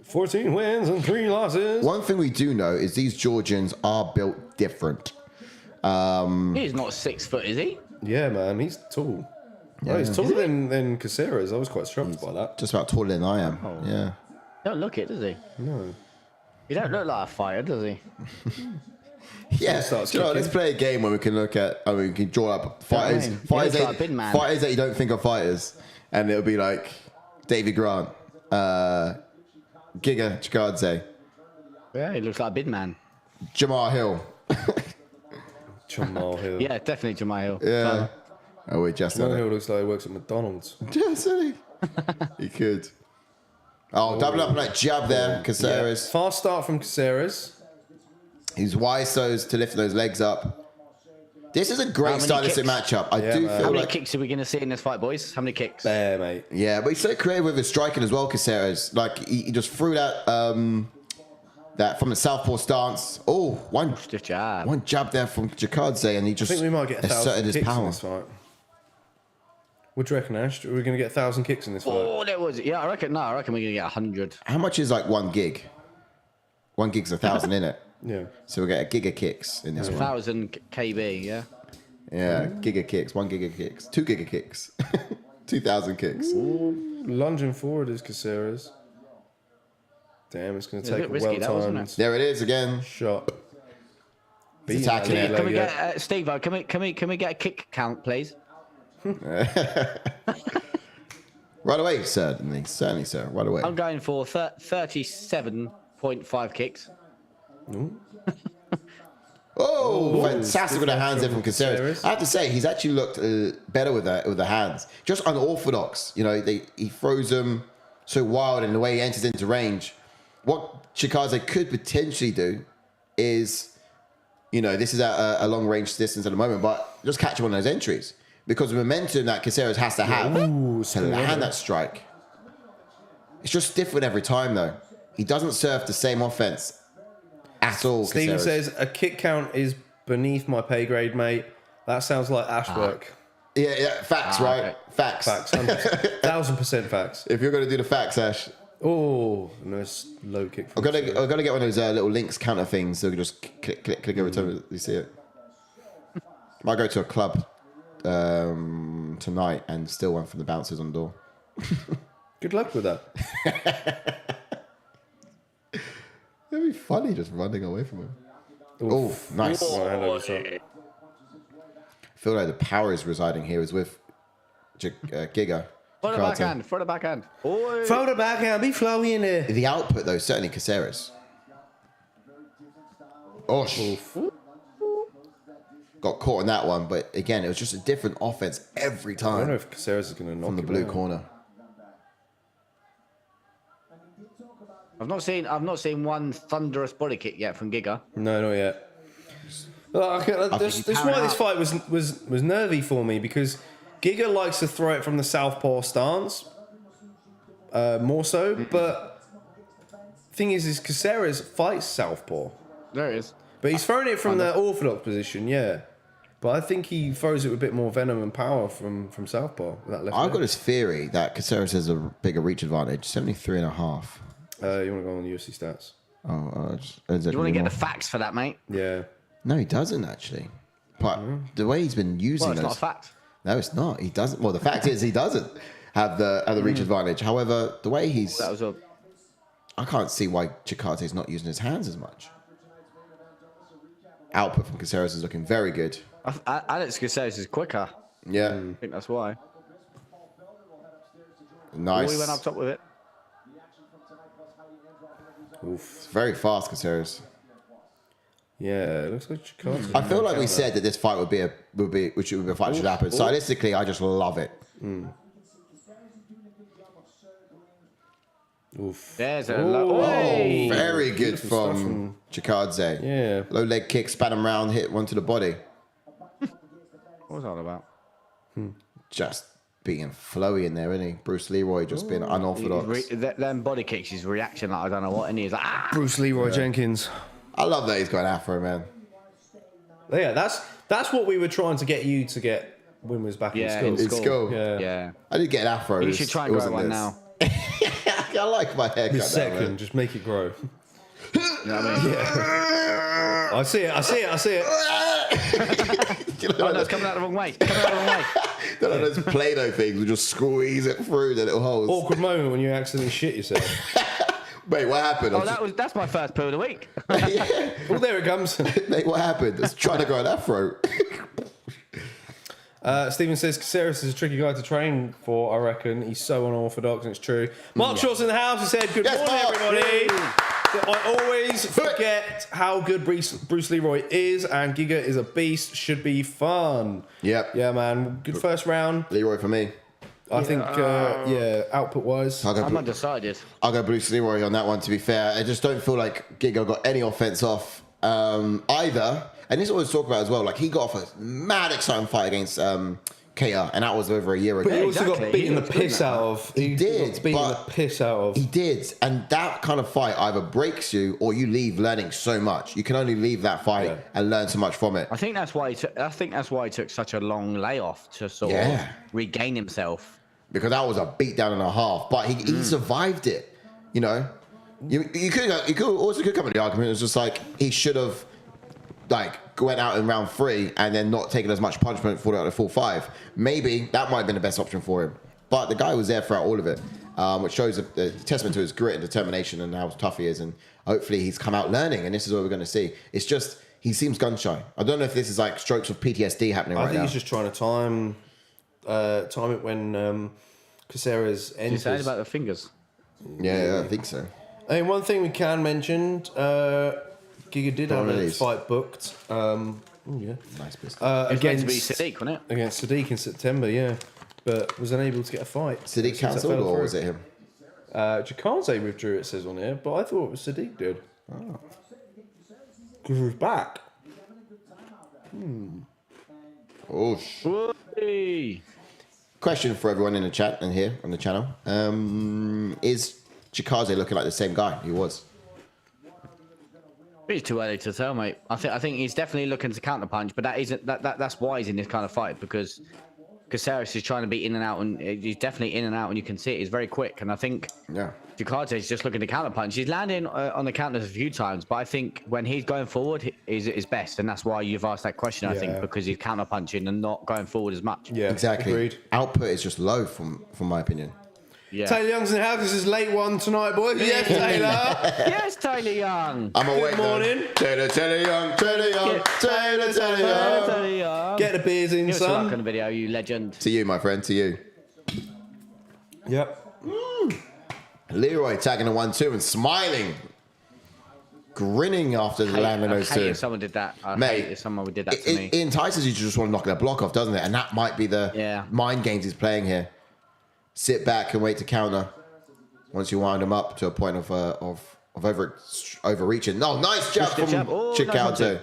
14 wins and 3 losses. One thing we do know is these Georgians are built different. He's not 6 foot, is he? Yeah, man, he's tall. Yeah. He's taller than Caceres. I was quite shocked by that. Just about taller than I am. Oh. Yeah. Don't look it, does he? No. He don't look like a fighter, does he? Yeah, starts do you know, kicking. let's play a game where we can look at, we can draw up fighters, I mean? fighters, He looks that, like a big man. fighters that you don't think are fighters, and it'll be like Davy Grant, Giga Chikadze, Yeah, he looks like a big man. Jamar Hill. Jamal Hill. Yeah, definitely Jamal Hill. Yeah. Oh, we just Jamal done Hill it. looks like he works at McDonald's. Just he. He could. Oh, double up on that jab there, Caceres. Fast start from Caceres. He's wise to lift those legs up. This is a great many stylistic kicks? matchup. I Yeah, do man. How feel many like kicks are we going to see in this fight, boys? How many kicks? There, mate. yeah, but he's so creative with his striking as well, Caceres. Like he just threw that that from the southpaw stance. Oh, one Stiff jab. jab there from Chikadze, and he I just think we might get 1,000 asserted his kicks in power. this fight. What do you reckon, Ash? Are we going to get 1,000 kicks in this fight? Oh, there was. Yeah, I reckon we're going to get 100. How much is like 1 gig? 1 gig's 1,000 in it. Yeah. So we get a giga kicks in this one. 1,000 KB, yeah. Yeah, giga kicks, 1 giga kicks, 2 giga kicks, 2,000 kicks. Lunging forward is Caceres. Damn, it's going to It was a take a bit risky, that, wasn't well-timed it? There it is again. shot. He's attacking Beating it. that Can we leg, get Steve? Can we get a kick count, please? Right away, certainly, sir. Right away. I'm going for 37.5 kicks. Oh, fantastic with the hands there from Caceres. Caceres. I have to say, he's actually looked better with the hands. Just unorthodox. You know, he throws them so wild in the way he enters into range. What Chikadze could potentially do is, you know, this is at a long range distance at the moment, but just catch him on those entries. Because the momentum that Caceres has to have to land that strike. It's just different every time, though. He doesn't serve the same offense at all. Stephen Caceres. says, a kick count is beneath my pay grade, mate. That sounds like Ash work. Yeah, facts, right? okay. Facts. Facts. 1,000% facts. If you're going to do the facts, Ash, Oh, nice low kick. I've got to get one of those little links counter things so you can just click every time you see it. Might go to a club tonight and steal one from the bouncers on the door. Good luck with that. It'd be funny just running away from him. Oh, nice. Right, hand over top. feel like the power is residing here is with Giga. For the Chikadze. backhand. For the backhand. Oi. Throw the backhand, be flowy in there. The output, though, certainly Caceres. Oh, got caught in that one, but again, it was just a different offense every I don't know time if Caceres is going to knock from the him blue out. corner. I've not seen one thunderous body kick yet from Giga. No, not yet. This he's why this powering fight was nervy for me, because Giga likes to throw it from the southpaw stance, more so. But thing is Caceres fights southpaw, There it is. but he's throwing it from the orthodox position, yeah. But I think he throws it with a bit more venom and power from southpaw. With that left I've leg. got this theory that Caceres has a bigger reach advantage, 73.5. You want to go on the UFC stats? You want to get the facts for that, mate? Yeah. No, he doesn't actually. But the way he's been using Well, it's those, not a fact. no, it's not. He doesn't. Well, the fact is he doesn't have the reach advantage. However, the way he's, That was a. I can't see why Chikadze is not using his hands as much. Output from Caceres is looking very good. Alex Caceres is quicker. Yeah, I think that's why. nice. We went up top with it. Oof. It's very fast, Caceres. Yeah, it looks like Chikadze. I feel like we said that this fight would be a fight that should happen. Stylistically, I just love it. Oof. There's a Oh, Oi! Very good Beautiful stuff from Chikadze. Yeah. Low leg kick, span him round, hit one to the body. What was that about? Just being flowy in there, isn't he? Bruce Leroy just being unorthodox. Them body kicks, his reaction, like I don't know what, and he's like, ah! Bruce Leroy Jenkins. I love that he's got an afro, man. Yeah, that's what we were trying to get you to get when we was back Yeah, in in school. It's School. cool. Yeah. Yeah. I did get an afro. You should try and grow one now. I like my haircut The now, second, man. just make it grow. You know what I mean? I see it. Oh, no, it's coming out the wrong way. Coming out the wrong way. Those Play-Doh things, we just squeeze it through the little holes. Awkward moment when you accidentally shit yourself. Mate, what happened? Oh, that's my first poo of the week. Yeah. Oh, there it comes. Mate, what happened? Let's try to grow an afro. Stephen says Caceres is a tricky guy to train for, I reckon. He's so unorthodox, and it's true. Mark Shaw's in the house. He said, good Yes, morning, Mark. everybody. I always forget how good Bruce Leroy is, and Giga is a beast. Should be fun. Yep. Yeah, man. Good first round. Leroy for me. I think, output-wise. I'm undecided. I'll go Bruce Leroy on that one, to be fair. I just don't feel like Giga got any offense off either. And this is what we talk about as well. Like, he got off a mad exciting fight against KR, and that was over a year ago. But he also exactly. got beaten He the looked good in piss that out one. of. He did, got beaten but the piss out of. He did. And that kind of fight either breaks you or you leave learning so much. You can only leave that fight and learn so much from it. I think that's why he took such a long layoff to sort of regain himself. Because that was a beatdown and a half. But he survived it. You know? You could also come with the argument. It was just like he should have went out in round 3 and then not taken as much punishment for the full 5. Maybe that might have been the best option for him. But the guy was there throughout all of it, which shows a testament to his grit and determination and how tough he is. And hopefully he's come out learning, and this is what we're going to see. It's just he seems gun shy. I don't know if this is like strokes of PTSD happening right now. I think he's just trying to time it when Caceres You enters. saying about the fingers? Yeah, I think so. I mean, one thing we can mention, Giga did have a Release. fight booked. Nice business. It was meant to Against be Sadiq, wasn't it? against Sadiq in September, yeah, but was unable to get a fight. Did he Since that cancel fell or through. was it him? Chikadze withdrew, it says on here, but I thought it was Sadiq did. Because he's back. Oh, Whee! Question for everyone in the chat and here on the channel. Is Chikadze looking like the same guy he was? It's too early to tell, mate. I think he's definitely looking to counterpunch, but that's why he's in this kind of fight, because Caceres is trying to be in and out, and he's definitely in and out, and you can see it. He's very quick, and I think Chikadze is just looking to counterpunch. He's landing on the counters a few times, but I think when he's going forward is best, and that's why you've asked that question. I think because he's counterpunching and not going forward as much. Yeah, Exactly. Agreed. Output is just low from my opinion. Yeah. Taylor Young's in the house. This is late one tonight, boys. Yes, Taylor. Yes, Taylor Young. I'm awake. Good morning. Taylor Young. Taylor Young. Get the beers in, Give us a like on son. the video, you legend. To you, my friend. To you. Yep. Leroy tagging a 1-2 and smiling. Grinning after the landing those I hate two. if someone did that. I Mate, hate if someone did that to me. It entices you to just want to knock their block off, doesn't it? And that might be the mind games he's playing here. Sit back and wait to counter. Once you wind him up to a point of overreaching. No, nice jab from Chikadze.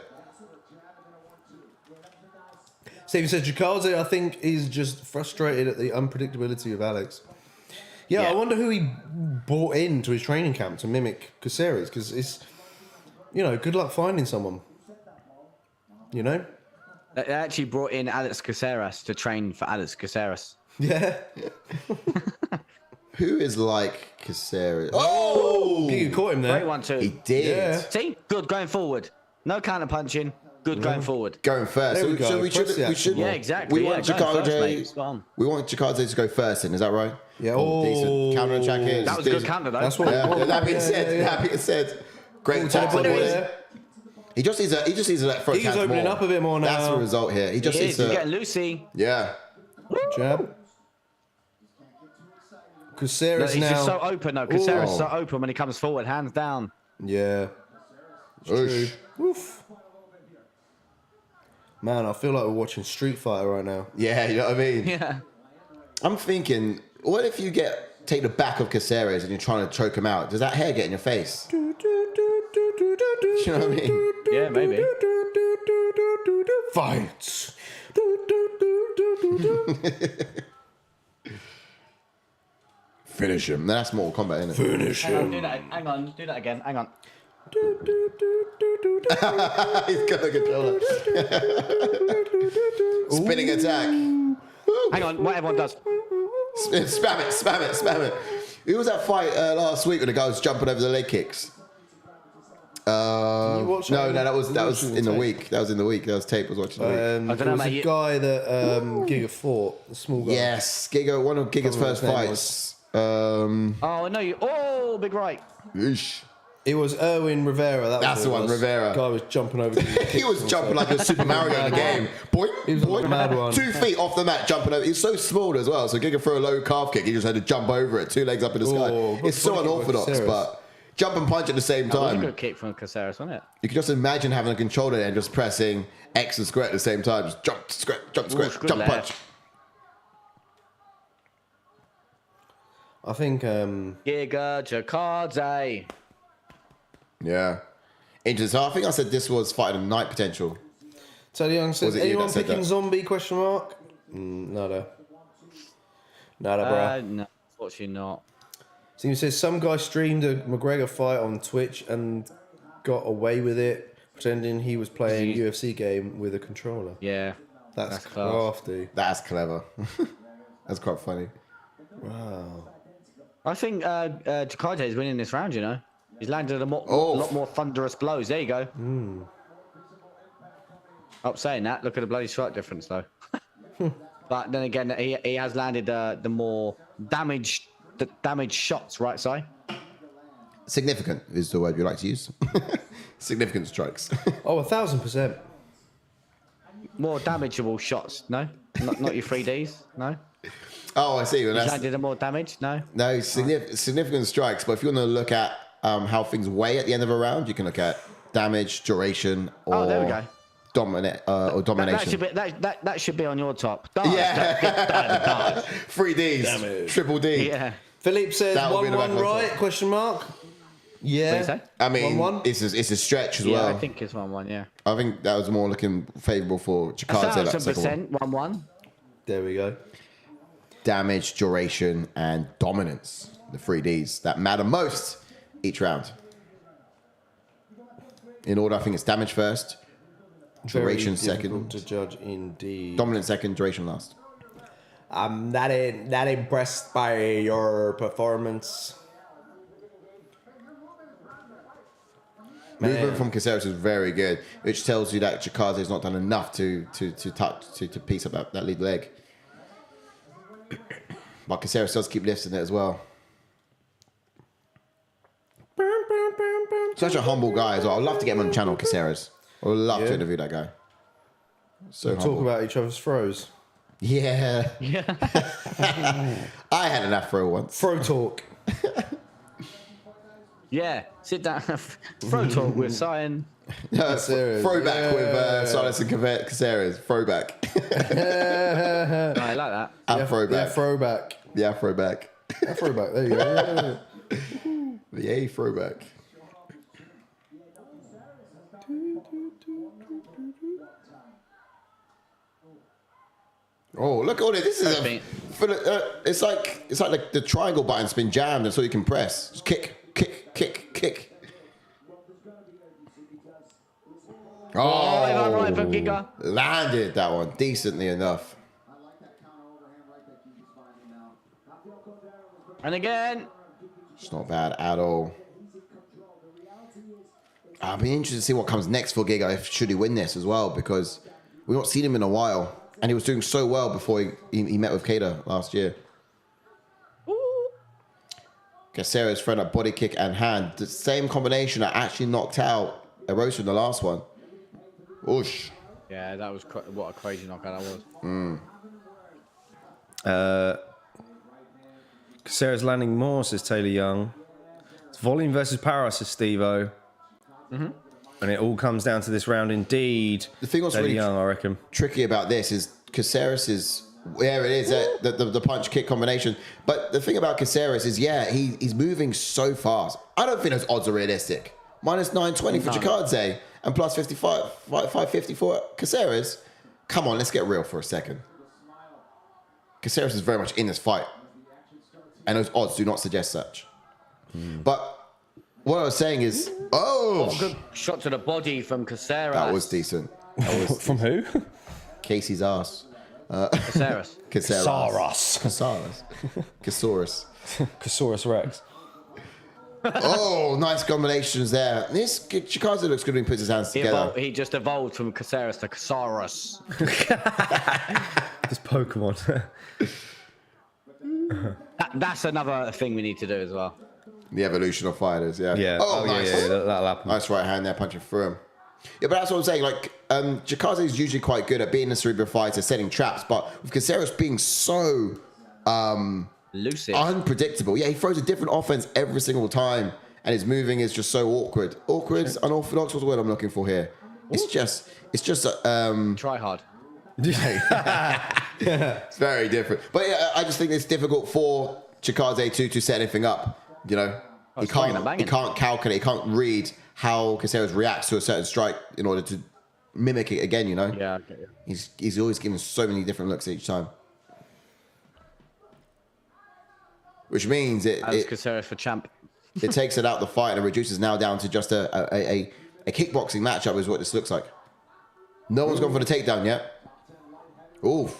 Stephen said Chikadze, I think, is just frustrated at the unpredictability of Alex. Yeah, I wonder who he brought into his training camp to mimic Caceres, because it's, good luck finding someone. They actually brought in Alex Caceres to train for Alex Caceres. Yeah. Who is like Caceres? Oh! Giga caught him there. Great one, too. He did. Yeah. See? Good going forward. No counter punching. Good going forward. Going first. There we go. So we Press the should. action. Yeah, exactly. We want Chikadze. We want Chikadze to go first in. Is that right? Yeah. Decent counter attack here. That was a good counter, though. That's what. That being said, great tackle there. He just needs to let throat He's catch opening more. up a bit more now. That's the result here. He just needs He's to. getting loosey. Yeah. Jab. Caceres Look, he's now. just so open, though. Caceres is so open when he comes forward, hands down. Yeah. Oosh. Oof. Man, I feel like we're watching Street Fighter right now. Yeah, you know what I mean? Yeah. I'm thinking, what if you take the back of Caceres and you're trying to choke him out? Does that hair get in your face? Do you know what I mean? Yeah, maybe. Fights. Finish him. That's Mortal Kombat, isn't it? Finish him. Hang on, do that again. Hang on. He's got a controller. Spinning attack. Hang on, what everyone does. Spam it. Who was that fight last week when the guy was jumping over the leg kicks? That was in the week. That was in the week. That was tape. I was watching the week. I don't know, There was mate. a guy that Giga fought, the small guy. Yes, Giga, one of Giga's first fights. Oh, no, you. Oh, big right. Oosh. It was Erwin Rivera. That's the one, Rivera. The guy was jumping over. He was jumping like a Super Mario in the game. Boy, He was like a mad one. 2 feet off the mat, jumping over. He's so small as well. So Giga threw a low calf kick. He just had to jump over it, 2 legs up in the sky. good It's so body kick by unorthodox, Caceres. but jump and punch at the same That was a time. good kick from Caceres, wasn't it? You can just imagine having a controller and just pressing X and square at the same time. Just jump, square, jump, square, good jump, left. punch. I think. Giga, Chikadze. Yeah. Interesting. So I think I said this was fight of the night potential. Teddy Young says, Was it you anyone that said picking that? zombie? Question mark. Nada, bruh. No, unfortunately not. So he says some guy streamed a McGregor fight on Twitch and got away with it, pretending he was playing a UFC game with a controller. Yeah. That's class. crafty. That's clever. That's quite funny. Wow. I think Chikadze is winning this round, you know. He's landed a lot more thunderous blows. There you go. Up saying that, look at the bloody strike difference, though. But then again, he has landed the more damaged shots, right side. Significant is the word you like to use. Significant strikes. Oh, 1,000%. More damageable shots, no? Not your 3Ds, no? Oh, I see. Well, He's that's, landed a more damage, no? no, significant strikes. But if you want to look at how things weigh at the end of a round, you can look at damage, duration, or there we go. domination. That should be on your top. Yeah. 3 Ds, Damage. triple D. Yeah. Philippe says That will be the 1-1 back of my right? top. Question mark. What Yeah. do you say? I mean, 1-1? it's a stretch as Yeah, well. I think it's 1-1, yeah. I think that was more looking favourable for Chikadze. that second one. 1,000% 1-1. There we go. Damage, duration, and dominance. The 3 Ds that matter most each round. In order, I think it's damage first, duration Very difficult second, to judge indeed. dominance second, duration last. I'm not impressed by your performance. Movement from Caceres is very good, which tells you that Chikadze has not done enough to piece up that lead leg. But Caceres does keep lifting it as well. Such a humble guy as well. I'd love to get him on the channel, Caceres. I would love to interview that guy. So We'll talk about each other's throws. Yeah. Yeah. I had an afro once. Throw talk. Yeah. Sit down. Throw talk with Cyan. Caceres, Throwback with Silas and Caceres. Throwback. I like that. Afroback. Throwback. The Afroback. Throwback. There you go. The A throwback. Oh, look at all this. This is it's like the triangle button's been jammed, and so you can press. Just kick, kick, kick, kick. Oh, right for Giga. Landed that one decently enough. And again. It's not bad at all. I'll be interested to see what comes next for Giga if should he win this as well, because we've not seen him in a while, and he was doing so well before he met with Kada last year. Caceres thrown a body kick and hand, the same combination that actually knocked out Erosa in the last one. Oosh. Yeah, that was what a crazy knockout that was. Caceres landing more, says Taylor Young. It's volume versus power, says Steve-O. And it all comes down to this round indeed. The thing was Taylor really Young, I reckon. tricky about this is Caceres is where it is, the punch kick combination. But the thing about Caceres is, he's moving so fast. I don't think those odds are realistic. Minus 920 for Chikadze and plus 550 for Caceres. Come on, let's get real for a second. Caceres is very much in this fight, and those odds do not suggest such. But what I was saying is, Good shot to the body from Caceres. that was decent. That was From who? Casey's ass. Caceres. Caceres. Caceres. Casaurus Rex. Oh, nice combinations there. This Chikadze looks good when he puts his hands together. He just evolved from Caceres to Caceres. This Pokemon. That's another thing we need to do as well. The evolution of fighters, yeah. Yeah. Oh, nice. Yeah, that'll happen. Nice right hand there, punching through him. Yeah, but that's what I'm saying. Like, Chikadze is usually quite good at being a cerebral fighter, setting traps, but with Caceres being so Elusive. unpredictable. Yeah, he throws a different offense every single time, and his moving is just so awkward. Awkward, unorthodox was the word I'm looking for here. It's just Try hard. it's very different. But yeah, I just think it's difficult for Chikadze to set anything up. You know, he can't calculate, he can't read how Caceres reacts to a certain strike in order to mimic it again. You know, Yeah. Okay, yeah. he's always given so many different looks each time, which means That's Caceres for champ. it takes it out the fight and reduces now down to just a kickboxing matchup is what this looks like. No one's gone for the takedown yet. Oof.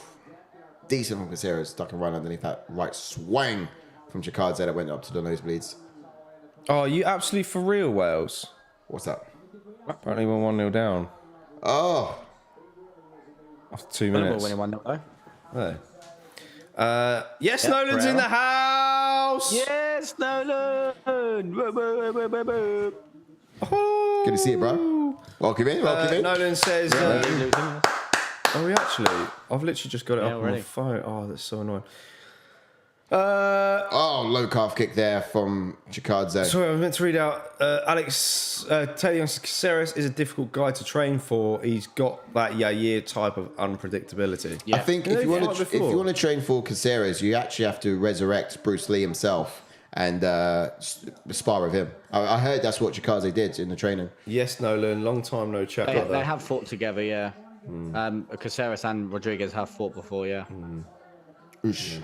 Decent from Caceres, ducking right underneath that right swing from Chikadze that went up to the nosebleeds. Oh, are you absolutely for real, Wales? What's that? Apparently we're 1-0 down Oh, after 2 minutes. Winning 1-0 though. There. Yes, Nolan's Pereira. in the house. Yes, Nolan. Oh. good to see you, bro. Welcome in. Nolan says, "Oh, we actually, I've literally just got it up on my already. phone. Oh, that's so annoying." Oh, low calf kick there from Chikadze. Sorry, I was meant to read out. Alex Taylor Young says Caceres is a difficult guy to train for. He's got that Yair type of unpredictability. Yeah. I think if you want to train for Caceres, you actually have to resurrect Bruce Lee himself and spar with him. I heard that's what Chikadze did in the training. Yes, Nolan. Long time no chat. They have fought together, yeah. Caceres and Rodriguez have fought before, yeah. Oosh.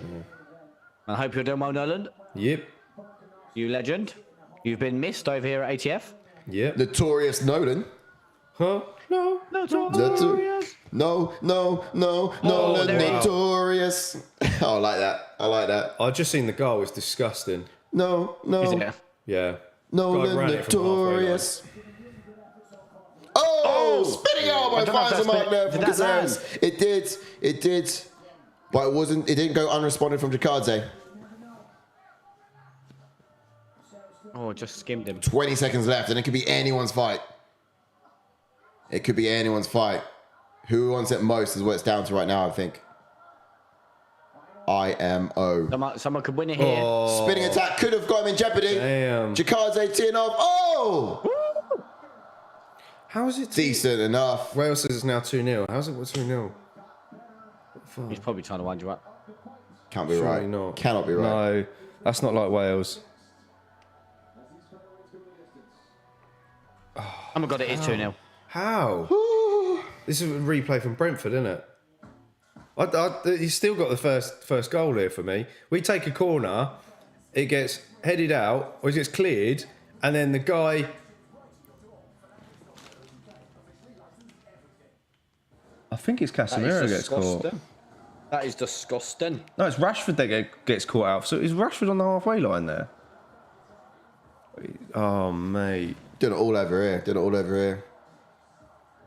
I hope you're doing well, Nolan. Yep. You legend. You've been missed over here at ATF. Yep. Notorious Nolan. Huh? No. Notorious. No, Nolan there he is. Notorious. Oh, I like that. I just seen the goal. It's disgusting. No. Is it? Yeah. Nolan Guy ran it from halfway line. Notorious. Oh, spinning elbow I don't know if finds that's him out there did from that Caceres. It did. But it didn't go unresponded from Chikadze. Oh, just skimmed him. 20 seconds left, and it could be anyone's fight. It could be anyone's fight. Who wants it most is what it's down to right now, I think. IMO. Someone could win it here. Oh, Spinning attack could have got him in jeopardy. damn. Chikadze teeing off. Oh! How is it? Decent enough. Wales says it's now 2-0. How's it 2-0? He's probably trying to wind you up. Can't be Surely right. not. Cannot be right. No, that's not like Wales. Oh my god, it is 2-0. How? This is a replay from Brentford, isn't it? He's still got the first goal here for me. We take a corner, it gets headed out, or it gets cleared, and then the guy... I think it's Casemiro gets caught. That is disgusting. No, it's Rashford that gets caught out. So is Rashford on the halfway line there? Oh, mate. Did it all over here.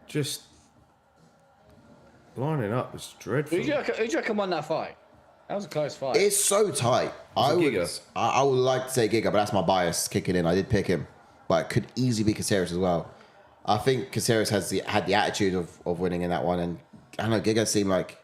Just lining up was dreadful. Who do you reckon won that fight? That was a close fight. It's so tight. I would Giga? like to say Giga, but that's my bias kicking in. I did pick him, but it could easily be Caceres as well. I think Caceres had the attitude of winning in that one, and I don't know, Giga seemed like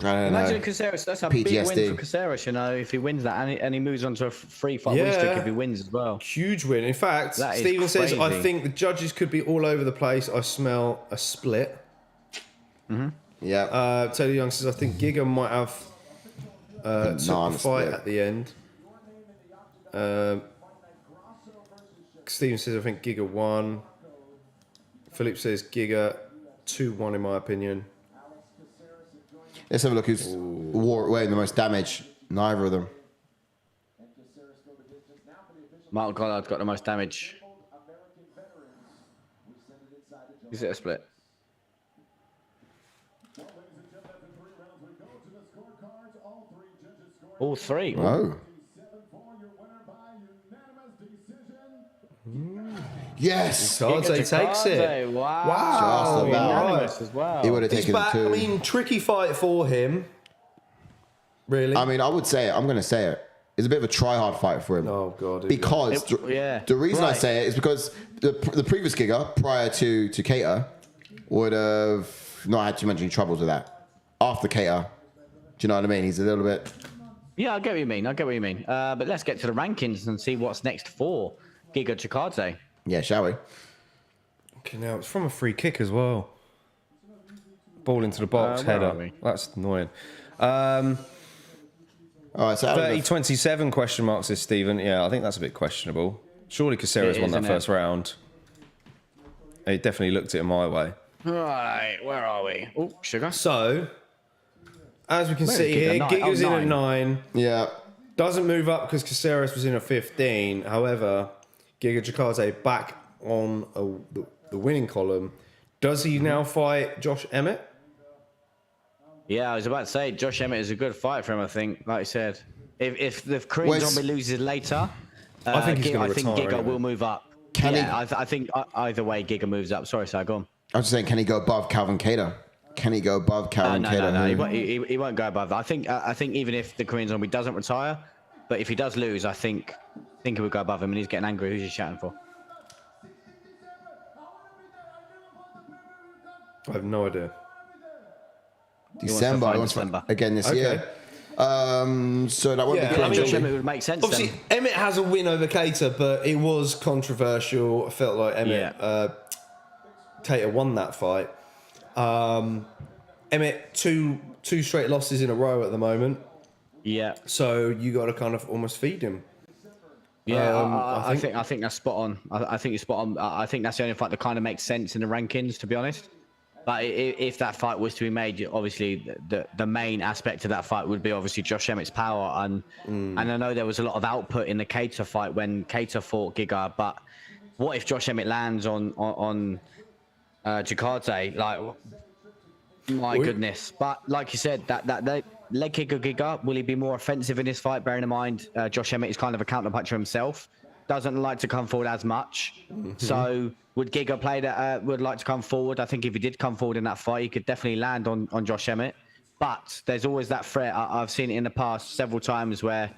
Imagine Caceres. That's a big win for Caceres, you know, if he wins that and he moves on to a free fight win streak if he wins as well. Huge win. In fact, Stephen says, I think the judges could be all over the place. I smell a split. Mm-hmm. Yeah. Taylor Young says, I think Giga might have took the fight at the end. Stephen says, I think Giga won. Philip says Giga 2-1 in my opinion. Let's have a look who's weighing the most damage. Neither of them. Martin Gollard's got the most damage. Is it a split? All three. Oh. Yes. Chikadze takes it. Wow. Unanimous as well. He would have taken it too. I mean, tricky fight for him. Really? I mean, I would say it. I'm going to say it. It's a bit of a try-hard fight for him. Oh, God. Because the reason I say it is because the previous Giga, prior to Cater, would have not had too much troubles with that. After Cater, do you know what I mean? He's a little bit... Yeah, I get what you mean. But let's get to the rankings and see what's next for Giga Chikadze. Yeah, shall we? Okay, now it's from a free kick as well. Ball into the box, header. That's annoying. All right, so 30-27 question marks this, Stephen. Yeah, I think that's a bit questionable. Surely Caceres won that first round. He definitely looked at it my way. Right, where are we? Oh, sugar. So, as we can see here, Giga's in at 9. Yeah. Doesn't move up because Caceres was in at 15. However, Giga Chikadze back on the winning column. Does he now fight Josh Emmett? Yeah, I was about to say Josh Emmett is a good fight for him. I think, like I said, if the Korean Zombie loses later, I think Giga will move up. I think either way Giga moves up. Sorry, Si, go on. I was just saying, can he go above Calvin Cater? Can he go above Calvin Cater? No, he won't go above that. I think even if the Korean Zombie doesn't retire, but if he does lose, I think he would go above him, and he's getting angry. Who's he shouting for? I have no idea. December. Again this year. So that won't be Josh Emmett would make sense. Obviously, then. Emmett has a win over Cater, but it was controversial. I felt like Emmett, Cater won that fight. Emmett, two straight losses in a row at the moment. Yeah. So you got to kind of almost feed him. Yeah, I think that's spot on. I think you're spot on. I think that's the only fight that kind of makes sense in the rankings, to be honest. But if that fight was to be made, obviously the main aspect of that fight would be obviously Josh Emmett's power, and I know there was a lot of output in the Cater fight when Cater fought Giga. But what if Josh Emmett lands on Chikadze? Like, my goodness! But like you said, that leg kick of Giga, will he be more offensive in this fight? Bearing in mind, Josh Emmett is kind of a counterpuncher himself. Doesn't like to come forward as much. So would Giga play that? Would like to come forward? I think if he did come forward in that fight, he could definitely land on Josh Emmett. But there's always that threat. I've seen it in the past several times where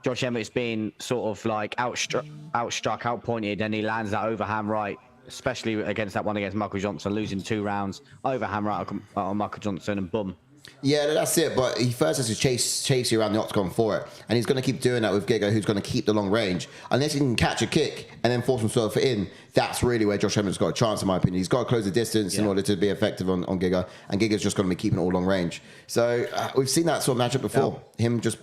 Josh Emmett's been sort of like outstruck, outpointed, and he lands that overhand right, especially against that one against Michael Johnson, losing 2 rounds, overhand right on Michael Johnson, and boom. Yeah, that's it. But he first has to chase you around the octagon for it, and he's going to keep doing that with Giga, who's going to keep the long range. Unless he can catch a kick and then force himself in, that's really where Josh Emmett's got a chance, in my opinion. He's got to close the distance in order to be effective on Giga, and Giga's just going to be keeping it all long range. So we've seen that sort of matchup before. Him just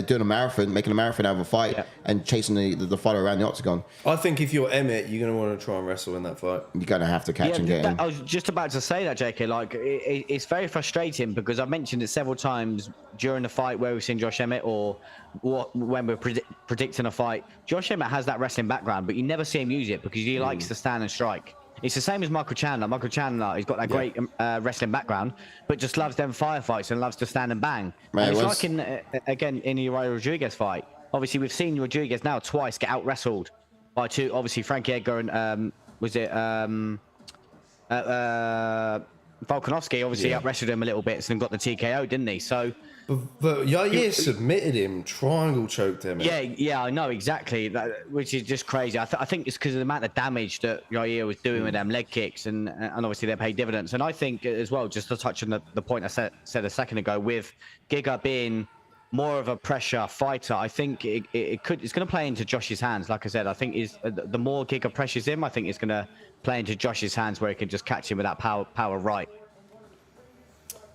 doing a marathon, making a marathon out of a fight, and chasing the fighter around the octagon. I think if you're Emmett, you're going to want to try and wrestle in that fight. You're going to have to catch and get him. I was just about to say that, JK. Like, it's very frustrating because I've mentioned it several times during the fight where we've seen Josh Emmett, or when we're predicting a fight. Josh Emmett has that wrestling background, but you never see him use it because he likes to stand and strike. It's the same as Michael Chandler. Michael Chandler, he's got that great wrestling background, but just loves them firefights and loves to stand and bang. Man, and it's like in the Uriah Rodriguez fight. Obviously, we've seen Rodriguez now twice get out wrestled by 2. Obviously, Frankie Edgar and Volkanovski obviously out wrestled him a little bit and got the TKO, didn't he? So. But Yair submitted him, triangle choked him. Yeah, I know exactly. Which is just crazy. I think it's because of the amount of damage that Yair was doing with them leg kicks, and obviously they paid dividends. And I think as well, just to touch on the point I said a second ago, with Giga being more of a pressure fighter, I think it's going to play into Josh's hands. Like I said, I think the more Giga pressures him, I think it's going to play into Josh's hands where he can just catch him with that power right.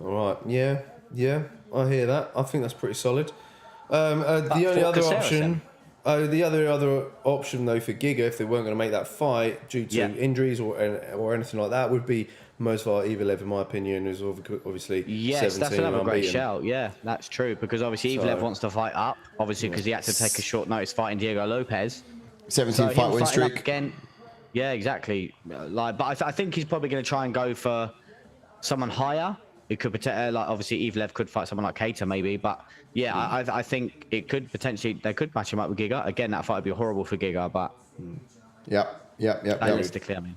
All right. Yeah. I hear that. I think that's pretty solid. The only other option, the other option though for Giga, if they weren't going to make that fight due to injuries or anything like that, would be Movsar Evelev, in my opinion, who's obviously 17 that's another great unbeaten. shout. Yeah, that's true because obviously Evelev wants to fight up, obviously because he had to take a short notice fighting Diego Lopez. 17 fight win streak again. Yeah, exactly. But I think he's probably going to try and go for someone higher. It could obviously Evelev could fight someone like Keita maybe, but I think it could potentially, they could match him up with Giga. Again, that fight would be horrible for Giga, but realistically, I mean,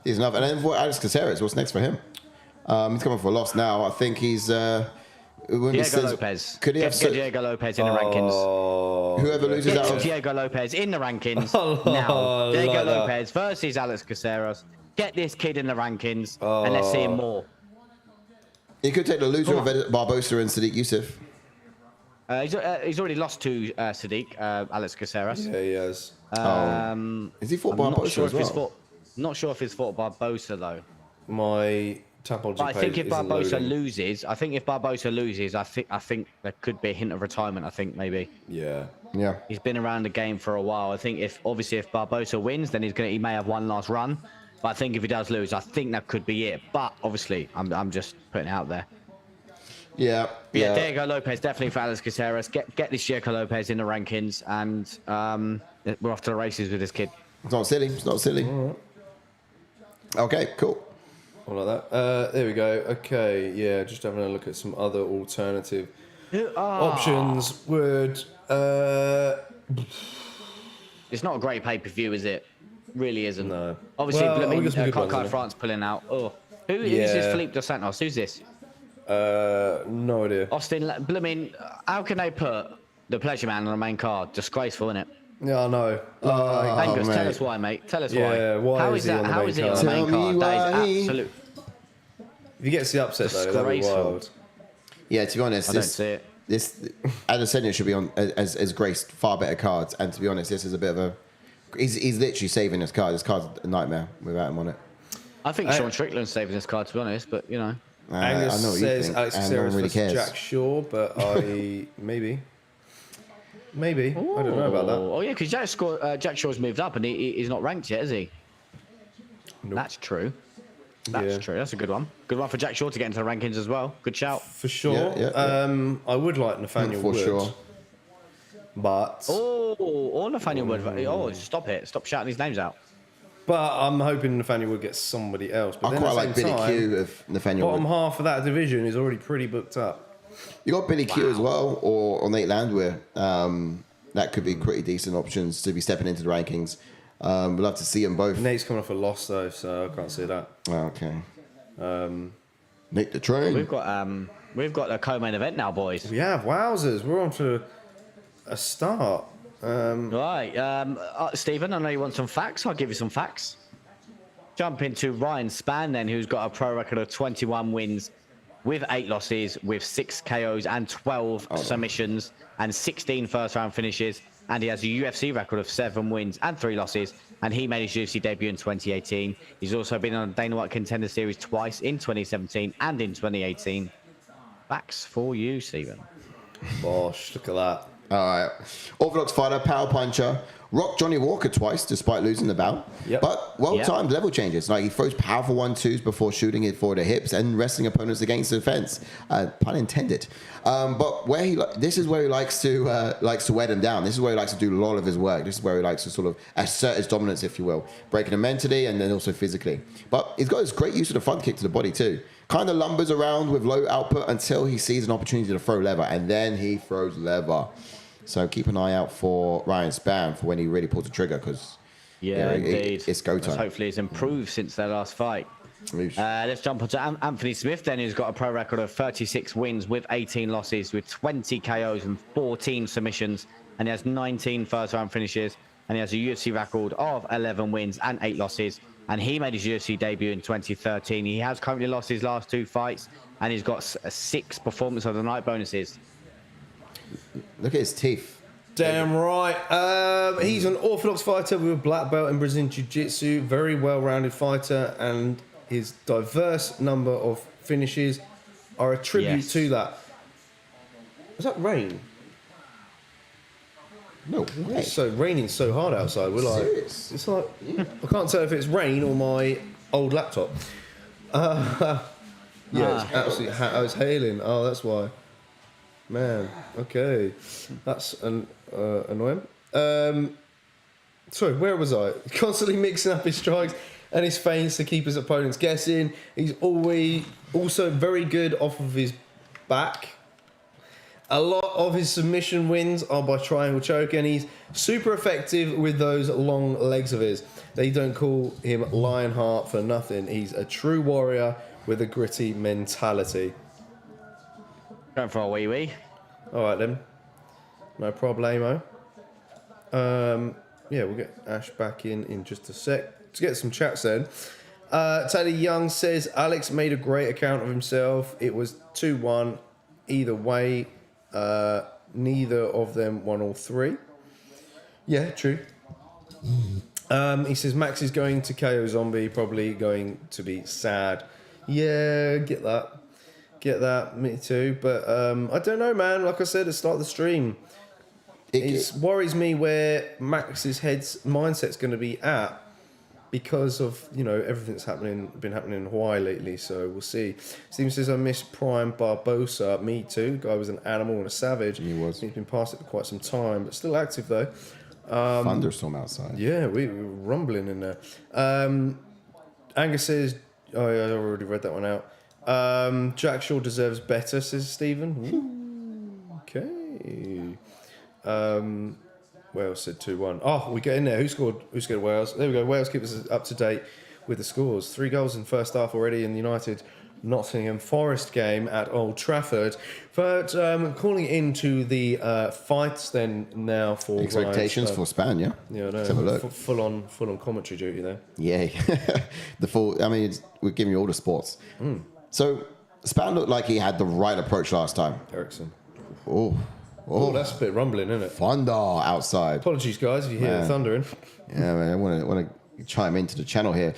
he's enough. And then for Alex Caceres, what's next for him? He's coming for a loss now. I think he's Diego Lopez. Could he get Diego Lopez in the rankings? Whoever loses get out of Diego Lopez in the rankings now. Diego Lopez versus Alex Caceres. Get this kid in the rankings, and let's see him more. He could take the loser of Barbosa and Sadiq Youssef. He's already lost to Sadiq, Alex Caceres. Yeah, he has. Is he fought Barbosa as well? Not sure if he's fought Barbosa though. My Tapology. But I think if Barbosa loses, I think there could be a hint of retirement. I think maybe. Yeah. He's been around the game for a while. I think if Barbosa wins, then he may have one last run. But I think if he does lose, I think that could be it. But obviously, I'm just putting it out there. Yeah. Diego Lopez definitely for Alex Caceres. Get this Diego Lopez in the rankings, and we're off to the races with this kid. It's not silly. All right. Okay, cool. All like that. There we go. Okay, yeah, just having a look at some other alternative options. Would it's not a great pay-per-view, is it? Really isn't. No. Obviously, well, France pulling out. Oh, who's this? Philippe Dos Santos. Who's this? No idea. Austin. How can they put the Pleasure Man on the main card? Disgraceful, isn't it? Yeah, I know. Angus, tell us why, mate. Tell us why. Why how is he on the main card? That is absolute. If he gets the upset, though, that'd be wild. Yeah, to be honest, I don't see it. This Adesanya should be on as graced far better cards, and to be honest, this is a bit of a. He's literally saving his card. This card's a nightmare without him on it. I think Sean Strickland's saving this card, to be honest, but you know. Angus I know what says you think, Alex and no one really cares. Jack Shaw, but maybe. I don't know about that. Oh yeah, because Jack Shaw's moved up and he's not ranked yet, is he? Nope. That's true. That's true. That's a good one. Good one for Jack Shaw to get into the rankings as well. Good shout. For sure. Yeah. I would like Nathaniel Wood. Sure. But Nathaniel Wood. Oh, stop it! Stop shouting these names out. But I'm hoping Nathaniel Wood gets somebody else. But I quite like Billy Q of Nathaniel Wood. Bottom half of that division is already pretty booked up. You got Billy Q as well, or Nate Landwehr. That could be pretty decent options to be stepping into the rankings. We'd love to see them both. Nate's coming off a loss though, so I can't see that. Okay. Nate the Train. We've got We've got a co-main event now, boys. We have. Wowzers. We're on to a start. Right. Stephen, I know you want some facts. I'll give you some facts. Jump into Ryan Spann then, who's got a pro record of 21 wins with 8 losses, with 6 KOs and 12 submissions and 16 first-round finishes. And he has a UFC record of 7 wins and 3 losses. And he made his UFC debut in 2018. He's also been on the Dana White Contender Series twice in 2017 and in 2018. Facts for you, Stephen. Bosh, look at that. All right. Orthodox fighter, power puncher. Rocked Johnny Walker twice despite losing the bout. Yep. But well-timed level changes. Like he throws powerful 1-2s before shooting it for the hips and wrestling opponents against the fence. Pun intended. But this is where he likes to wear them down. This is where he likes to do a lot of his work. This is where he likes to sort of assert his dominance, if you will, breaking them mentally and then also physically. But he's got this great use of the front kick to the body too. Kind of lumbers around with low output until he sees an opportunity to throw lever, and then he throws lever. So keep an eye out for Ryan Spann for when he really pulls the trigger, because indeed, it's go time. Hopefully, it's improved since their last fight. Let's jump on to Anthony Smith then, who's got a pro record of 36 wins with 18 losses, with 20 KOs and 14 submissions, and he has 19 first-round finishes, and he has a UFC record of 11 wins and 8 losses, and he made his UFC debut in 2013. He has currently lost his last 2 fights, and he's got 6 performance of the night bonuses. Look at his teeth. Damn right. He's an orthodox fighter with a black belt in Brazilian Jiu-Jitsu. Very well-rounded fighter, and his diverse number of finishes are a tribute to that. Is that rain? No way. It's so raining so hard outside. We're like, Serious? it's like I can't tell if it's rain or my old laptop. It's absolutely. It's hailing. Oh, that's why. Man, okay, that's annoying. Sorry, where was I? Constantly mixing up his strikes and his feints to keep his opponents guessing. He's always also very good off of his back. A lot of his submission wins are by triangle choke, and he's super effective with those long legs of his. They don't call him Lionheart for nothing. He's a true warrior with a gritty mentality. Going for a wee-wee. All right, then. No problemo. We'll get Ash back in just a sec. To get some chats then. Taila Jung says, Alex made a great account of himself. It was 2-1. Either way, neither of them won all 3. Yeah, true. He says, Max is going to KO Zombie, probably going to be sad. Yeah, get that, me too. But I don't know, man. Like I said at the start of the stream, it worries me where Max's mindset's going to be at because of everything that's been happening in Hawaii lately. So we'll see. Steven says, I miss Prime Barbosa. Me too. Guy was an animal and a savage. He was. He's been past it for quite some time, but still active though. Thunderstorm outside. Yeah, we were rumbling in there. Angus says, I already read that one out. Jack Shaw deserves better, says Stephen. Okay. Wales said 2-1. Oh, we get in there. Who scored Wales? There we go. Wales keeps us up to date with the scores. 3 goals in first half already in the United Nottingham Forest game at Old Trafford. But calling into the fights then now for expectations for Spann, yeah. Yeah, no, Let's have a look. Full on commentary duty there. Yeah, the full. I mean, we're giving you all the sports. So Spann looked like he had the right approach last time. Ericsson. Oh, that's a bit rumbling, isn't it? Thunder outside. Apologies, guys, if you hear the thundering. Yeah, man, I want to chime into the channel here.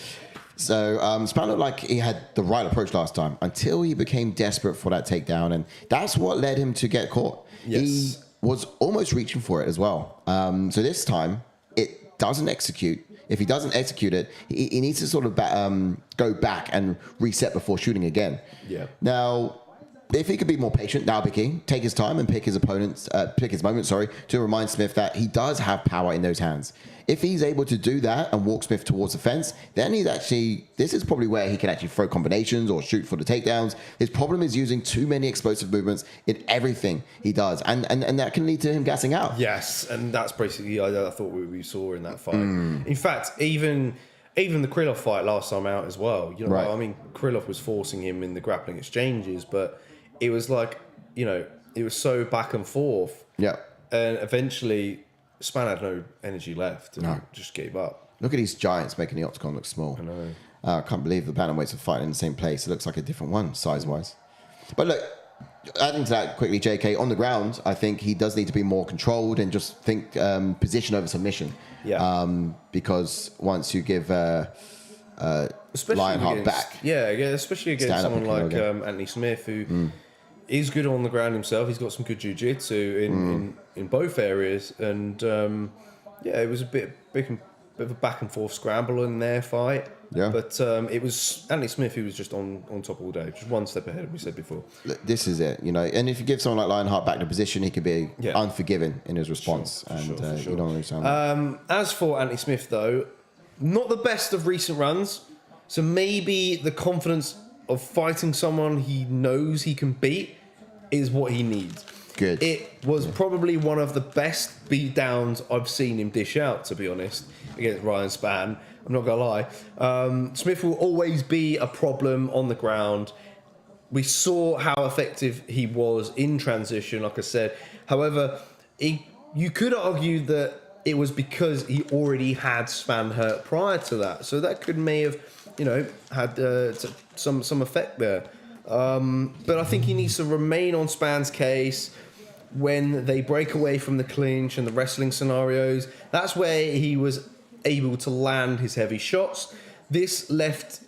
So Spann looked like he had the right approach last time until he became desperate for that takedown, and that's what led him to get caught. Yes. He was almost reaching for it as well. So this time, it doesn't execute. If he doesn't execute it, he needs to sort of go back and reset before shooting again. Yeah. Now, if he could be more patient, that would be key. Take his time and pick his moment, to remind Smith that he does have power in those hands. If he's able to do that and walk Smith towards the fence, then this is probably where he can actually throw combinations or shoot for the takedowns. His problem is using too many explosive movements in everything he does, and that can lead to him gassing out. Yes, and that's basically I thought we saw in that fight. In fact, even the Krylov fight last time out as well. Right. I mean, Krylov was forcing him in the grappling exchanges, but it was like, you know, it was so back and forth. Yeah. And eventually, Spann had no energy left and just gave up. Look at these giants making the octagon look small. I know. I can't believe the bantamweights are fighting in the same place. It looks like a different one, size-wise. But look, adding to that quickly, JK, on the ground, I think he does need to be more controlled and just think position over submission. Yeah. Because once you give Lionheart back. Yeah, especially against someone like Anthony Smith, who is good on the ground himself. He's got some good jiu-jitsu in both areas. And, it was a bit of a back and forth scramble in their fight. Yeah. But it was Anthony Smith who was just on top all day, just one step ahead, as we said before. This is it, you know. And if you give someone like Lionheart back to position, he could be unforgiving in his response. You don't understand. As for Anthony Smith, though, not the best of recent runs. So maybe the confidence of fighting someone he knows he can beat is what he needs. Good. It was probably one of the best beatdowns I've seen him dish out, to be honest, against Ryan Spann. I'm not going to lie. Smith will always be a problem on the ground. We saw how effective he was in transition, like I said. However, you could argue that it was because he already had Spann hurt prior to that. So that may have, had some effect there. But I think he needs to remain on Spann's case when they break away from the clinch and the wrestling scenarios. That's where he was able to land his heavy shots. This left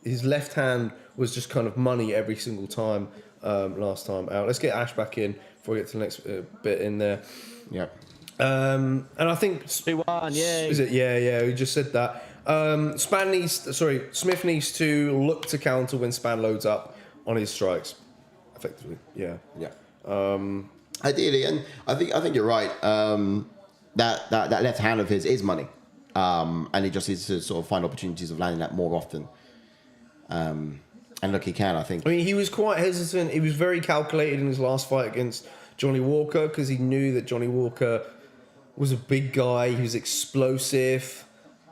his left hand was just kind of money every single time last time out. Let's get Ash back in before we get to the next bit in there. Yeah. And I think 2-1, yeah. Is it? Yeah. We just said that. Smith needs to look to counter when Spann loads up on his strikes, effectively. Yeah. Ideally, and I think you're right. That left hand of his is money, and he just needs to sort of find opportunities of landing that more often. And look, he can. I think. I mean, he was quite hesitant. He was very calculated in his last fight against Johnny Walker because he knew that Johnny Walker was a big guy. He was explosive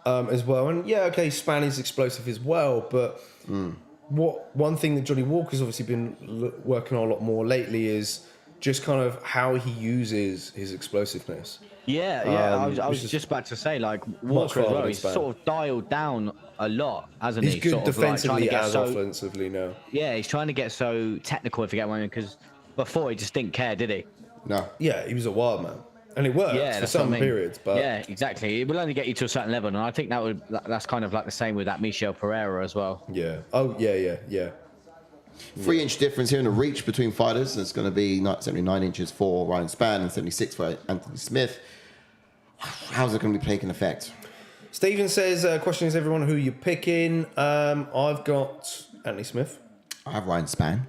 as well. And Spann is explosive as well. But one thing that Johnny Walker's obviously been working on a lot more lately is just kind of how he uses his explosiveness. I was just about to say, like, Walker as well, he's sort of dialed down a lot, hasn't he? He's good sort defensively of as offensively now. Yeah, he's trying to get so technical, if you get what I mean, because before he just didn't care, did he? No. Yeah, he was a wild man. And it worked for some periods. But yeah, exactly. It will only get you to a certain level, and I think that's kind of like the same with that Michel Pereira as well. Yeah. Oh, yeah. 3-inch difference here in the reach between fighters. It's going to be 79 inches for Ryan Spann and 76 for Anthony Smith. How's it going to be taking effect? Stephen says, question is everyone who you're picking. I've got Anthony Smith. I have Ryan Spann.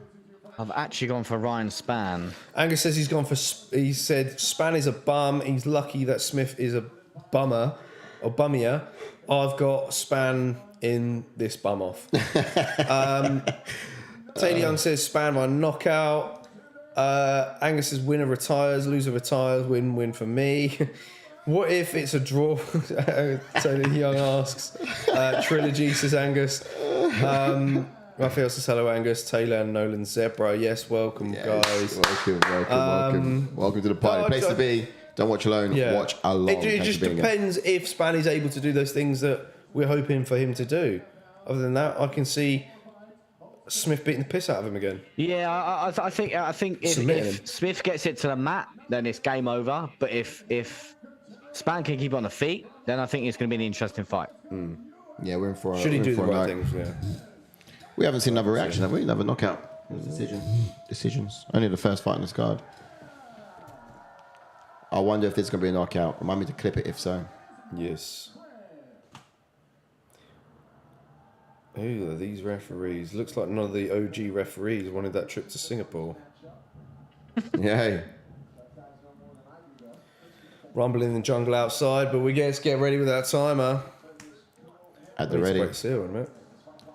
I've actually gone for Ryan Spann. Angus says he said Spann is a bum. He's lucky that Smith is a bummer or bummier. I've got Spann in this bum off. Taylor Young says Spann by knockout. Angus says winner retires, loser retires, win for me. What if it's a draw? Taylor Young asks. Trilogy, says Angus. Raphael says hello, Angus. Taylor and Nolan Zebra. Yes, welcome, guys. Welcome to the party. Place to be. Don't watch alone. Watch along. It just depends if Spann is able to do those things that we're hoping for him to do. Other than that, I can see Smith beating the piss out of him again. Yeah, I think if Smith gets it to the mat, then it's game over. But if Spann can keep on the feet, then I think it's going to be an interesting fight. Yeah, we're in for. Should he do the right things? Yeah. We haven't seen another reaction, have we? Another knockout decisions. Only the first fight on this card. I wonder if this is going to be a knockout. Remind me to clip it if so. Yes. Who are these referees? Looks like none of the OG referees wanted that trip to Singapore. Yeah. Rumbling in the jungle outside, but we get ready with that timer. At the ready. Wait to see her in a minute.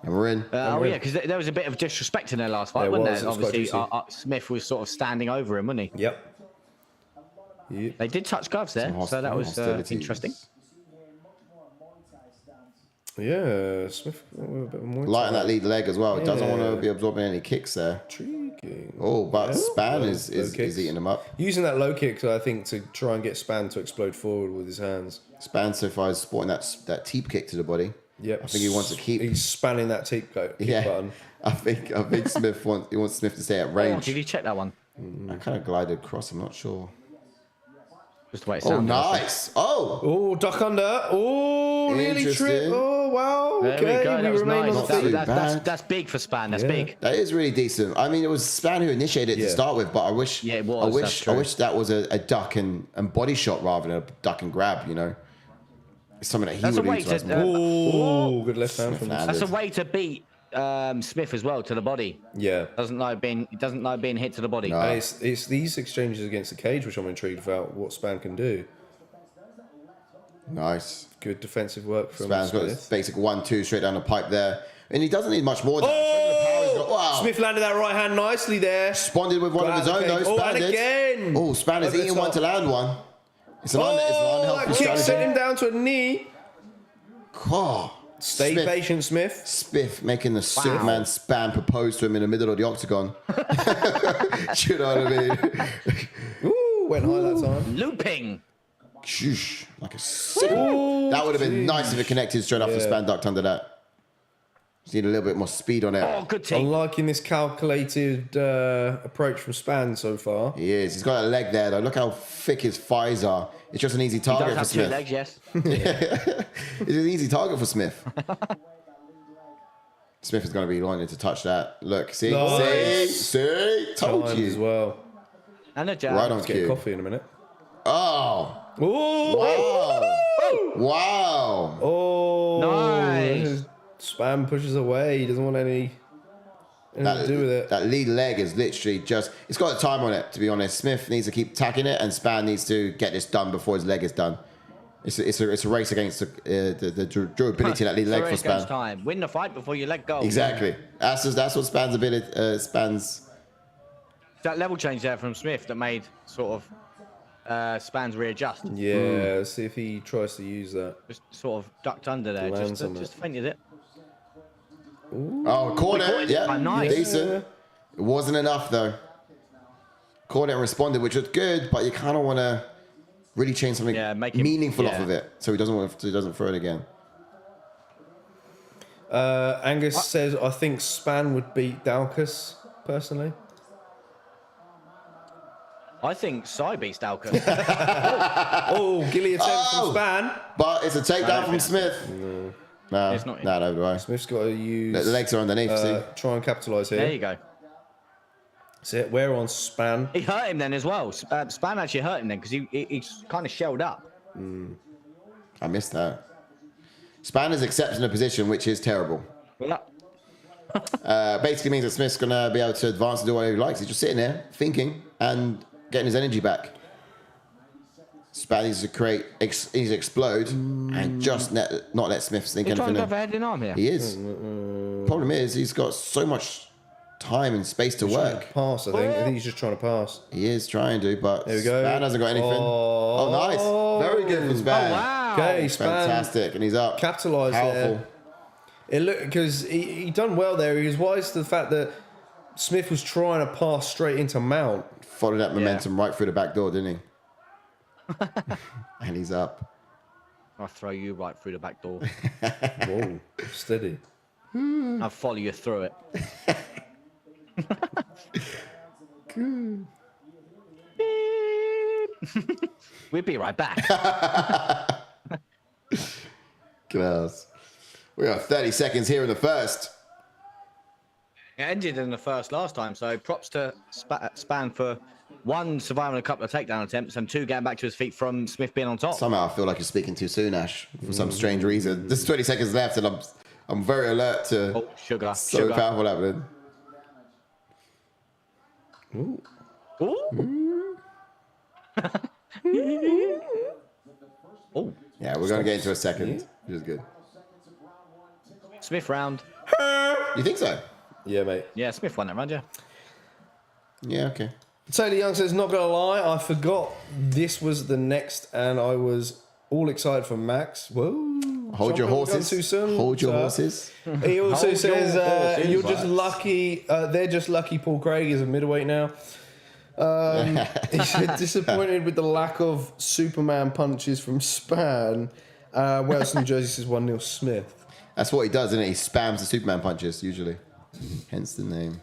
And we're in. Because there was a bit of disrespect in their last fight, wasn't there? Obviously, Smith was sort of standing over him, wasn't he? Yep. They did touch gloves there, so that was interesting. Yeah, Smith a bit more Light on that time. lead leg as well. Doesn't want to Yeah. be absorbing any kicks there. Intriguing. Oh, but Spann Low is kicks. eating him up. Using that low kick, I think, to try and get Spann to explode forward with his hands. Spann so far is sporting that teep kick to the body. Yep. I think he wants to keep. He's spanning that kick button. I think Smith wants Smith to stay at Oh, range. did you check that one? I kind of glided across. I'm not sure. Just the way it Oh, sounded. nice. Oh, Oh, duck under. Oh, nearly Interesting. trip. Oh, wow. There Okay, we go. That was remain nice. on the Not feet. too bad. That's big for Spann. That's Yeah. big. that is really decent. I mean, it was Spann who initiated it to Yeah. start with, but I wish. Yeah, it was, that's I true. wish that was a duck and body shot rather than a duck and grab. You know, it's something that he That's a would way utilize to- more. Oh, good left hand from Smith That's a landed. way to beat Smith as well to the body. Yeah. Doesn't like being hit to the body. No. And it's these exchanges against the cage which I'm intrigued about what Spann can do. Nice. Good defensive work from Spann's got his Smith. basic 1-2 straight down the pipe there, and he doesn't need much more. Than Oh! wow. Smith landed that right hand nicely there. Responded with one Got of his out own the though. cage. Oh, Spann and did. again. Oh, Spann is Over the eating one top. to land one. It's an Oh, unhealthy that kick strategy. sent him down to a knee. Oh, Stay Smith, patient, Smith. Spiff making the Superman Spann propose to him in the middle of the octagon. Do you know what I mean? Ooh, went high that time. Looping. Shoosh, like a sick. That would have been nice if it connected straight after Yeah. Spann ducked under that. Just need a little bit more speed on it. Oh, good I'm team. liking this calculated approach from Spann so far. He is. He's got a leg there though. Look how thick his thighs are. It's just an easy He target does for have two Smith. legs, yes. It's an easy target for Smith. Smith is going to be wanting to touch that. Look, see, Nice. see, told Timed as you. well. And a jab. Right on Get cue. coffee in a minute. Oh, Ooh. wow, wow. Oh. Nice. Spann pushes away. He doesn't want anything to do with it. That lead leg is literally just, it's got a time on it, to be honest. Smith needs to keep tacking it, and Spann needs to get this done before his leg is done. It's a race against the durability of that lead leg for Race against Spann. time. Win the fight before you let go. Exactly. That's what Spann's ability, Spann's. That level change there from Smith that made sort of Spann's readjust. Yeah, let's see if he tries to use that. Just sort of ducked under there. Lands on Just it. fainted it. Oh, corner. caught it. Yeah, Nice. decent. It wasn't enough though. Caught it and responded, which was good, but you kind of want to really change something make him- meaningful off yeah. of it, so he doesn't throw it again. Angus says, I think Spann would beat Dalkas, personally. I think Sai beats Dalkas. Oh, Gilly attempt Oh! from Spann. But it's a takedown from think Smith. No, It's not- no, do I. Smith's got to use... The legs are underneath. See, try and capitalise here. There you go. That's it. We're on Spann. He hurt him then as well. Spann actually hurt him then because he's kind of shelled up. I missed that. Spann is accepting a position which is terrible. Basically means that Smith's gonna be able to advance and do whatever he likes. He's just sitting there thinking and getting his energy back. Spann needs to needs to explode and just not let Smith think He's trying anything. to go for head in arm here. He is. Problem is, he's got so much time and space to work. Pass, I think. I think he's just trying to pass. He is trying to, but There we go. Spann hasn't got anything. Oh, nice. Very good for Spann. Oh, wow. Okay, Spann Fantastic. And he's up. capitalised Powerful. there. It looked because he done well there. He was wise to the fact that Smith was trying to pass straight into Mount. Followed that momentum right through the back door, didn't he? And he's up. I'll throw you right through the back door. Whoa, steady. I'll follow you through it. We'll be right back. Class. We have 30 seconds here in the first. It ended in the first last time, so props to Spann for one, surviving a couple of takedown attempts, and two, getting back to his feet from Smith being on top. Somehow I feel like you're speaking too soon, Ash, for some strange reason. There's 20 seconds left, and I'm very alert to Oh, sugar. so powerful happening. Ooh. Ooh. Oh, Yeah, we're going to get into a second, which is good. Smith round. You think so? Yeah, mate. Yeah, Smith won that round, yeah. Yeah, okay. Taylor Young says, not going to lie, I forgot this was the next, and I was all excited for Max. Whoa. Hold your Jump in horses. too soon, Hold your sir. horses. He also Hold says your horses, you're just lads. lucky. They're just lucky. Paul Craig is a middleweight now. He said disappointed with the lack of Superman punches from Spann. Wales, New Jersey says 1-0 Smith. That's what he does, isn't it? He spams the Superman punches usually. Hence the name.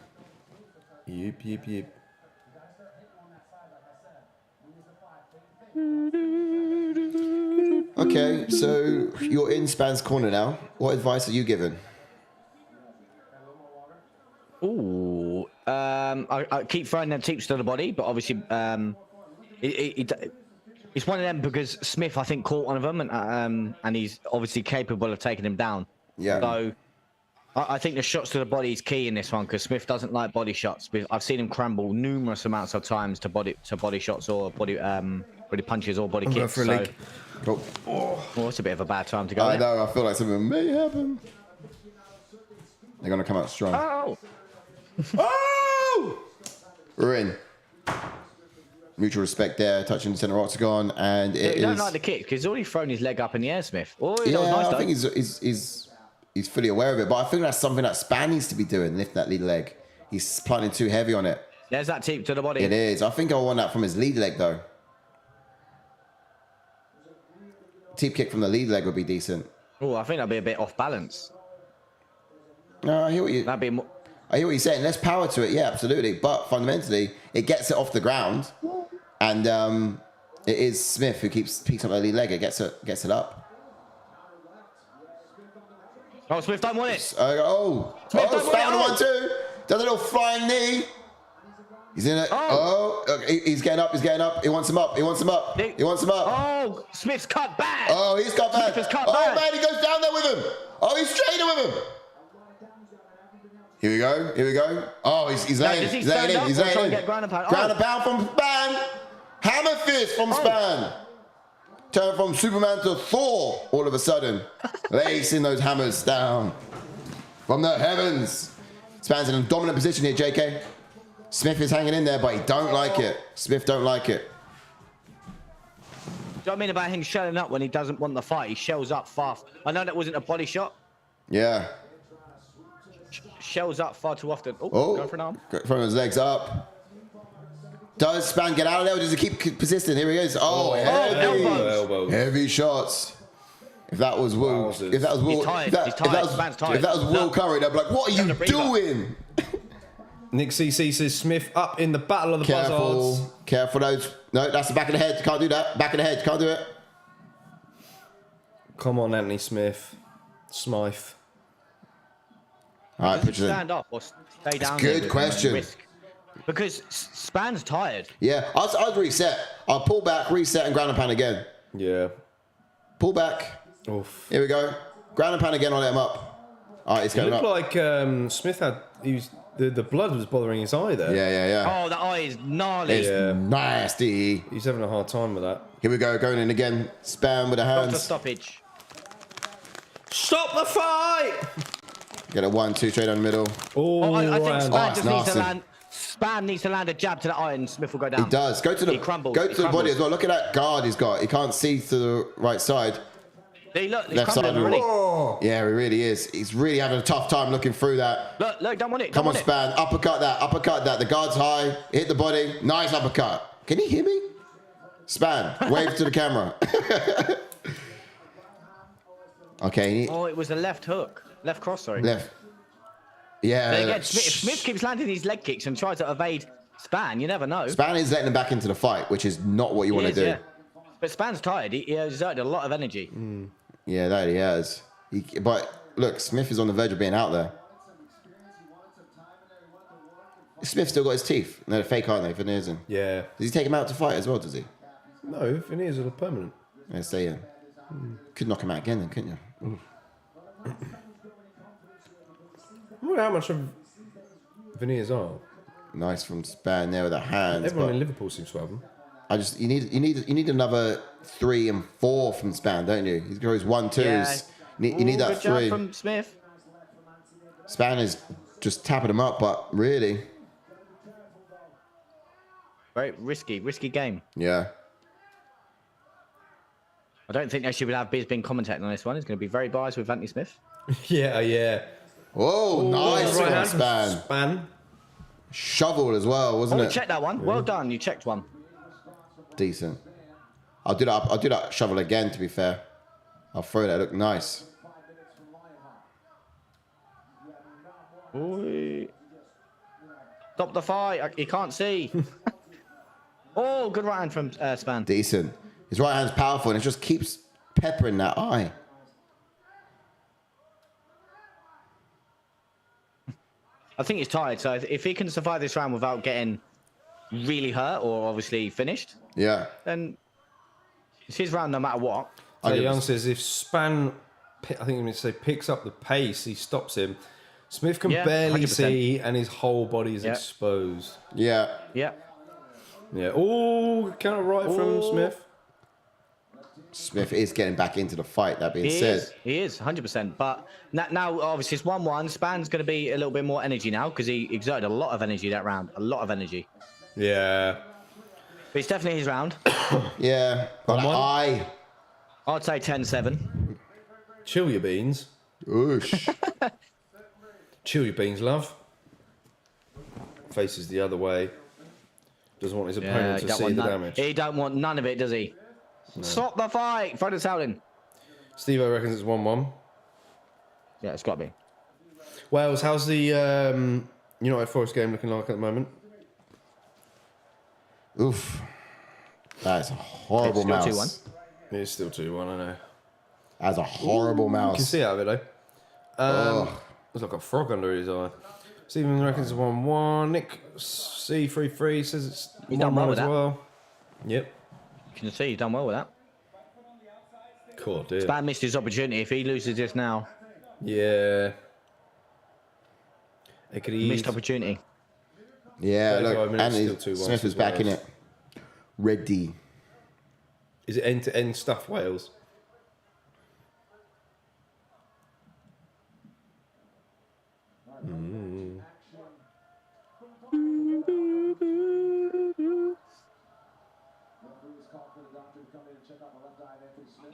Yep. Okay, so you're in Spann's corner now. What advice are you given? Ooh, I keep throwing them tips to the body, but obviously, it's one of them because Smith, I think, caught one of them, and he's obviously capable of taking him down. Yeah. So I think the shots to the body is key in this one because Smith doesn't like body shots. I've seen him crumble numerous amounts of times to body shots or body punches or body I'm going kicks. for a So, leg. well, it's a bit of a bad time to go. I there. know, I feel like something may happen. They're going to come out strong. Oh, Oh! We're in. Mutual respect there, touching the center octagon, and it he don't is. like the kick because he's already thrown his leg up in the air, Smith. Oh, that Yeah, was nice, I though. think he's fully aware of it, but I think that's something that Spann needs to be doing, lift that lead leg. He's planting too heavy on it. There's that tip to the body. It is. I think I want that from his lead leg, though. Teep kick from the lead leg would be decent. Oh, I think that'd be a bit off balance. No, I hear what That'd be more. you're saying. There's power to it, yeah, absolutely. But fundamentally, it gets it off the ground, and it is Smith who picks up the lead leg. It gets it up. Oh, Smith don't want it. Smith don't Spann want it. 1-2. Does a little flying knee. He's in it. He's getting up. He wants him up. Oh, Smith's cut back. Oh, he's cut back. Smith has cut Oh, back. man, he goes down there with him. Oh, he's training with him. Here we go. Oh, he's laying does he in. He's laying stand in. up He's or laying try in. and get ground and pound? Ground Oh. and pound from Spann. Hammer fist from Spann. Turn from Superman to Thor all of a sudden. Lacing those hammers down from the heavens. Spann's in a dominant position here, JK. Smith is hanging in there, but he don't like it. Smith don't like it. Do you know what I mean about him shelling up when he doesn't want the fight? He shells up fast. I know that wasn't a body shot. Yeah. Shells up far too often. Oh, going for an arm. Throwing his legs up. Does Spann get out of there or does he keep persisting? Here he is. Oh, heavy. elbows. Heavy shots. If that was Will, Wowzers. if that was Will, He's tired. if that, He's if that tired. was, Spann's tired. if that was Will Curry, they'd be like, "What are you a breather. doing?" Nick CC says Smith up in the battle of the buzzards. Careful those. No, that's the back of the head. Can't do that. Back of the head. Can't do it. Come on, Anthony Smith. Smythe. All right, Does he put it in. stand up or stay down? good there with question. risk? Because Spann's tired. Yeah, I'd reset. I'll pull back, reset, and ground and pound again. Yeah. Pull back. Oof. Here we go. Ground and pound again. I'll let him up. All right, it's It going looked up. like Smith had. The blood was bothering his eye there. Yeah. Oh, that eye is gnarly. It's Yeah. nasty. He's having a hard time with that. Here we go, going in again. Spann with the Doctor hands. stoppage. Stop the fight! Get a 1-2 straight down the middle. Oh, I think and- Spann it's just needs to nasty. land. Spann needs to land a jab to the eye and Smith will go down. He does. Go to the He crumbles. Go He to the body crumbles. as well. Look at that guard he's got. He can't see to the right side. See, look, he's Left crumbling side. already. Oh. Yeah, he really is. He's really having a tough time looking through that. Look, don't want it. Come Don't on, want it. Spann. Uppercut that. The guard's high. Hit the body. Nice uppercut. Can he hear me? Spann, wave to the camera. Okay. Oh, it was a left hook. Left cross, sorry. Left. Yeah. But again, if Smith keeps landing these leg kicks and tries to evade Spann, you never know. Spann is letting him back into the fight, which is not what you want to do. Yeah. But Spann's tired. He exerted a lot of energy. Yeah, that he has. But look, Smith is on the verge of being out there. Smith's still got his teeth. No, they're fake, aren't they? Veneers in. Yeah. Does he take him out to fight as well, does he? No, veneers are permanent. Yeah, stay in. Could knock him out again then, couldn't you? I wonder how much of veneers are. Nice from Spann there with the hands. Everyone but in Liverpool seems to have them. you need another 3 and 4 from Spann, don't you? He goes 1-2s. Yeah. You need that Good job 3. from Smith. Spann is just tapping him up, but really, Very risky game. yeah. I don't think they should have Bisping commentating on this one. He's going to be very biased with Anthony Smith. Yeah. Whoa, nice Right one, hand Spann. from Spann. Shovel as well, wasn't Oh, it? you checked that one. Well done. You checked one. Decent. I'll do that shovel again, to be fair. I'll throw that. It looked nice. Ooh. Stop the fight. He can't see. Oh, good right hand from Spann. Decent. His right hand's powerful and it just keeps peppering that eye. I think he's tired. So if he can survive this round without getting really hurt or obviously finished, Yeah. then it's his round no matter what. So give Young it- says if Spann, I think I'm going to say, picks up the pace, he stops him. Smith can Yeah, barely 100%. see, and his whole body is Yeah. exposed. Yeah. Yeah. Yeah. Oh, counter right from Ooh. Smith. Smith is getting back into the fight, that being He said. is. He is 100%. But now obviously it's 1-1. Spann's going to be a little bit more energy now because he exerted a lot of energy that round. A lot of energy. Yeah. But it's definitely his round. Yeah. But 1-1. eye. I'd say 10-7. Chill your beans. Oosh. Chill your beans, love. Faces the other way. Doesn't want his opponent to see the damage. He don't want none of it, does he? No. Stop the fight! Throw the towel in. Steve-O reckons it's 1-1. Yeah, it's got to be. Wales, how's the United Forest game looking like at the moment? Oof. That is a horrible It's still mouse. 2-1. It's still 2-1, I know. That's a horrible You can mouse. see out of it, though. There's like a frog under his eye. Stephen reckons it's 1-1. Nick C33 says it's He's done 1-1 well with as that. well. Yep. You can see he's done well with that. Cool, dude. Spann missed his opportunity. If he loses this now, Yeah. It could ease. missed opportunity. Yeah, 35 look. minutes, And still 2-1 Smith is to back in Wales. it. Ready. Is it end-to-end stuff, Wales?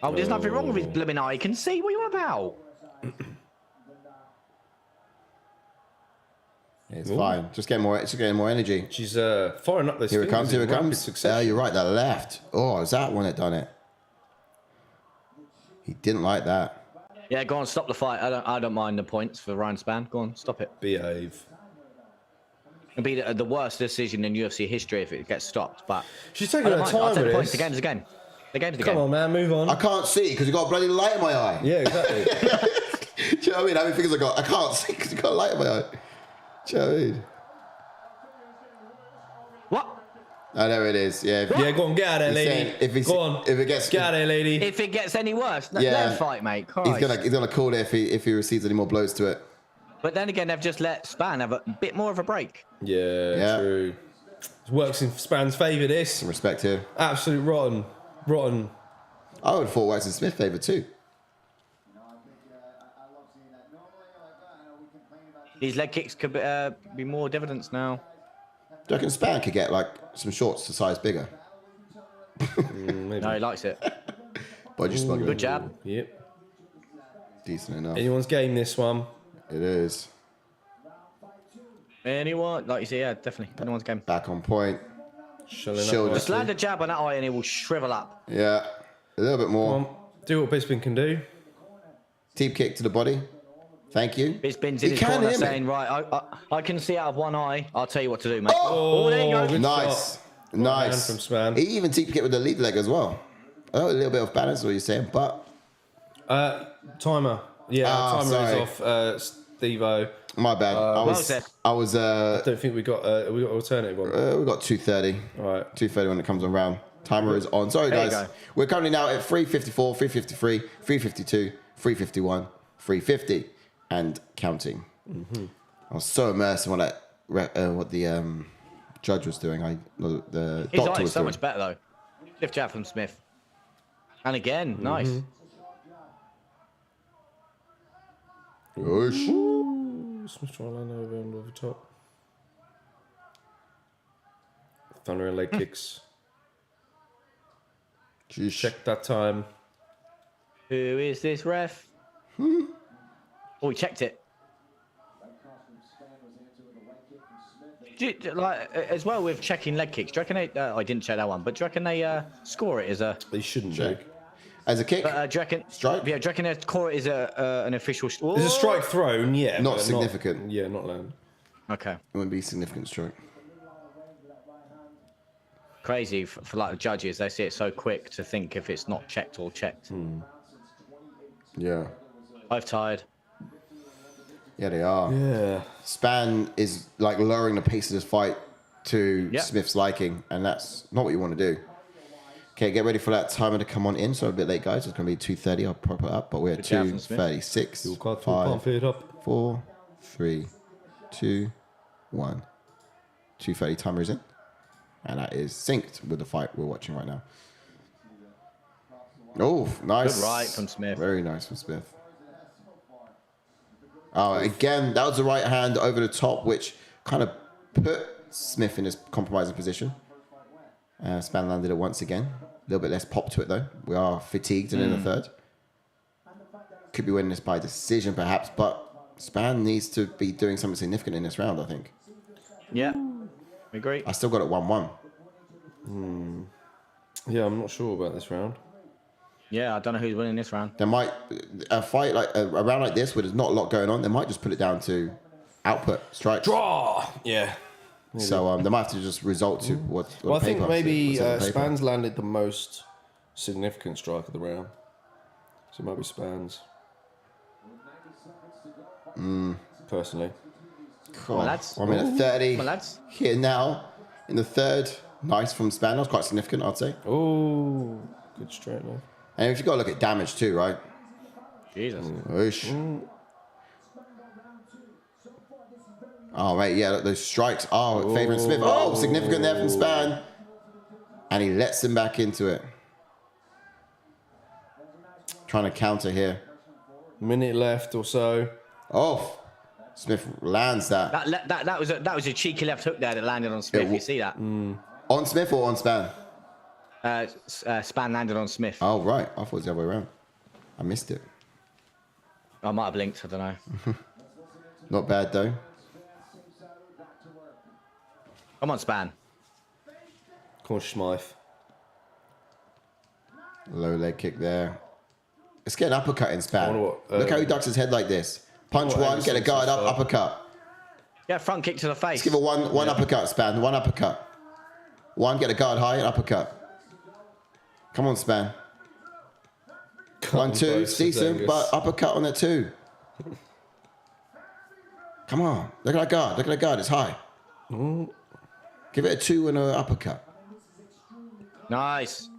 Oh, there's nothing wrong with his blooming eye. He can see. What are you on about? It's fine. Just getting more energy. She's firing up this. Here it comes, here it comes. Yeah, Succession. you're right, that left. Oh, is that one that done it? He didn't like that. Yeah, go on, stop the fight. I don't mind the points for Ryan Spann. Go on, stop it. Behave. It'd be the worst decision in UFC history if it gets stopped. But She's I taking don't her mind. time I'll take with the points. this. The game's a game. The game's a Come game. on, man, move on. I can't see because you got a bloody light in my eye. Yeah, exactly. Do you know what I mean? How many fingers I can't see because you got a light in my eye. Do you know what I mean? What? Oh, there it is. Yeah. Yeah, go on, get out of there, He's lady. saying if Go on, if it gets get out of there, lady. If it gets any worse, Yeah. let him fight, mate. he's Christ. gonna call it if he receives any more blows to it. But then again, they've just let Spann have a bit more of a break. Yeah, true. It works in Spann's favour, this. Some respect here. Absolute rotten. Rotten. I would have thought Wax in Smith favour too. These leg kicks could be more dividends now. Do you reckon Spann could get like some shorts to size bigger? Maybe. No, he likes it. Body smuggling. Good jab. Yep. Decent enough. Anyone's game, this one. It is. Anyone? Like you say, yeah, definitely. Anyone's game. Back on point. Shelling Shield up Just nicely. land a jab on that eye and it will shrivel up. Yeah. A little bit Come more. on. Do what Bisping can do. Deep kick to the body. Thank you. Bisping's He in his can corner hear me. saying, right, I can see out of one eye. I'll tell you what to do, mate. Oh, there you go. good Nice. shot. Nice. hand from Spann. He even deep kick with the lead leg as well. Oh, a little bit of balance, what you're saying, but Timer. Yeah, timer sorry. is off. Steve-O. my bad. said. Don't think we got an alternative one. We got 2:30. All right. 2:30 when it comes around. Timer is on. Sorry, There you guys. go. We're currently now at 3:54, 3:53, 3:52, 3:51, 3:50, and counting. Mm-hmm. I was so immersed in what the judge was doing. The His doctor eye was is so doing. much better, though. Lift jab from Smith. And again, nice. Whoosh. Smith trying to land over the top. Thunder and leg kicks. Jeez. Check that time. Who is this ref? Oh, he checked it. Like as well with checking leg kicks. Do you reckon they? I didn't check that one, but do you reckon they score it as a? They shouldn't Check. do. As a kick, Do you reckon strike? Yeah, do you reckon they score it as an official? There's a strike thrown, yeah. Not but significant. Yeah, not land. Okay. It wouldn't be significant strike. Crazy for like the judges. They see it so quick to think if it's not checked or checked. Yeah. I've tied. Yeah, they are. Yeah. Spann is like lowering the pace of this fight to Yep. Smith's liking, and that's not what you want to do. Okay, get ready for that timer to come on in. So a bit late, guys. It's going to be 2:30. I'll prop it up, but we're at Good job from Smith. 2:36. Your card 5, it up. 4, 3, 2, 1. 2:30 timer is in, and that is synced with the fight we're watching right now. Oh, nice. Good right from Smith. Very nice from Smith. Oh, again, that was the right hand over the top, which kind of put Smith in his compromising position. Spann landed it once again. A little bit less pop to it, though. We are fatigued and in the third. Could be winning this by decision, perhaps, but Spann needs to be doing something significant in this round, I think. Yeah, we agree. I still got it 1-1. Yeah, I'm not sure about this round. Yeah, I don't know who's winning this round. There might a fight like a round like this where there's not a lot going on. They might just put it down to output strikes. Draw! Yeah. So they might have to just result to what. Well, I the think paper maybe says on paper. Spann's landed the most significant strike of the round. So it might be Spann's. Personally. Cool. Well, that's- I'm in at 30 Well, that's here now in the third. Nice from Spann. That was quite significant, I'd say. Oh, good straight leg. And if you've got to look at damage too, right? Jesus. Oosh. Oh, mate, yeah, look, those strikes are favouring Smith. Oh, significant there from Spann. And he lets him back into it. Trying to counter here. Minute left or so. Oh, Smith lands that. That was a cheeky left hook there that landed on Smith. Yeah, You see that? On Smith or on Spann? Spann landed on Smith. Oh, right. I thought it was the other way around. I missed it. I might have blinked. I don't know. Not bad, though. Come on, Spann. Come on, Smythe. Low leg kick there. Let's get an uppercut in Spann. wonder what, Look how he ducks his head like this. Punch one, get a guard up, uppercut. Yeah, front kick to the face. Let's give a one uppercut, Spann. One uppercut. One, get a guard high, and uppercut. Come on, Spann. 1, 2, it's decent, but uppercut on that too. Come on. Look at that guard. Look at that guard. It's high. Give it a 2 and an uppercut. Nice.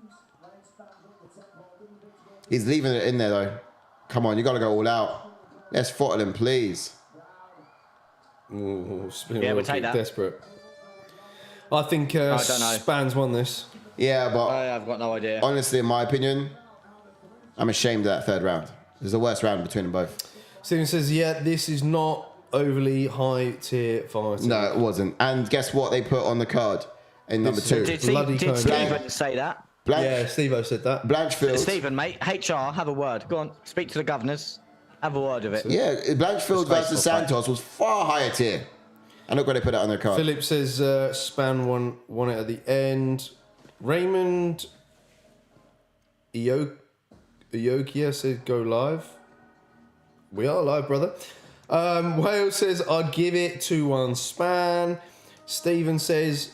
He's leaving it in there, though. Come on, you got to go all out. Let's throttle him, please. Ooh, Yeah, we'll take that. Desperate. I think don't know. Spann's won this. Yeah, but I've got no idea. honestly, in my opinion, I'm ashamed of that third round. It was the worst round between them both. Steven says, yeah, this is not overly high tier fighting. No, it wasn't. And guess what they put on the card in number This- 2? Did Bloody code. Stephen say that? Yeah, Steve-O said that. Blanchfield. Stephen, mate, HR, have a word. Go on, speak to the governors. Have a word of it. Yeah, Blanchfield versus Disgraceful fight. Santos was far higher tier. And look where they put it on their card. Philip says Spann won it at the end. Raymond Iokia says go live. We are live, brother. Wales says I'd give it 2-1 Spann. Stephen says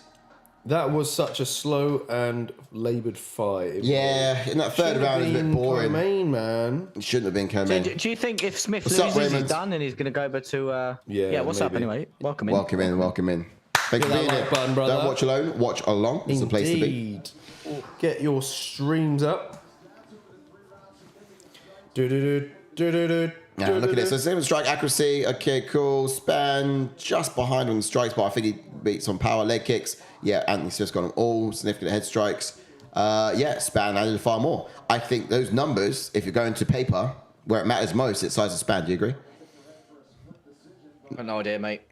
that was such a slow and laboured fight. Yeah, in that third round, it was a bit boring. Main man. It shouldn't have been So Kermain. do you think if Smith What's up, loses, he's Raymond? done and he's going to go over to... Yeah, what's up maybe. anyway? Welcome in. Welcome in, welcome in. Thank you Hit for that being like here. button, brother. Don't watch alone, watch along. It's the place to be. Indeed. Get your streams up. Do-do-do. Now, look at this. So same strike accuracy. Okay, cool. Spann just behind on the strikes, but I think he beats on power leg kicks. Yeah, Anthony Smith's got them all. Significant head strikes. Yeah, Spann added far more. I think those numbers, if you're going to paper, where it matters most, it's size of Spann. Do you agree? I've got no idea, mate.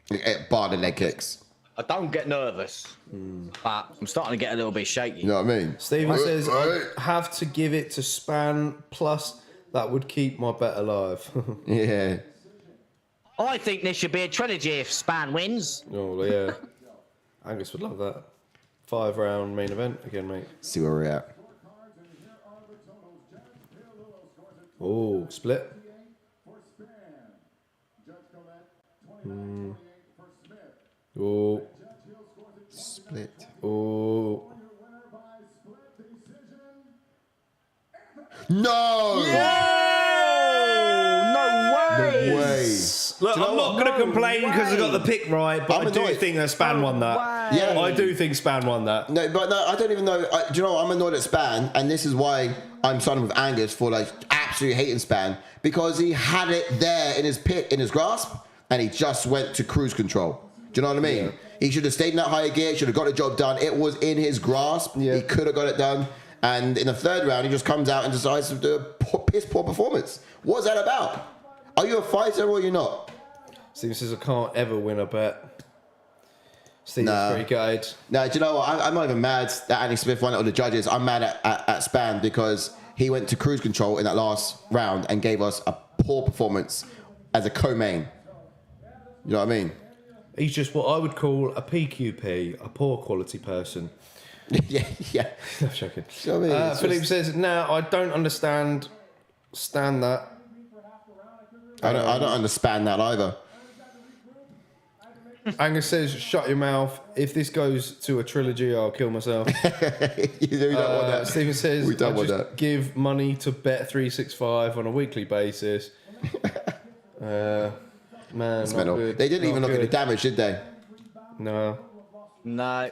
Bar the leg kicks. I don't get nervous, but I'm starting to get a little bit shaky. You know what I mean? Stephen says Right. I have to give it to Spann. Plus, That would keep my bet alive. Yeah. I think this should be a trilogy if Spann wins. Oh, yeah. Angus would love that. 5-round main event again, mate. See where we're at. Oh, split. Oh. Split. Oh. No! No way! No way. Look, I'm not going to complain because I got the pick right, but I'm I do annoyed. think that Spann won that. way. Yeah. I do think Spann won that. No, but no, I don't even know. Do you know what? I'm annoyed at Spann, and this is why I'm siding with Angus for like absolutely hating Spann, because he had it there in his pit, in his grasp, and he just went to cruise control. Do you know what I mean? Yeah. He should have stayed in that higher gear, should have got the job done. It was in his grasp. Yeah. He could have got it done. And in the third round, he just comes out and decides to do a piss poor performance. What's that about? Are you a fighter or are you not? Steve says I can't ever win a bet. Steve's No. pretty good. No, do you know what? I'm not even mad that Andy Smith won it or the judges. I'm mad at Spann because he went to cruise control in that last round and gave us a poor performance as a co-main. You know what I mean? He's just what I would call a PQP, a poor quality person. yeah. No, I'm joking. You know what I mean? It's Philippe just- says, "No, I don't understand that." I don't understand that either. Angus says, "Shut your mouth. If this goes to a trilogy, I'll kill myself." We don't want that. Stephen says, We don't "I want just that. give money to Bet365 on a weekly basis." Man, It's not mental. good. They didn't even Not look at the good. damage, did they? No, No.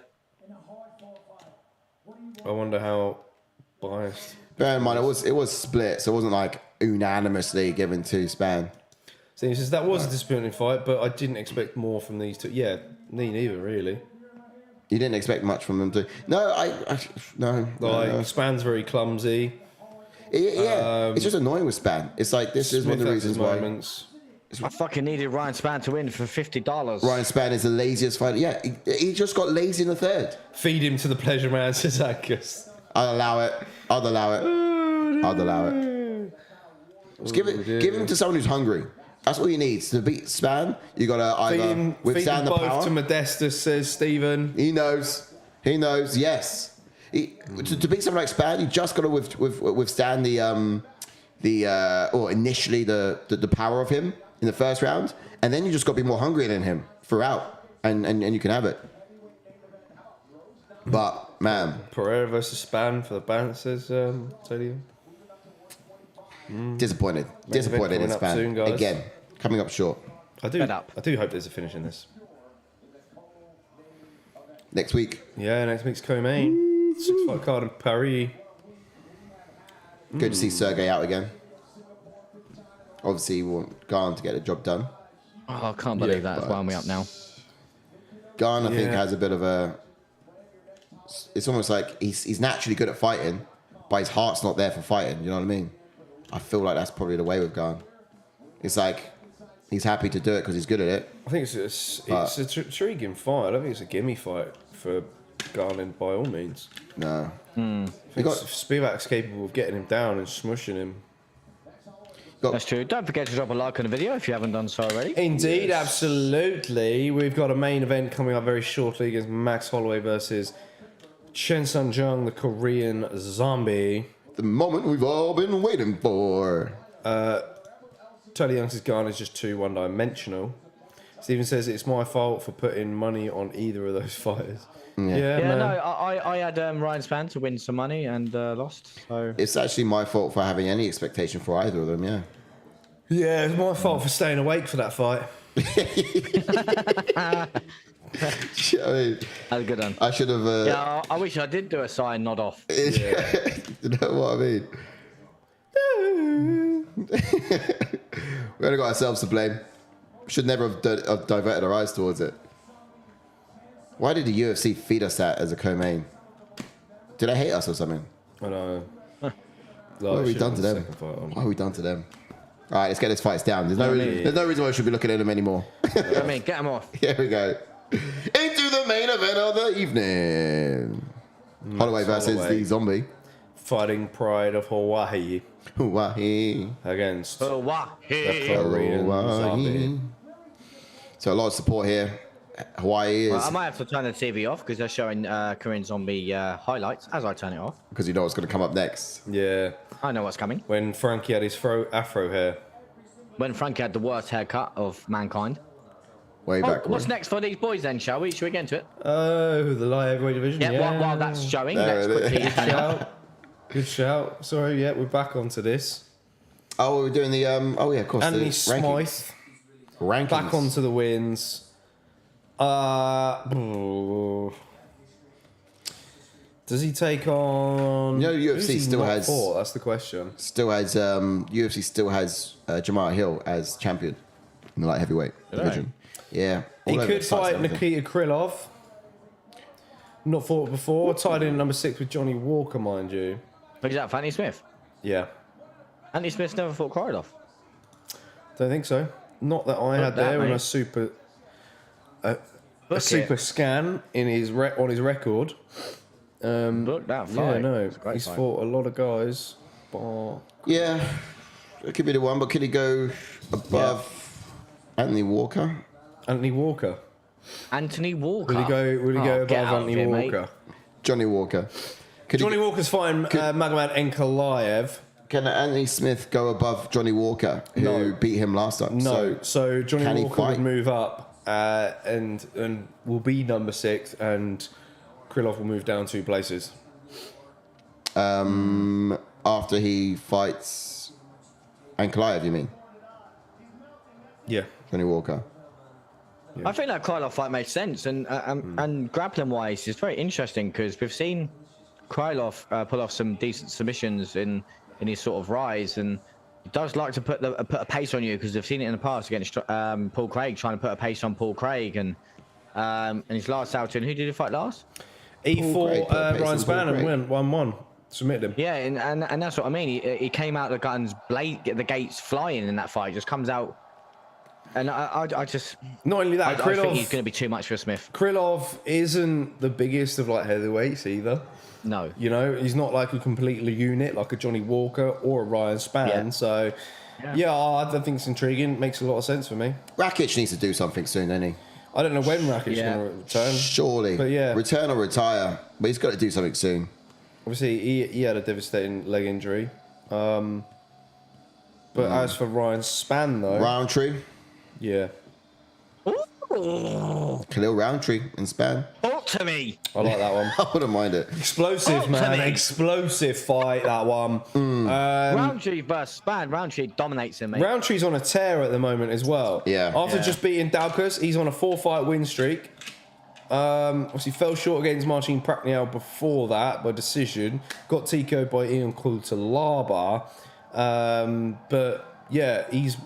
I wonder how biased. Bear in mind, it was split, so it wasn't like unanimously given to Spann. Stephen says that was a disappointing fight, but I didn't expect more from these two. Yeah, me neither, really. You didn't expect much from them, too. No, no. Like no. Spann's very clumsy. Yeah, it's just annoying with Spann. It's like this is one of the Smith has his reasons why moments. I fucking needed Ryan Spann to win for $50. Ryan Spann is the laziest fighter. Yeah, he just got lazy in the third. Feed him to the pleasure man, says Angus. I'll allow it. I'll allow it. Just give him to someone who's hungry. That's all you need. To beat Spann, you gotta Feed either him withstand the both power. to Modestus, says Stephen. He knows. Yes. To beat someone like Spann, you just gotta withstand initially the power of him in the first round, and then you just gotta be more hungry than him throughout, and you can have it. But man, Pereira versus Spann for the balance, says Taila. disappointed in coming up soon, Spann guys. again, coming up short. I do Fed up. hope there's a finish in this. Next week, Yeah, next week's co-main. 6-fight card in Paris. good to see Sergey out again. Obviously, we want Garn to get the job done. Oh, I can't believe Yeah, that's wound me up now. Garn, I think, Yeah. has a bit of a. It's almost like he's naturally good at fighting, but his heart's not there for fighting. You know what I mean? I feel like that's probably the way with Garn. It's like he's happy to do it because he's good at it. I think it's an intriguing fight. I don't think it's a gimme fight for Garland by all means. No. I think Spivak's capable of getting him down and smushing him. That's true. Don't forget to drop a like on the video if you haven't done so already. Indeed, absolutely. We've got a main event coming up very shortly against Max Holloway versus Chen Jung, the Korean zombie. The moment we've all been waiting for. Tony Young says Garn is just too one-dimensional. Stephen says it's my fault for putting money on either of those fighters. Yeah, Yeah, man. no, I had Ryan Spann to win some money and lost. So It's actually my fault for having any expectation for either of them. Yeah. Yeah, it's my fault for staying awake for that fight. I mean, that's a good one. I should have. Yeah, I wish I did do a sign nod off. You know what I mean? We only got ourselves to blame. Should never have diverted our eyes towards it. Why did the UFC feed us that as a co-main? Did they hate us or something? I know. What have we done to them? What have we done to them? All right, let's get this fights down. There's no reason why we should be looking at them anymore. I mean, get them off. Here we go. Into the main event of the evening. Holloway versus Holloway. the zombie. Fighting Pride of Hawaii Hawaii. against the Hawaii. Korean Hawaii. zombie. So a lot of support here. Hawaii is Well, I might have to turn the TV off because they're showing Korean Zombie highlights as I turn it off. because you know what's going to come up next. Yeah, I know what's coming. when Frankie had his afro hair. When Frankie had the worst haircut of mankind. Way Oh, back. what's when. next for these boys then, shall we? Should we get into it? Oh, the light heavyweight division. Yeah, Yeah, while that's showing, There let's it is. quickly Good turn it off. shout. Good shout. Sorry, yeah, we're back onto this. Oh, we're doing the oh yeah, of course. Anthony the Smythe rankings. back onto the wins. Does he take on? You know, UFC who's he still not has- fought? That's the question. Still has UFC still has Jamar Hill as champion in the light heavyweight division. Yeah, He all over could the sites fight and everything. Nikita Krylov. Not fought before. Tied in number 6 with Johnny Walker, mind you. Who's that, Fanny Smith? Yeah, Anthony Smith's never fought Krylov. don't think so. Not that I had that, there in mate. a super Book it. scan in his on his record. Book that fight. Yeah, no, It's a great he's fight. fought a lot of guys. But Yeah, it could be the one, but could he go above Anthony Walker? Anthony Walker. Anthony Walker. Will he go? Will he go get above out of Anthony here, mate. Walker? Johnny Walker. Could Johnny he, Walker's fighting Magomed Ankalaev. Can Anthony Smith go above Johnny Walker, who No. beat him last time? No, so Johnny can he Walker would fight? move up and will be number 6, and Krylov will move down 2 places. After he fights Ankalaev, you mean? Yeah, Johnny Walker. I think that Krylov fight makes sense, and grappling wise, it's very interesting because we've seen Krylov pull off some decent submissions in his sort of rise, and he does like to put a pace on you because they've seen it in the past against Paul Craig, trying to put a pace on Paul Craig, and his last outing, who did he fight last? he Paul Craig fought put a pace Ryan on Paul Spann and Craig. won 1-1. Submitted him. Yeah, and that's what I mean. He came out the guns, the gates flying in that fight. Just comes out, and I just Not only that, I think he's Krylov, going to be too much for Smith. Krylov isn't the biggest of like heavyweights either. No. You know, he's not like a completely unit like a Johnny Walker or a Ryan Spann. Yeah. So, yeah, I think it's intriguing. Makes a lot of sense for me. Rakic needs to do something soon, doesn't he? I don't know when Rakic's Yeah. going to return. Surely. But yeah. Return or retire. But he's got to do something soon. Obviously, he had a devastating leg injury. But as for Ryan Spann, though, Roundtree. yeah, Khalil Roundtree in Spann. Talk to me. I like that one. I wouldn't mind it. Explosive, to man. me. Explosive fight, that one. Roundtree versus Spann. Roundtree dominates him, mate. Roundtree's on a tear at the moment as well. Yeah. After Yeah. just beating Daukus, he's on a 4-fight win streak. Obviously fell short against Marcin Prachnio before that by decision. Got TKO'd by Ian Kutalaba. But yeah, he's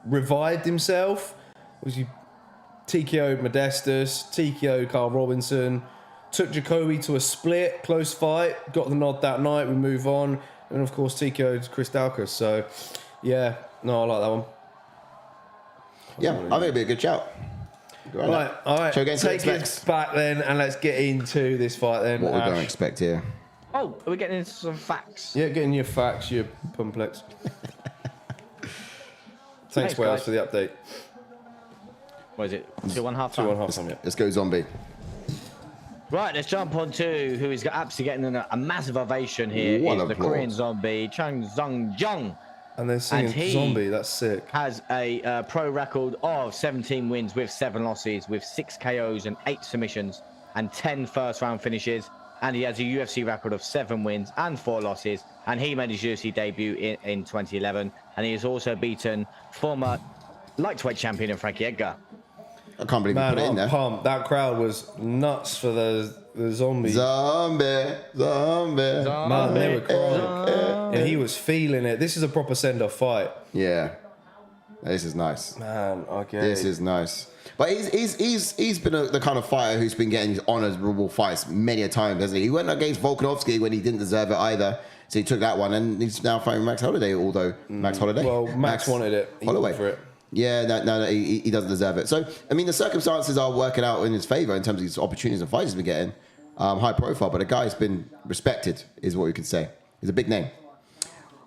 revived himself. Obviously TKO'd Modestus, TKO'd Carl Robinson, took Jacoby to a split, close fight, got the nod that night, we move on. And of course TKO'd Chris Daukus. So yeah, no, I like that one. Yeah, I think it'd be a good shout. Go on Right, then. all right. Shall we get into Take next? it back then, and let's get into this fight then. What we're going to Ash. expect here. Oh, are we getting into some facts? Yeah, getting your facts, your pumplex. Thanks, Wales, guys. for the update. What is it? 2-1 half 2 time? 1/2 time, yeah. Let's go zombie. Right, let's jump on to who is absolutely getting a massive ovation here. What Is the applause. Korean Zombie, Jung. And they're singing And he- Zombie, that's sick. Has a pro record of 17 wins with 7 losses, with 6 KOs and 8 submissions, and 10 first-round finishes. And he has a UFC record of 7 wins and 4 losses. And he made his UFC debut in 2011. And he has also beaten former lightweight champion Frankie Edgar. I can't believe you Man, put it in I'm there. pumped. That crowd was nuts for the Zombie. Zombie, zombie. Man, they were crying. And he was feeling it. This is a proper send-off fight. Yeah. This is nice. Man, okay. This is nice. But he's been the kind of fighter who's been getting his honourable fights many a time, hasn't he? He went against Volkanovski when he didn't deserve it either. So he took that one, and he's now fighting Max Holloway, although Max Holloway. Well, Max wanted it. He Holloway went for it. Yeah, no, he doesn't deserve it. So, I mean, the circumstances are working out in his favour in terms of his opportunities and fights he's been getting. High profile, but the guy's been respected, is what we could say. He's a big name.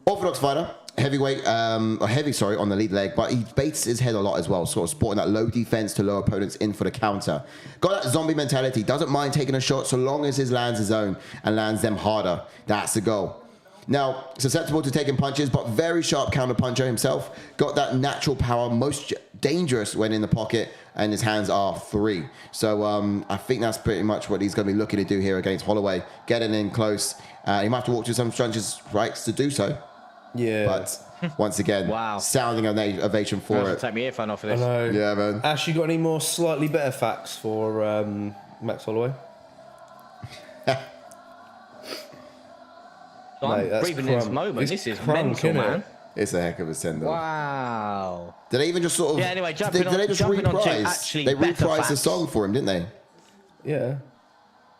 Orthodox fighter, heavyweight, or heavy, sorry, on the lead leg, but he baits his head a lot as well, sort of sporting that low defense to low opponents in for the counter. Got that zombie mentality, doesn't mind taking a shot so long as his lands his own and lands them harder. That's the goal. Now, susceptible to taking punches, but very sharp counter puncher himself. Got that natural power, most dangerous when in the pocket, and his hands are free. So I think that's pretty much what he's going to be looking to do here against Holloway. Getting in close. He might have to walk through some stretches rights to do so. Yeah. But once again, wow. sounding an ovation for it. Take my earphone off of this. I know. Yeah, man. Ash, you got any more slightly better facts for Max Holloway? So Mate, I'm that's breathing in this crunk. moment. It's This is crunk, mental, innit? man. It's a heck of a send-off. Wow. Did they even just sort of... Yeah, anyway, did jumping they just on to reprise? actually They better reprised the facts. song for him, didn't they? Yeah.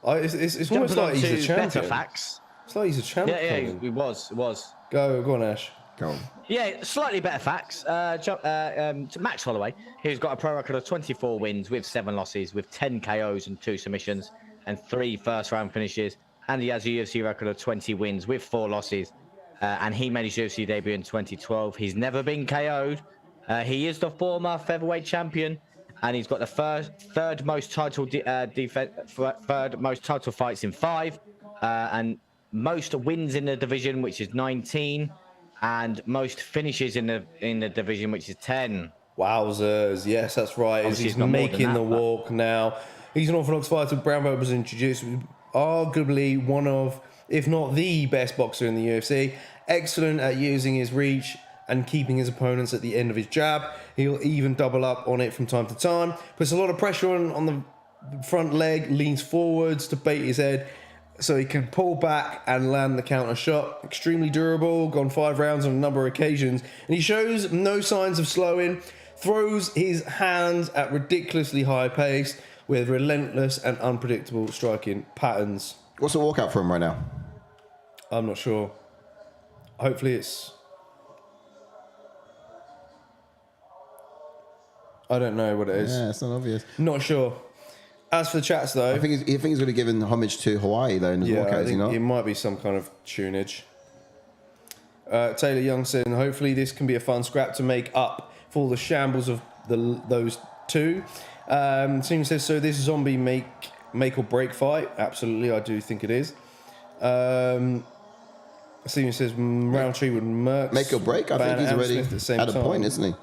It's almost Jumping on like he's a to better champion. facts. It's like he's a champion. Yeah, it was. Go on, Ash. Go on. Yeah, slightly better facts. To Max Holloway, who's got a pro record of 24 wins with 7 losses, with 10 KOs and 2 submissions, and 3 first-round finishes. And he has a UFC record of 20 wins with 4 losses. And he made his UFC debut in 2012. He's never been KO'd. He is the former featherweight champion, and he's got the third most title fights in 5, and most wins in the division, which is 19, and most finishes in the division, which is 10. Wowzers. Yes, that's right. Obviously, He's he's got more than making that, the but- walk now. He's an orthodox fighter, brown belt was introduced, arguably one of, if not the best boxer in the UFC. Excellent at using his reach and keeping his opponents at the end of his jab. He'll even double up on it from time to time. Puts a lot of pressure on the front leg, leans forwards to bait his head so he can pull back and land the counter shot. Extremely durable, gone 5 rounds on a number of occasions. And he shows no signs of slowing, throws his hands at ridiculously high pace with relentless and unpredictable striking patterns. What's the walkout for him right now? I'm not sure. Hopefully it's... I don't know what it is. Yeah, it's not obvious. Not sure. As for the chats, though... I think he's going to be giving homage to Hawaii, though, in his walkout, I is he think not? it might be some kind of tunage. Taylor Young said, hopefully this can be a fun scrap to make up for all the shambles of those two. Steven says, so this zombie make or break fight? Absolutely, I do think it is. Steven says, Roundtree would Make or break? I think he's already at a point, isn't he?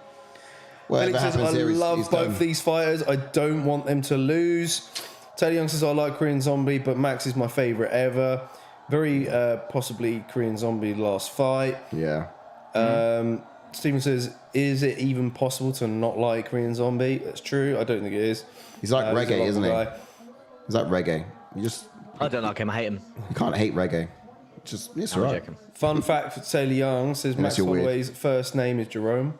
Whatever Felix says, happens I here, love he's both done. these fighters. I don't want them to lose. Taylor Young says, I like Korean Zombie, but Max is my favourite ever. Very possibly Korean Zombie last fight. Yeah. Steven says, is it even possible to not like Korean Zombie? That's true. I don't think it is. He's like He's a reggae, lovely isn't he? guy. He's like reggae. I don't like him. I hate him. You can't hate reggae. It's I'm right. joking. Fun fact for Taylor Young says Unless Max you're weird. Holloway's first name is Jerome.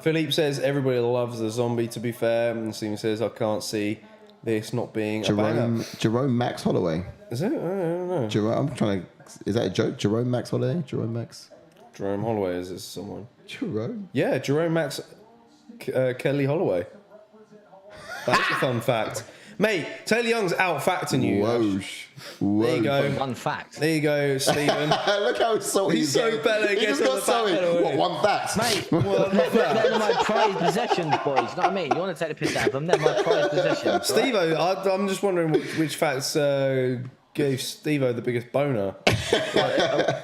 Philippe says everybody loves the zombie, to be fair. And Steven says I can't see this not being a banger. Jerome Max Holloway. Is it? I don't know. Jerome, I'm trying to... Is that a joke? Jerome Max Holloway? Jerome Max? Jerome Holloway is this someone? Jerome? Yeah, Jerome Max Kelly Holloway. That's a fun fact. Mate, Taylor Young's out-facting you. Whoosh. There you go. One fact. There you go, Stephen. Look how salty He's so getting. better He against just on got the back salty. pedal, What, one fact? Mate, Well, not they're that. my prized possessions, boys. You know what I mean? You want to take the piss out of them? They're my prized possessions. Steve-O, I'm just wondering which facts gave Steve-O the biggest boner.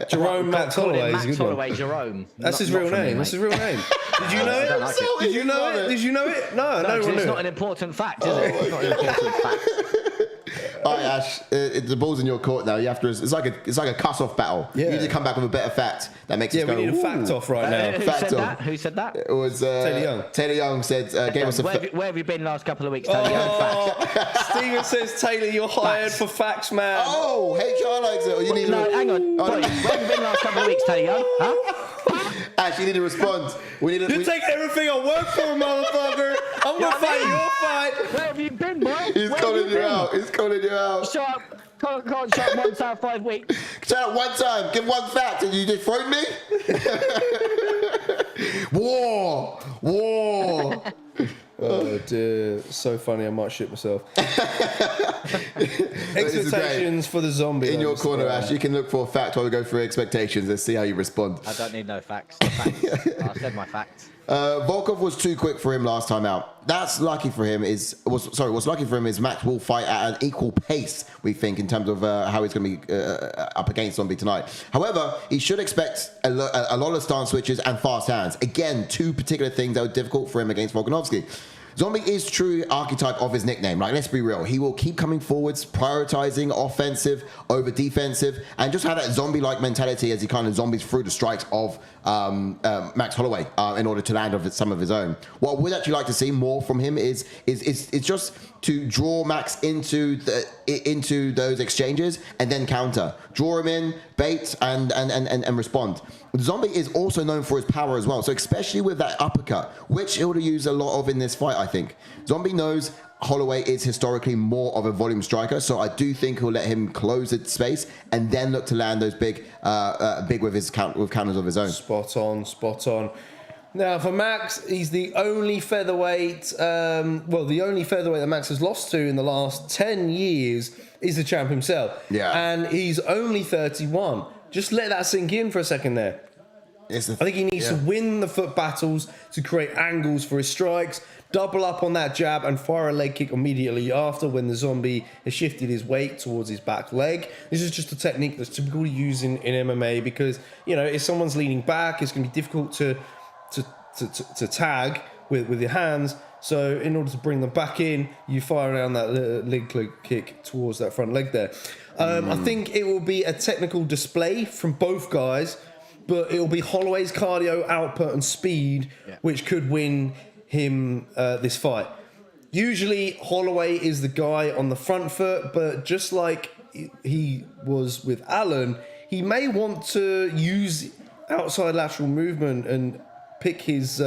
Jerome Max Call him Holloway is a Max good one. Holloway Jerome. That's his Not real from me, name. mate. That's his real name. Did you know I don't it? like it. Did you know it? Did you know it? No, No, no 'cause one it's knew not it. an important fact, is it? It's not an important fact. All right, Ash, the ball's in your court now. You have to. It's like a cuss-off battle. Yeah. You need to come back with a better fact that makes Yeah, us we go. need a fact "Ooh." off right now. Who Fact said off. that? Who said that? It was Taylor Young. Taylor Young said, "Gave us a." Where have you been last couple of weeks, Tony? Oh, Stephen says, Taylor, you're hired for facts, man. Oh, HR likes it. Or you need No, to, hang on. Oh, Wait, where have you been last couple of weeks, Taylor? Huh? Ash, you need to respond. We need to. You take everything I work for, motherfucker. I'm going to fight your fight. Where have you been, bro? He's Where calling have you been? out. He's calling you out. Shut up. Can't shut once out of 5 weeks. Shout out one time. Give one fact, and you just throw me. War. Oh dear, so funny. I might shit myself. Expectations for the zombie. In your corner, Ash, you can look for a fact while we go through expectations. Let's see how you respond. I don't need no facts. I said my facts. Volkov was too quick for him last time out. That's lucky for him. What's lucky for him is Max will fight at an equal pace, we think, in terms of how he's going to be up against Zombie tonight. However, he should expect a lot of stance switches and fast hands. Again, two particular things that were difficult for him against Volkanovski. Zombie is true archetype of his nickname. Like, let's be real. He will keep coming forwards, prioritizing offensive over defensive, and just have that zombie-like mentality as he kind of zombies through the strikes of Max Holloway in order to land some of his own. What I would actually like to see more from him is just to draw Max into those exchanges and then counter. Draw him in, bait, and respond. Zombie is also known for his power as well. So especially with that uppercut, which he'll use a lot of in this fight, I think. Zombie knows Holloway is historically more of a volume striker, so I do think he'll let him close the space and then look to land those big with counters of his own. Spot on. Now for Max, he's the only featherweight. The only featherweight that Max has lost to in the last 10 years is the champ himself. Yeah, and he's only 31. Just let that sink in for a second there. I think he needs to win the foot battles to create angles for his strikes, double up on that jab and fire a leg kick immediately after when the zombie has shifted his weight towards his back leg. This is just a technique that's typically used in MMA because, if someone's leaning back, it's going to be difficult to tag with your hands. So in order to bring them back in, you fire around that leg kick towards that front leg there. I think it will be a technical display from both guys, but it will be Holloway's cardio output and speed, which could win him this fight. Usually Holloway is the guy on the front foot, but just like he was with Allen, he may want to use outside lateral movement and pick his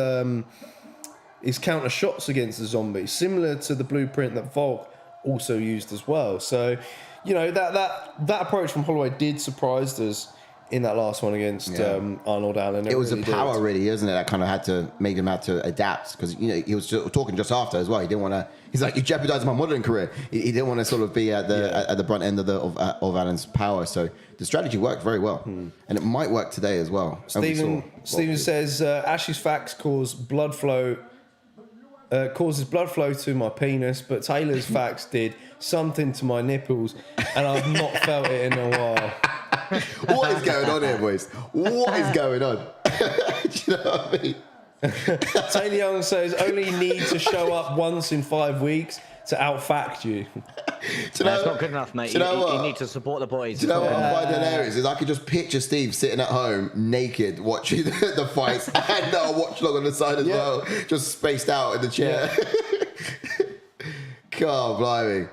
counter shots against the zombie, similar to the blueprint that Volk also used as well. So, that approach from Holloway did surprise us in that last one against Arnold Allen. It was really the power, really, isn't it? That kind of had to make him have to adapt because he was talking just after as well. He didn't want to. He's like, you jeopardized my modeling career. He didn't want to sort of be at the brunt end of Allen's power. So the strategy worked very well, and it might work today as well. Stephen says Ash's facts causes blood flow to my penis, but Taylor's facts did something to my nipples, and I've not felt it in a while. What is going on here, boys? What is going on? Do you know what I mean? Taylor Young says only need to show up once in 5 weeks to outfact you. That's not good enough, mate. You need to support the boys. Do you know what I find hilarious is I could just picture Steve sitting at home naked watching the fights and watch log on the side as well, just spaced out in the chair. God, blimey.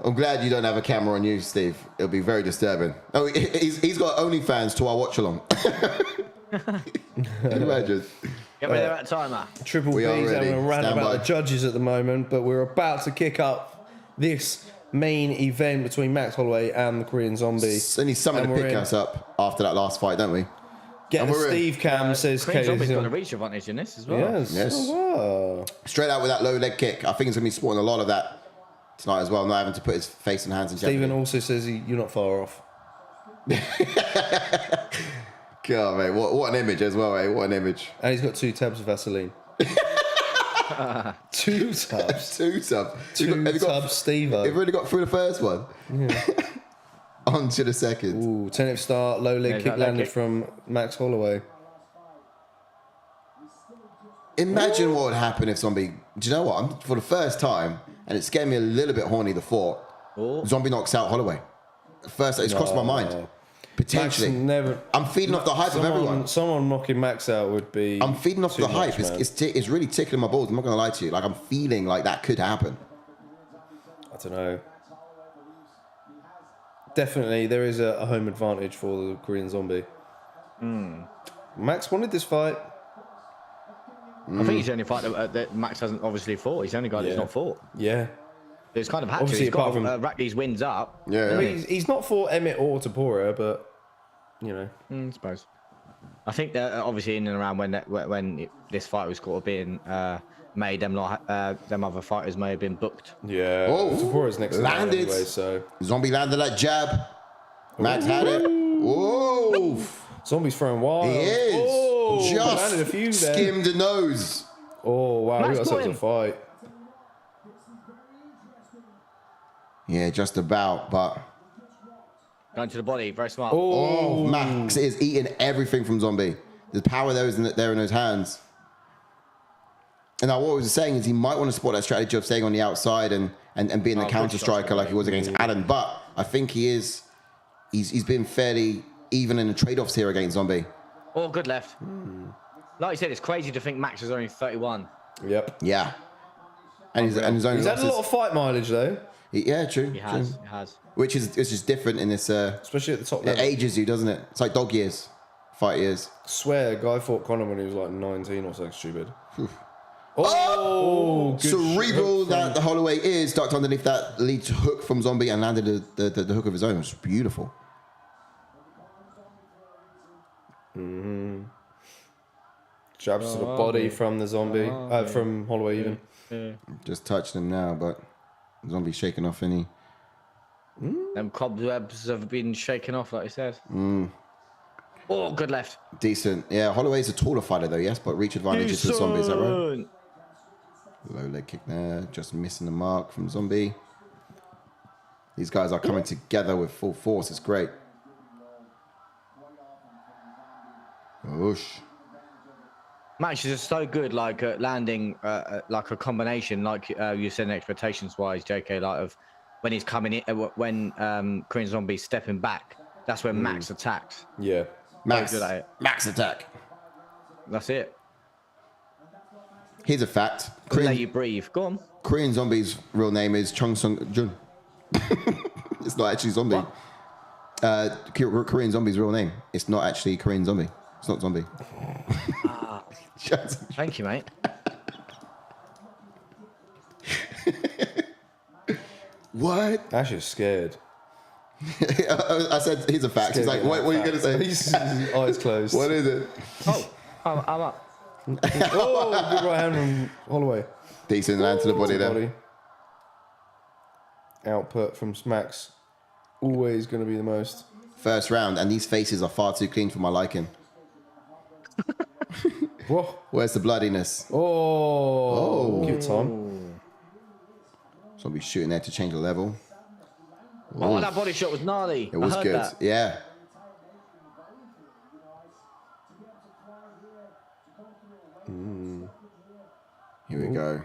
I'm glad you don't have a camera on you, Steve. It'll be very disturbing. Oh, he's got OnlyFans to our watch along. Can you imagine? Get ready that timer. Triple B's having a rant about the judges at the moment, but we're about to kick up this main event between Max Holloway and the Korean Zombie. So need something to pick us up after that last fight, don't we? Get the Steve cam, says Korean Zombie's got a reach advantage in this as well. Yes. Oh, wow. Straight out with that low leg kick. I think he's going to be sporting a lot of that tonight as well, not having to put his face and hands in jeopardy. Stephen also says you're not far off. God, mate, what an image as well, mate. What an image. And he's got 2 tabs of Vaseline. 2 tubs. 2 tubs. 2 tubs, Steve-o. You've really got through the first one. Yeah. On to the second. Ooh, tentative start, low leg kick landed from Max Holloway. Imagine what would happen if Zombie... Do you know what? For the first time, and it scared me a little bit horny, the thought, Zombie knocks out Holloway. First, it's crossed my mind. Potentially. I'm feeding off the hype of everyone. Someone knocking Max out would be... I'm feeding off the hype. It's really tickling my balls. I'm not going to lie to you. Like, I'm feeling like that could happen. I don't know. Definitely, there is a home advantage for the Korean Zombie. Max wanted this fight. I think he's the only fight that Max hasn't obviously fought. He's the only guy that's not fought. Yeah. It's kind of had to. He's got to rack these wins up. Yeah. I mean, he's not fought Emmett or Tapora, but, I suppose. I think that obviously in and around when this fight was sort of being made them other fighters may have been booked. Yeah. Oh, before his next landed. anyway, so Zombie landed that jab. Max had it. Whoa. Zombie's throwing wild. He is. Oh, landed a Just few there. skimmed the nose. Oh wow, Max we got got ourselves a him. fight. Yeah, just about, but Going to the body, very smart. oh, Max is eating everything from Zombie. The power there is there in those hands. And now what I was saying is he might want to support that strategy of staying on the outside and being the counter striker like he was against Adam. But I think he's been fairly even in the trade-offs here against Zombie. Oh, good left. Like you said, it's crazy to think Max is only 31. Yep. Yeah. And he's only He's had a lot of fight mileage though, yeah, true. He has. True. He has. Which is it's just different in this. especially at the top It level. ages you, doesn't it? It's like dog years, fight years. Swear, a guy fought Conor when he was like 19 or something stupid. Oh, good Cerebral hook that the Holloway is ducked underneath that lead hook from Zombie and landed the hook of his own. It was beautiful. Jabs to the body from the Zombie, from Holloway even. Just touched him now, but Zombie shaking off any. Them cobwebs have been shaken off, like you said. Oh, good left. Decent. Yeah, Holloway's a taller fighter though, yes, but reach advantage is to the Zombie, is that right? Low leg kick there, just missing the mark from Zombie. These guys are coming together with full force. It's great. Whoosh. Max is just so good, like landing like a combination, like you said, expectations-wise, JK, like of when he's coming in, when Korean Zombie's stepping back. That's when Max attacks. Yeah. Max, good at it. Max attack. That's it. Here's a fact. Let you breathe. Go on. Korean Zombie's real name is Chung Sung Jun. It's not actually Zombie. Korean Zombie's real name. It's not actually Korean Zombie. It's not Zombie. Thank you, mate. What? Ash is scared. I said, here's a fact. He's like, what are you going to say? His eyes closed. What is it? Oh, I'm up. Oh, good right hand from Holloway. Decent land to the body there. Body. Output from Max. Always going to be the most. First round, and these faces are far too clean for my liking. Whoa. Where's the bloodiness? Oh. Give it time. So I'll be shooting there to change the level. Oh, that body shot was gnarly. It was I heard good. that. Yeah. Here we go.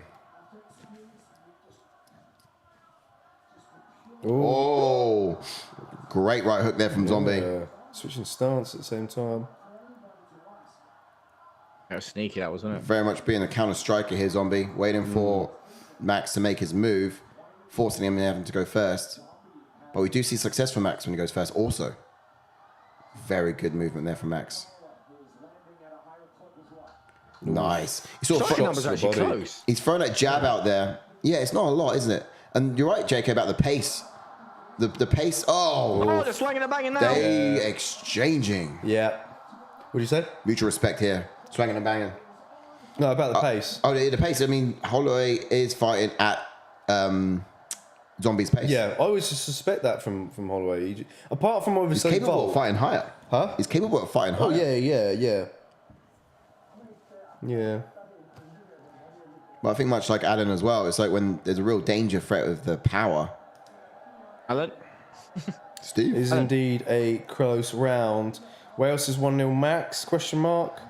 Oh, great right hook there from Zombie. Switching stance at the same time. That was sneaky, that was, wasn't it? Very much being a counter striker here, Zombie, waiting for Max to make his move, forcing him and having to go first. But we do see success from Max when he goes first also. Very good movement there from Max. Nice. Striking numbers are actually body. close. He's thrown that jab out there. Yeah, it's not a lot, isn't it? And you're right, JK, about the pace. The pace. Oh, they're swinging and banging now. They exchanging. Yeah. What'd you say? Mutual respect here. Swinging and banging. No, about the pace. Oh, the pace. I mean, Holloway is fighting at Zombie's pace. Yeah, I always suspect that from Holloway. Apart from He's obviously capable of fighting higher. Huh? He's capable of fighting higher. Oh, yeah. Yeah. But I think much like Adam as well, it's like when there's a real danger threat of the power. Alan? Steve? It is indeed a close round. Wales is 1-0 Max, question mark.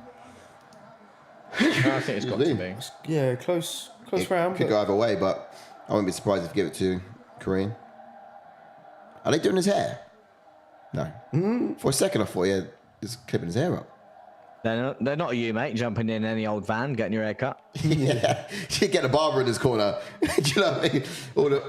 I think it's got to be. Yeah, close round. Could go either way, but I wouldn't be surprised if you give it to Korean. Are they doing his hair? No. For a second I thought, yeah, he's clipping his hair up. They're not you, mate, jumping in any old van, getting your hair cut. Yeah, you get a barber in this corner. Do you know what I mean?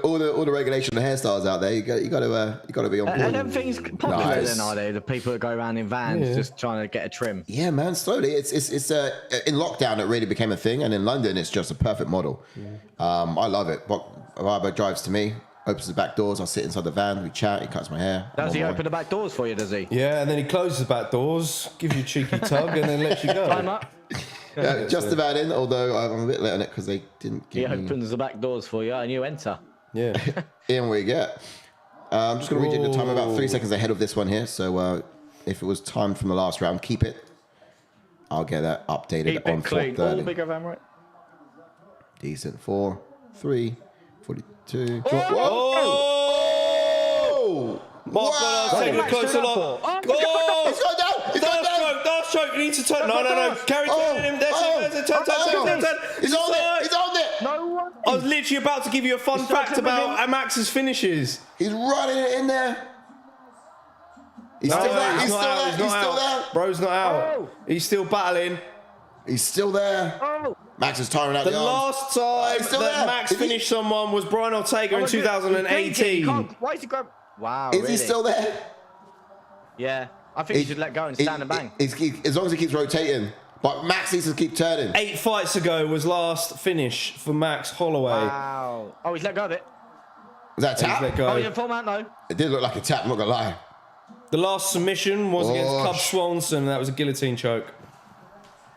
All the regulation of hairstyles out there. You got to be on board. And them things popular Nice. then, are they? The people that go around in vans Yeah. just trying to get a trim. Yeah, man. Slowly, it's in lockdown it really became a thing, and in London it's just a perfect model. I love it. But barber drives to me, opens the back doors. I sit inside the van. We chat. He cuts my hair. Does he I'm on my open the back doors for you, does he? Yeah, and then he closes the back doors, gives you a cheeky tug, and then lets you go. Time up. Yeah, just about in, although I'm a bit late on it because they didn't He give me... opens the back doors for you and you enter. Yeah. In we get. I'm just going to read you the time about 3 seconds ahead of this one here. So if it was timed from the last round, keep it. I'll get that updated Keep on it clean. All 4:30. big of them, right? Decent. 4, 3, 42. Oh! Mark Wow! Goddard's taking a closer look. Oh, Oh! He's gone down! He's gone down! Dark stroke, you need to turn. No. Carry turning him. That's it. Turn. He's on it! He's on it! No one. I was literally about to give you a fun fact about Max's finishes. He's running it in there. He's still there. He's still there. Bro's not out. Oh. He's still battling. He's still there. Oh. Max is tiring out The the arms. last time he's still that there. Max Is he- finished someone was Brian Ortega in 2018. Why is he grab? Wow. Is really? he still there? Yeah. I think you should let go and stand and bang. As long as he keeps rotating. But Max needs to keep turning. 8 fights ago was last finish for Max Holloway. Wow. Oh, he's let go of it. Was that a He's let tap? go. Oh, he's in full mount though. It did look like a tap, I'm not going to lie. The last submission was against Oh, Cub Swanson, and that was a guillotine choke.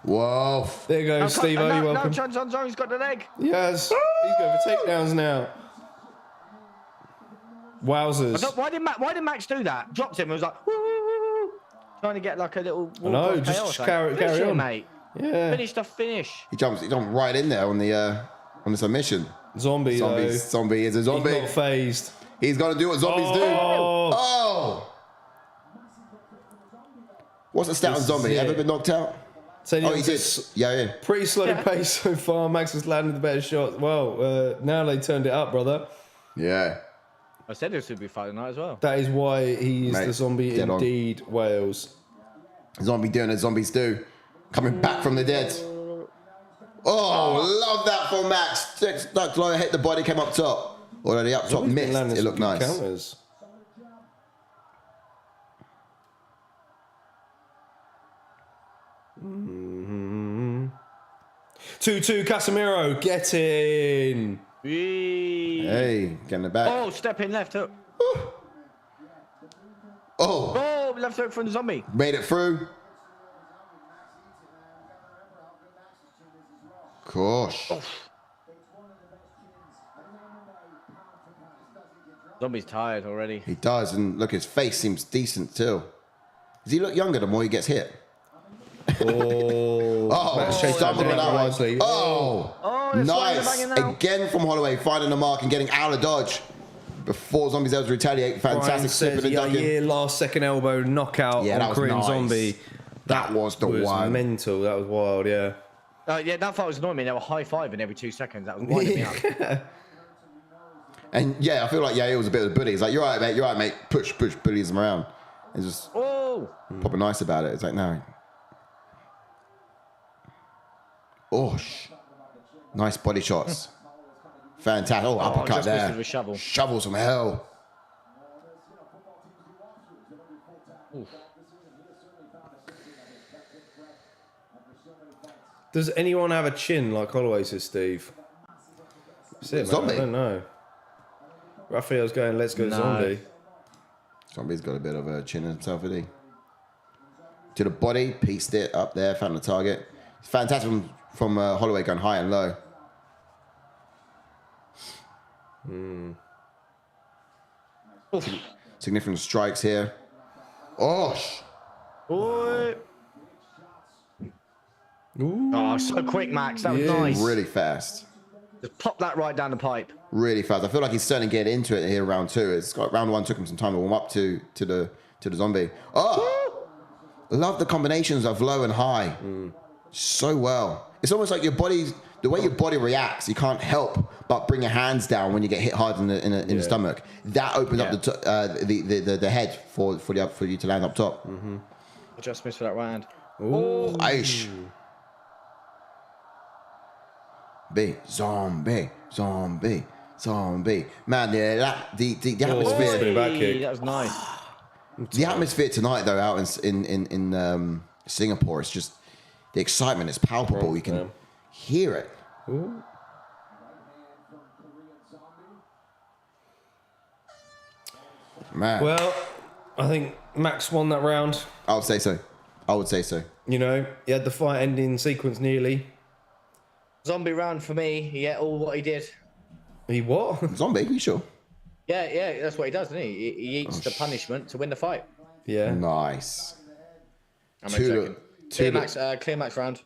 Whoa. There you go, Steve. You're welcome. No, he's got the leg. Yes. He's going for takedowns now. Wowzers. Why did Max do that? Dropped him and was like, woo, trying to get like a little. No, just carry on, mate. Yeah. Finish the finish. He jumped right in there on the submission. Zombie Zombie is a zombie. He's not phased. He's going to do what zombies do. Oh! What's the stat on zombie? Ever been knocked out? So Oh, he did. Yeah. Pretty slow pace so far. Max has landed the better shots. Well, now they turned it up, brother. Yeah. I said this would be Friday night as well. That is why he is Mate, the zombie dead on. indeed, Wales. Zombie doing as zombies do. Coming back from the dead. Oh, love that for Max. Stuck low, hit the body, came up top. Although the up top He's been missed, landing it some looked good nice. counters. Mm-hmm. 2-2 Casemiro, get in. Hey, getting it back. Oh, step in left hook. Oh, Oh, left hook from the zombie. made it through. Gosh. Zombie's tired already. He does, and look, his face seems decent too. Does he look younger the more he gets hit? Oh, Max chased stumbled that on that one. wisely. Oh, they're Nice. sliding now. Again from Holloway, finding the mark and getting out of dodge before zombies able to retaliate. Brian Fantastic says, slipping and ducking. last second elbow knockout Yeah, that on was Korean nice. Zombie. That was the was one. mental. That was wild, yeah. Yeah, that fight was annoying me. They were high-fiving every 2 seconds. That was winding me up. And yeah, I feel like Yair was a bit of a bully. He's like, you're right, mate. Push, bullies him around. And just Oh, proper nice about it. It's like, no. Oh, nice body shots. Fantastic. Oh, uppercut just missed there. with a shovel. Shovels from hell. Does anyone have a chin like Holloway, says Steve? That's it, man. Zombie? I don't know. Raphael's going, let's go No. zombie. Zombie's got a bit of a chin in himself, isn't he? To the body, pieced it up there, found the target. Fantastic from Holloway going high and low. Significant strikes here. Oh, boy. Oh, so quick, Max. That was nice. really fast. Just pop that right down the pipe. Really fast. I feel like he's starting to get into it here round two. It's got round one took him some time to warm up to the zombie. Oh, love the combinations of low and high. So well. It's almost like your body's the way your body reacts. You can't help but bring your hands down when you get hit hard in the stomach. That opens up the head for you to land up top. I just missed for that round. Oh, Aish. Zombie. Man, yeah, the atmosphere. spin back kick. That was nice. The atmosphere tonight, though, out in Singapore, it's just the excitement is palpable. You can hear it. Ooh. Man, Well, I think Max won that round. I would say so. You know, he had the fight ending sequence nearly. Zombie round for me. He ate all what he did. He what? Zombie, you sure? Yeah, that's what he does, doesn't he? He eats the punishment to win the fight. Yeah. Nice. I'm joking. Clear max round.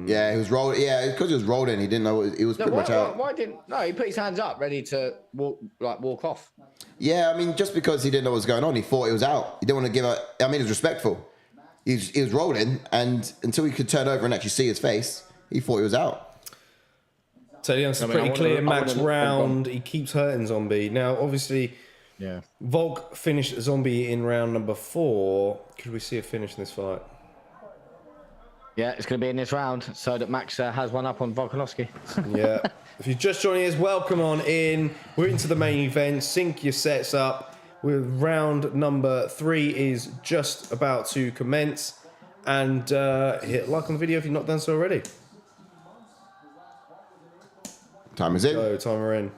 Yeah, he was rolling. Yeah, because he was rolling, he didn't know he was pretty much out. Why didn't? No, he put his hands up, ready to walk off. Yeah, I mean, just because he didn't know what was going on, he thought he was out. He didn't want to give a. I mean, he was respectful. He was rolling, and until he could turn over and actually see his face, he thought he was out. So yeah, it's a pretty clear max round. He keeps hurting Zombie. Now, obviously, Yeah. Volk finished Zombie in round number 4. Could we see a finish in this fight? Yeah, it's going to be in this round, so that Max has one up on Volkanovski. Yeah. If you're just joining us, welcome on in. We're into the main event. Sync your sets up. With round number 3 is just about to commence. And hit like on the video if you've not done so already. Time is in. So, timer in.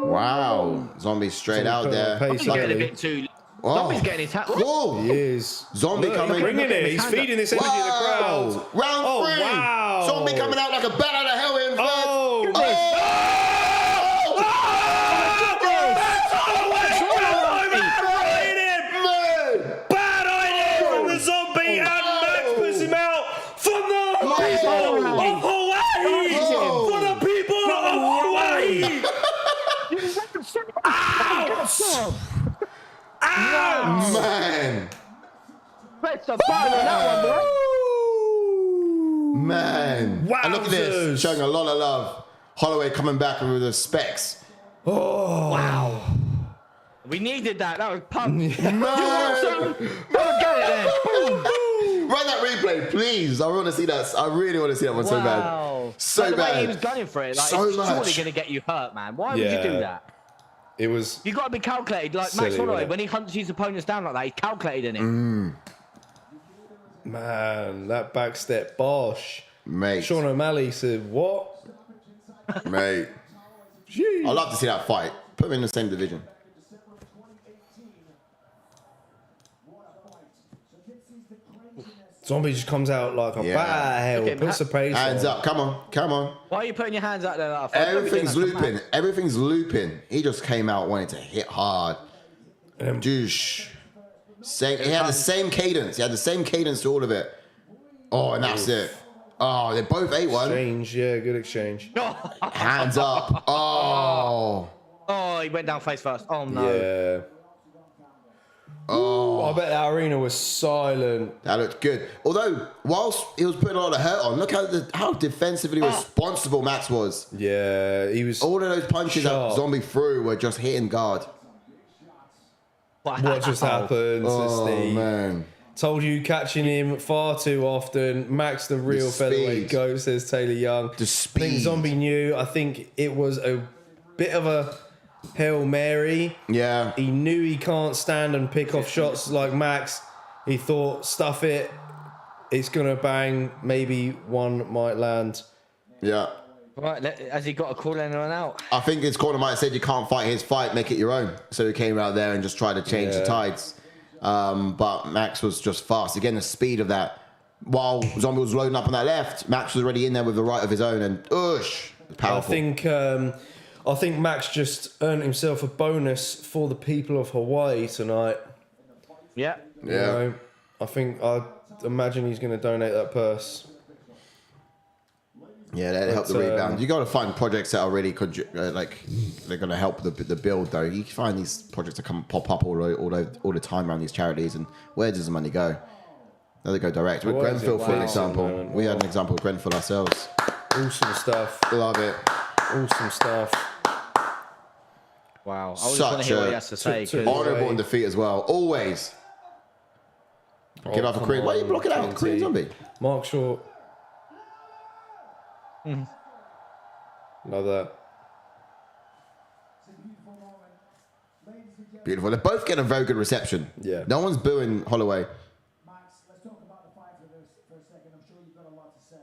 Wow, Zombie straight out there. Pace He's getting a early. bit too. Oh. Zombie's getting his hat. Whoa! He is. Zombie Look, coming. he's bringing it. He's feeding this energy to the crowd. Round Oh, 3. wow. Zombie coming out like a bat out of hell in first. Oh! Bad idea from the Zombie, and Max puts him out from the people of Hawaii! For the people of Hawaii! Ouch! Ouch! Man. Press the button on that one, boy. Man. And look at this. Wowzers. Showing a lot of love. Holloway coming back with the specs. Oh! Wow. We needed that. That was pump. Man. Go get it there. Run that replay, please. I want to see that. I really want to see that one so Wow. bad. So Like the way bad. he was gunning for it. Like, So it's surely much. going to get you hurt, man. Why would you Yeah. do that? It was... You got to be calculated. Like Silly, Max Holloway, wasn't it? when he hunts his opponents down like that, he's calculated in it. Man, that backstep bosh. Mate. Sean O'Malley said, what? Mate. Gee. I'd love to see that fight. Put them in the same division. Zombie just comes out like a Yeah. bat out of hell. Look at Puts the pace Hands on. up. Come on. Come on. Why are you putting your hands out there like that? Everything's looping. Everything's looping. He just came out wanting to hit hard. Douche. He had the same cadence. He had the same cadence to all of it. Oh, and that's it. Oh, they both ate one. Exchange, yeah, good exchange. Hands up. Oh. Oh, he went down face first. Oh, no. Yeah. Oh, I bet that arena was silent. That looked good. Although, whilst he was putting a lot of hurt on, look how defensively responsible Max was. Yeah, he was. All of those punches Sharp. that Zombie threw were just hitting guard. What just happened? Oh, Steve? man. Told you catching him far too often. Max, the real featherweight speed. goat, says Taylor Young. The I think speed. Zombie knew. I think it was a bit of a Hail Mary. Yeah. He knew he can't stand and pick off shots like Max. He thought, stuff it. It's going to bang. Maybe one might land. Yeah. Right, has he got a call anyone out? I think his corner might have said you can't fight his fight, make it your own. So he came out there and just tried to change the tides. But Max was just fast. Again, the speed of that. While Zombie was loading up on that left, Max was already in there with the right of his own, and powerful. I think Max just earned himself a bonus for the people of Hawaii tonight. Yeah. You know, I imagine he's going to donate that purse. Yeah, that helped the rebound. You got to find projects that are really they're going to help the build. Though you can find these projects that pop up all the time around these charities, and where does the money go? There they go direct. With Where is it? Grenfell, for an Wow. example, we had an example of Grenfell ourselves. Awesome stuff. Love it. Awesome stuff. Wow. I just want to hear what he has to say. 'cause- Honourable in defeat as well. Always. Get off a Korean. Why are you blocking out Korean Zombie? Mark Short. Love that. Beautiful. They're both getting a very good reception. Yeah. No one's booing Holloway. Max, let's talk about the fight for a second. I'm sure you've got a lot to say.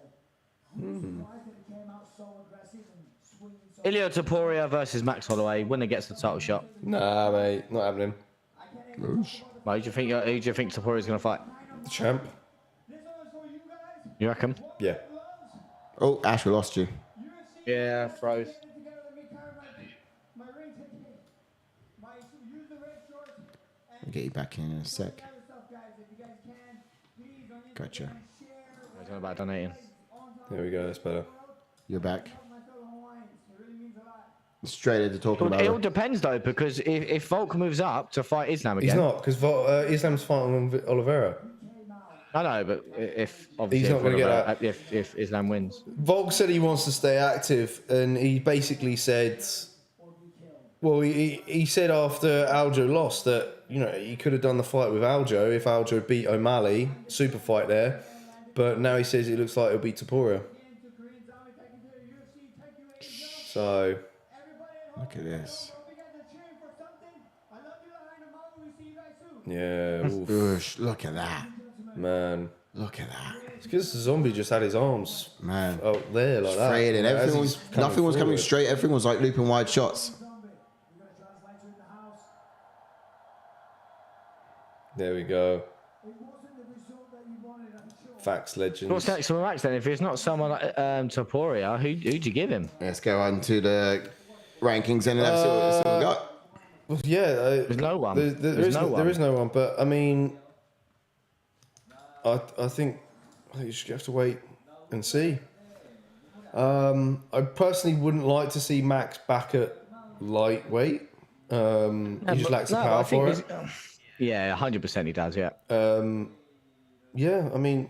I'm surprised that it came out so aggressive and swinging so Ilya Taporia versus Max Holloway. Winner gets the title shot. Nah, mate. Not happening. I can't Why do you think? Who do you think Taporia's going to fight? The champ. You reckon? Yeah. Oh, Ash, we lost you. Yeah, froze. I'll get you back in a sec. Gotcha. I don't know about donating. There we go. That's better. You're back. Straight into talking about It all it. depends though, because if Volk moves up to fight Islam again, He's not because Islam's fighting on Oliveira. I know, but if obviously He's not gonna get Oliveira- that. if Islam wins, Volk said he wants to stay active, and he basically said, well, he said after Aljo lost that, you know, he could have done the fight with Aljo if Aljo beat O'Malley, super fight there, but now he says it looks like it'll be Taporia. So, Look at this. yeah, oof, Oosh, look at that. man. Look at that. It's because the zombie just had his arms Man. out there like that. Straight in. As Everything he's was, nothing was coming forward. straight. Everything was like looping wide shots. There we go. Facts, legends. what's next for Max then? If it's not someone like Taporia, who'd you give him? Let's go on to the rankings and let's see what we got. Well, yeah, There's no one. There's no one. There is no one, but I mean, I think you just have to wait and see. I personally wouldn't like to see Max back at lightweight. He just lacks the power for it. Yeah, 100% he does. Yeah. Yeah, I mean,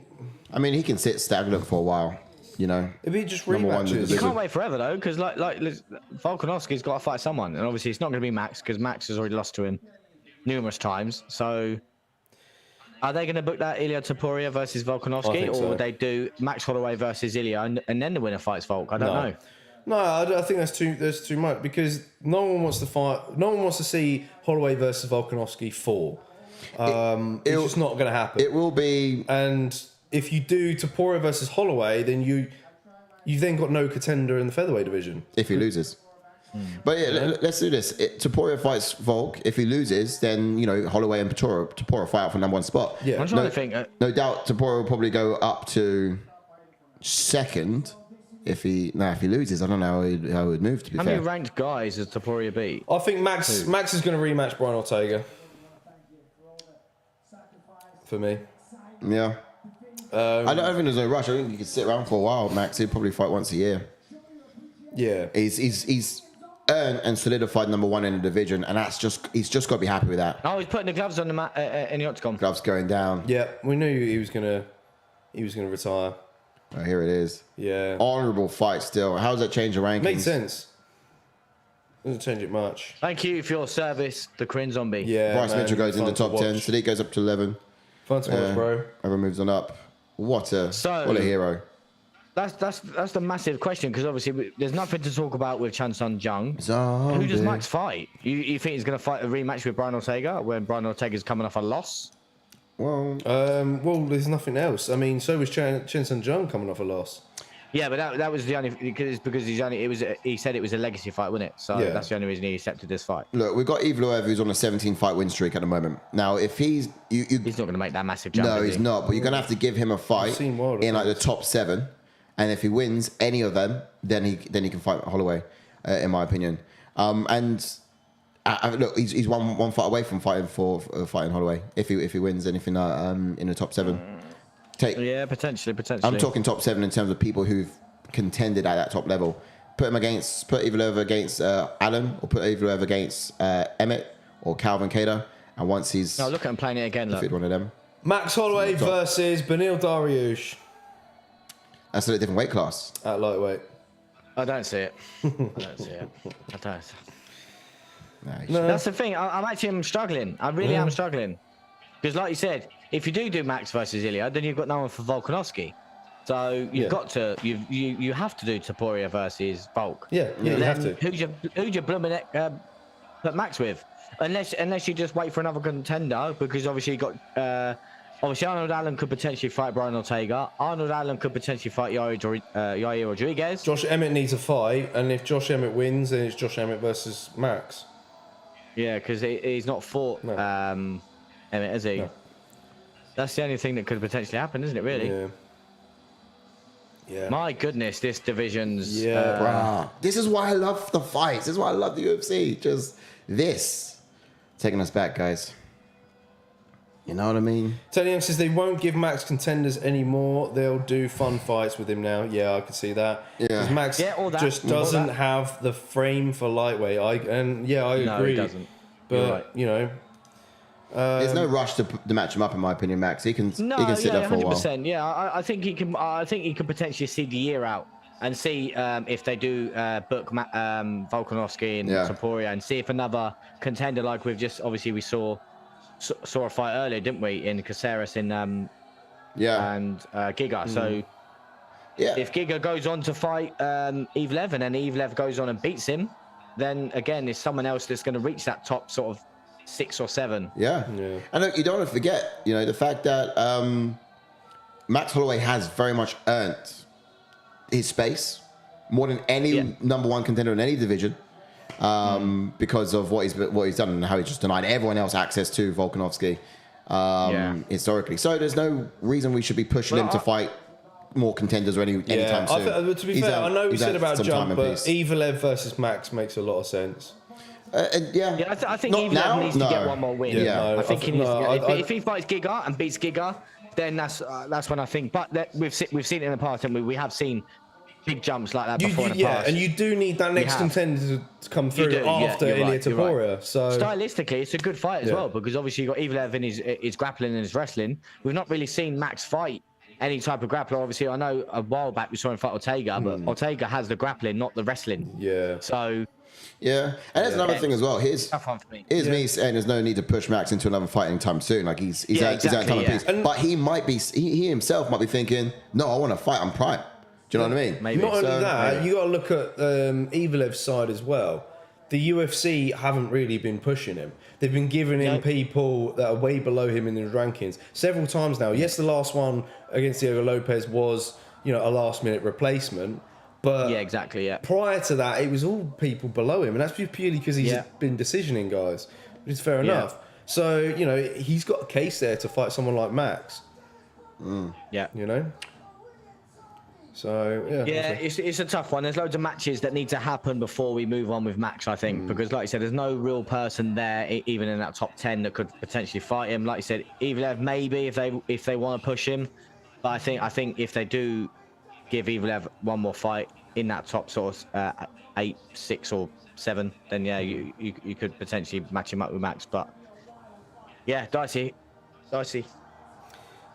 He can sit stagnant for a while, you know. it'd be just Number one in the rematches. You division. can't wait forever though, because like Volkanovski's got to fight someone, and obviously it's not going to be Max because Max has already lost to him numerous times. So, are they going to book that Ilya Taporia versus I Volkanovski, think or so. would they do Max Holloway versus Ilya, and then the winner fights Volk? I don't know. No, I think that's too much because no one wants to fight. No one wants to see Holloway versus Volkanovski 4. It's just not going to happen. It will be. And if you do Taporia versus Holloway, then you've then got no contender in the featherweight division. If he loses. But yeah, let's do this. Taporia fights Volk. If he loses, then, you know, Holloway and Taporia fight out for #1 spot. Yeah. I'm trying to think. No doubt Taporia will probably go up to second. If he loses, I don't know how he would move, to be How fair. many ranked guys has Taporia beat? I think Max is going to rematch Brian Ortega. For me. Yeah. I don't think there's no rush. I think you could sit around for a while, Max. He'd probably fight once a year. Yeah. He's earned and solidified #1 in the division, and he's just got to be happy with that. Oh, he's putting the gloves on the mat in the octagon. Gloves going down. Yeah, we knew he was gonna retire. Oh, here it is. Yeah. Honourable fight still. How does that change the rankings? Makes sense. Doesn't change it much. Thank you for your service, the Korean Zombie. Yeah. Bryce man, Mitchell goes fun into to top 10. watch. Sadiq goes up to 11. Fun to watch, bro. Everyone moves on up. What a hero. That's the massive question, because obviously there's nothing to talk about with Chan Sung Jung. Who Zombie. does Max fight? You think he's going to fight a rematch with Brian Ortega when Brian Ortega's coming off a loss? Well, Well, there's nothing else. I mean, so was Chen Sun Jung coming off a loss. Yeah, but that was the only because he said it was a legacy fight, wasn't it? So Yeah. that's the only reason he accepted this fight. look, we've got Yves Loev, who's on a 17-fight win streak at the moment. Now, if he's... He's not going to make that massive jump. No, is he's he? not. But you're going to have to give him a fight seen Wilder in like the top 7. And if he wins any of them, then he can fight Holloway, in my opinion. Look, he's one fight away from fighting Holloway. If he wins anything in the top 7. Yeah, potentially. I'm talking top 7 in terms of people who've contended at that top level. Put Yves Loev against Allen, or put Yves Loev against Emmett or Calvin Kattar. And once he's No, look at him playing it again. Look. defeated one of them, Max Holloway versus Benil Dariush that's a different weight class. at lightweight. I don't see it. I don't. No, That's the thing. I'm struggling. I really am struggling. Because like you said, if you do Max versus Ilya, then you've got no one for Volkanovski. So you've got to you have to do Taporia versus Volk. Yeah, you Then have to. Who'd you blooming put Max with? Unless you just wait for another contender, because obviously you got obviously Arnold Allen could potentially fight Brian Ortega. Arnold Allen could potentially fight Yair Rodriguez. Josh Emmett needs a fight, and if Josh Emmett wins, then it's Josh Emmett versus Max. Yeah, because he's not fought Emmett, has he? No. That's the only thing that could potentially happen, isn't it? Really? Yeah. Yeah. My goodness, this division's. Yeah. Bruh. This is why I love the fights. This is why I love the UFC. Just this. Taking us back, guys. You know what I mean? Tony Young says they won't give Max contenders anymore. They'll do fun fights with him now. Yeah, I can see that. Yeah. Because Max all that. just All doesn't that. have the frame for lightweight. I agree. No, he doesn't. But, You're right. you know. There's no rush to match him up, in my opinion, Max. He can sit there for a while. 100%. Yeah, I think he can. I think he could potentially see the year out and see if they do book Volkanovski and Topuria, and see if another contender like we saw a fight earlier, didn't we, in Caceres and Giga. So if Giga goes on to fight Evlev, and then Evlev goes on and beats him, then again, there's someone else that's going to reach that top sort of 6 or 7. Yeah. And look, you don't want to forget, the fact that Max Holloway has very much earned his space more than any number one contender in any division. Because of what he's done and how he's just denied everyone else access to Volkanovski historically. So there's no reason we should be pushing him to fight more contenders or anytime soon. To be fair, I know we said about Jump, but Evlev versus Max makes a lot of sense. I think Evlev needs to get one more win. I think he needs to if he fights Giga and beats Giga, then that's when I think. But we've seen it in the past, and we have seen big jumps like that before in the past. And you do need that next contender to come through after Ilia Topuria. Right. So stylistically, it's a good fight as well, because obviously you got Evlev in his grappling and his wrestling. We've not really seen Max fight any type of grappler. Obviously, I know a while back we saw him fight Ortega, but Ortega has the grappling, not the wrestling. Yeah. So. Yeah, and there's another thing as well. Here's me saying there's no need to push Max into another fight anytime soon. Like he's out of time piece. But he himself might be thinking, no, I want to fight on Prime. Do you know what I mean? Maybe. Not only that, you got to look at Evelev's side as well. The UFC haven't really been pushing him. They've been giving him people that are way below him in the rankings several times now. Yes, the last one against Diego Lopez was, a last-minute replacement. But prior to that, it was all people below him. And that's purely because he's been decisioning guys, which is fair enough. So, he's got a case there to fight someone like Max. So, it's a tough one. There's loads of matches that need to happen before we move on with Max, I think, because like you said, there's no real person there, even in that top 10, that could potentially fight him. Like you said, Evlev maybe if they want to push him, but I think if they do give Evlev one more fight in that top sort of 8, 6, or 7, then you could potentially match him up with Max. But dicey.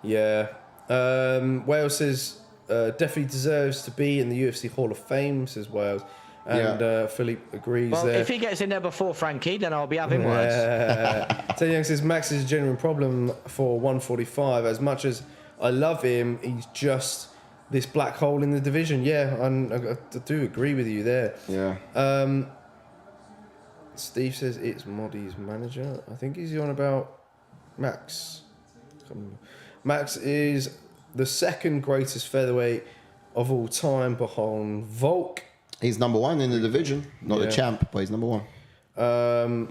Yeah. Wales says definitely deserves to be in the UFC Hall of Fame, says Wales. And Philippe agrees there. If he gets in there before Frankie, then I'll be having words. Ted Young says Max is a genuine problem for 145. As much as I love him, he's just this black hole in the division. I do agree with you there. Steve says it's Moddy's manager. I think he's on about Max. Max is the second greatest featherweight of all time behind Volk. He's number 1 in the division. Not the champ, but he's number 1.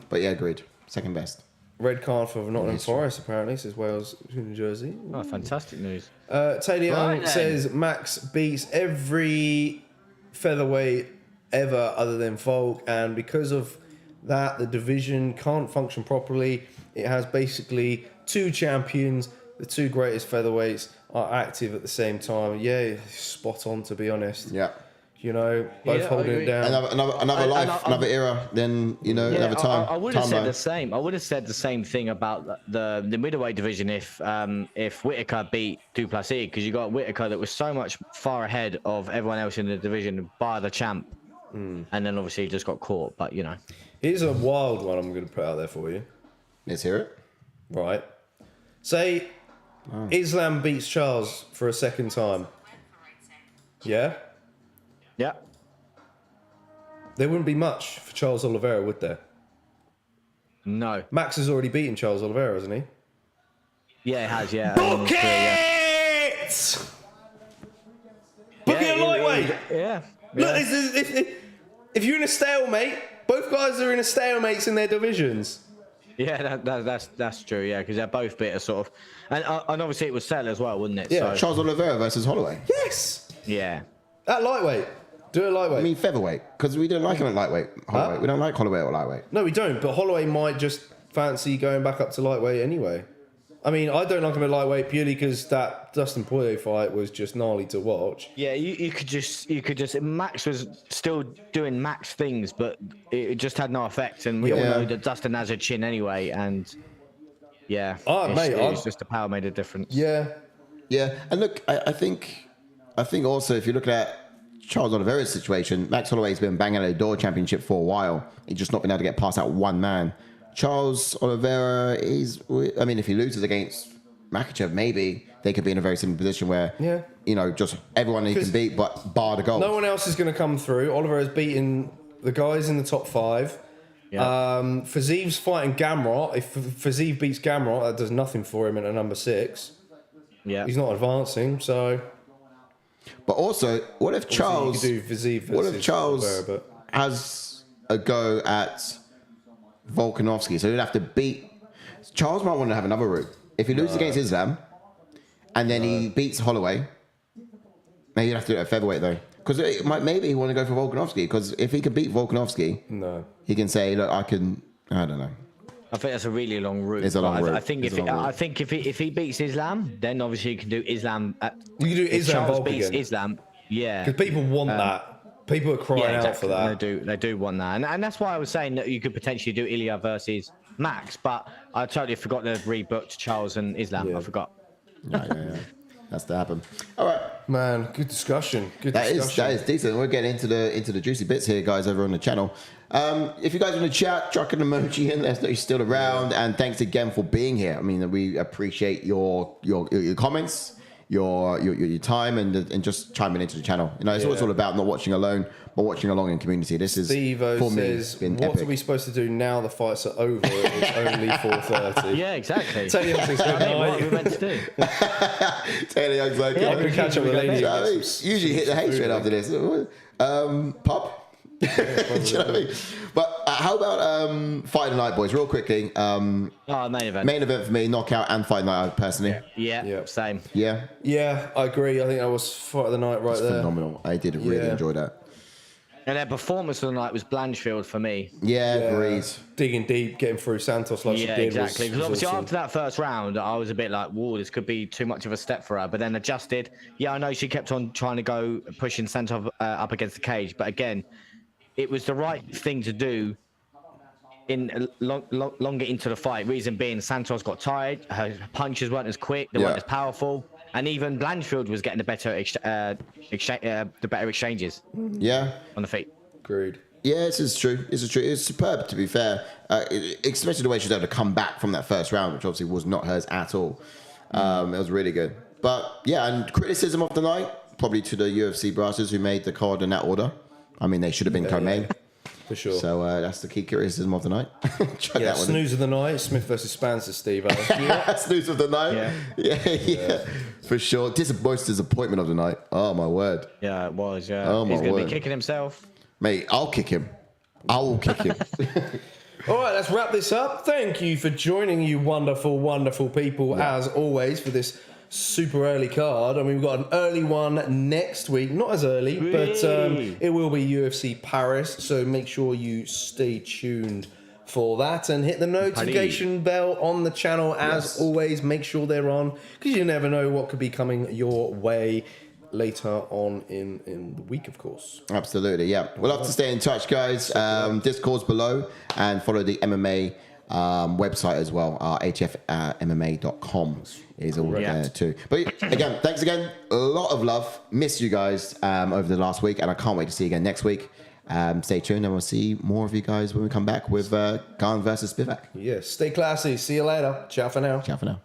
But agreed. Second best. Red card for Nottingham Forest, apparently, says Wales, New Jersey. Oh, fantastic news. Taila Young says Max beats every featherweight ever other than Volk, and because of that, the division can't function properly. It has basically 2 champions. The 2 greatest featherweights are active at the same time. Yeah, spot on, to be honest. Yeah. Both holding it down. Another life, another era, then, another time. I would have said the same. I would have said the same thing about the middleweight division if Whittaker beat Duplessis, because you got Whittaker that was so much far ahead of everyone else in the division by the champ. And then obviously he just got caught, but Here's a wild one I'm going to put out there for you. Let's hear it. Right. Say Islam beats Charles for a second time. Yeah? Yeah. There wouldn't be much for Charles Oliveira, would there? No. Max has already beaten Charles Oliveira, hasn't he? Yeah, it has, yeah. Book it! Book it lightweight! Yeah. Look, if you're in a stalemate both guys are in a stalemates in their divisions. Yeah, that's true. Yeah, because they're both bitter, sort of, and obviously it was Sell as well, wouldn't it? Yeah. So, Charles Oliveira versus Holloway. Yes. yeah. At lightweight. Do it lightweight. I mean featherweight, because we don't like him at lightweight. Holloway. Huh? We don't like Holloway or lightweight. No, we don't. But Holloway might just fancy going back up to lightweight anyway. I mean, I don't like him at lightweight purely because that Dustin Poirier fight was just gnarly to watch. Yeah, you could just Max was still doing Max things, but it just had no effect. And we all know that Dustin has a chin anyway, and yeah, it's just the power made a difference. Yeah. Yeah, and look, I think also if you look at Charles Oliveira's situation, Max Holloway's been banging at a door championship for a while. He's just not been able to get past that one man. Charles Oliveira I mean, if he loses against Makhachev, maybe they could be in a very similar position where, just everyone he can beat, but bar the goal. No one else is going to come through. Oliveira's beaten the guys in the top 5. Yeah. Fiziv's fighting Gamrot. If Fiziv beats Gamrot, that does nothing for him at a number 6. Yeah. He's not advancing, so... But also, what if Charles... You could do Fiziev versus Oliveira, has a go at Volkanovski? So he'd have to beat... Charles might want to have another route. If he loses against Islam, and then he beats Holloway, maybe you'd have to do it at featherweight, though. Because maybe he want to go for Volkanovski, because if he can beat Volkanovski, he can say, look, I don't know. I think that's a really long route. It's a long route. I think if he beats Islam, then obviously you can do Islam. You can do Islam Charles Volk beats again. Islam, yeah. Because people want that. People are crying out for that. They do want that, and that's why I was saying that you could potentially do Ilya versus Max, but I totally forgot to rebooked Charles and Islam. Yeah. I forgot. Yeah. That's to happen. All right. Man, good discussion. That is decent. We're getting into the juicy bits here, guys, over on the channel. If you guys want to chat, chuck an emoji in. Let us know you're still around. And thanks again for being here. I mean, we appreciate your comments, your time, and just chiming into the channel. You know, it's all about not watching alone, but watching along in community. This is Steve-O for me says, been what epic. are we supposed to do now the fights are over? It's only 4:30. Yeah, exactly. Tell you what's good What are night. we meant to do? Taylor Young's like, I'm going to catch up with Lady. you know what I mean? Usually hit the hay straight after this. Pop. Do you know what I mean? But how about Fight of the Night, boys? Real quickly. Main event. Main event for me, knockout and Fight of the Night, personally. Yeah, same. Yeah. Yeah, I agree. I think that was Fight of the Night right there. Phenomenal. I did really enjoy that. And their performance of the night was Blanchfield for me. Yeah, agreed. Digging deep, getting through Santos like she did. Exactly. Because obviously awesome. after that first round, I was a bit like, whoa, this could be too much of a step for her. But then adjusted. Yeah, I know she kept on trying to go, pushing Santos up against the cage. But again, it was the right thing to do in longer into the fight. Reason being, Santos got tired. Her punches weren't as quick. They weren't as powerful. And even Blanchfield was getting the better exchanges. Yeah. On the feet. Agreed. Yeah, this is true. This is true. It's superb, to be fair. Especially the way she was able to come back from that first round, which obviously was not hers at all. It was really good. But yeah, and criticism of the night, probably to the UFC brasses who made the card in that order. I mean, they should have been co-main. For sure. So that's the key criticism of the night. Check that one. Snooze of the night, Smith versus Spann, says Steve. Snooze of the night. Yeah. For sure. Most disappointment of the night. Oh, my word. Yeah, it was. Yeah. Oh, my He's going to word. be kicking himself. Mate, I'll kick him. I will kick him. All right, let's wrap this up. Thank you for joining, you wonderful, wonderful people, as always, for this super early card. I mean, we've got an early one next week. Not as early, but it will be UFC Paris. So make sure you stay tuned for that and hit the notification bell on the channel. As always, make sure they're on because you never know what could be coming your way later on in the week, of course. Absolutely, yeah. We'll have to stay in touch, guys. Discord's below and follow the MMA website as well. hfmma.com is all there too. But again, thanks again. A lot of love. Miss you guys over the last week, and I can't wait to see you again next week. Stay tuned, and we'll see more of you guys when we come back with Khan versus Spivak. Yes, stay classy. See you later. Ciao for now. Ciao for now.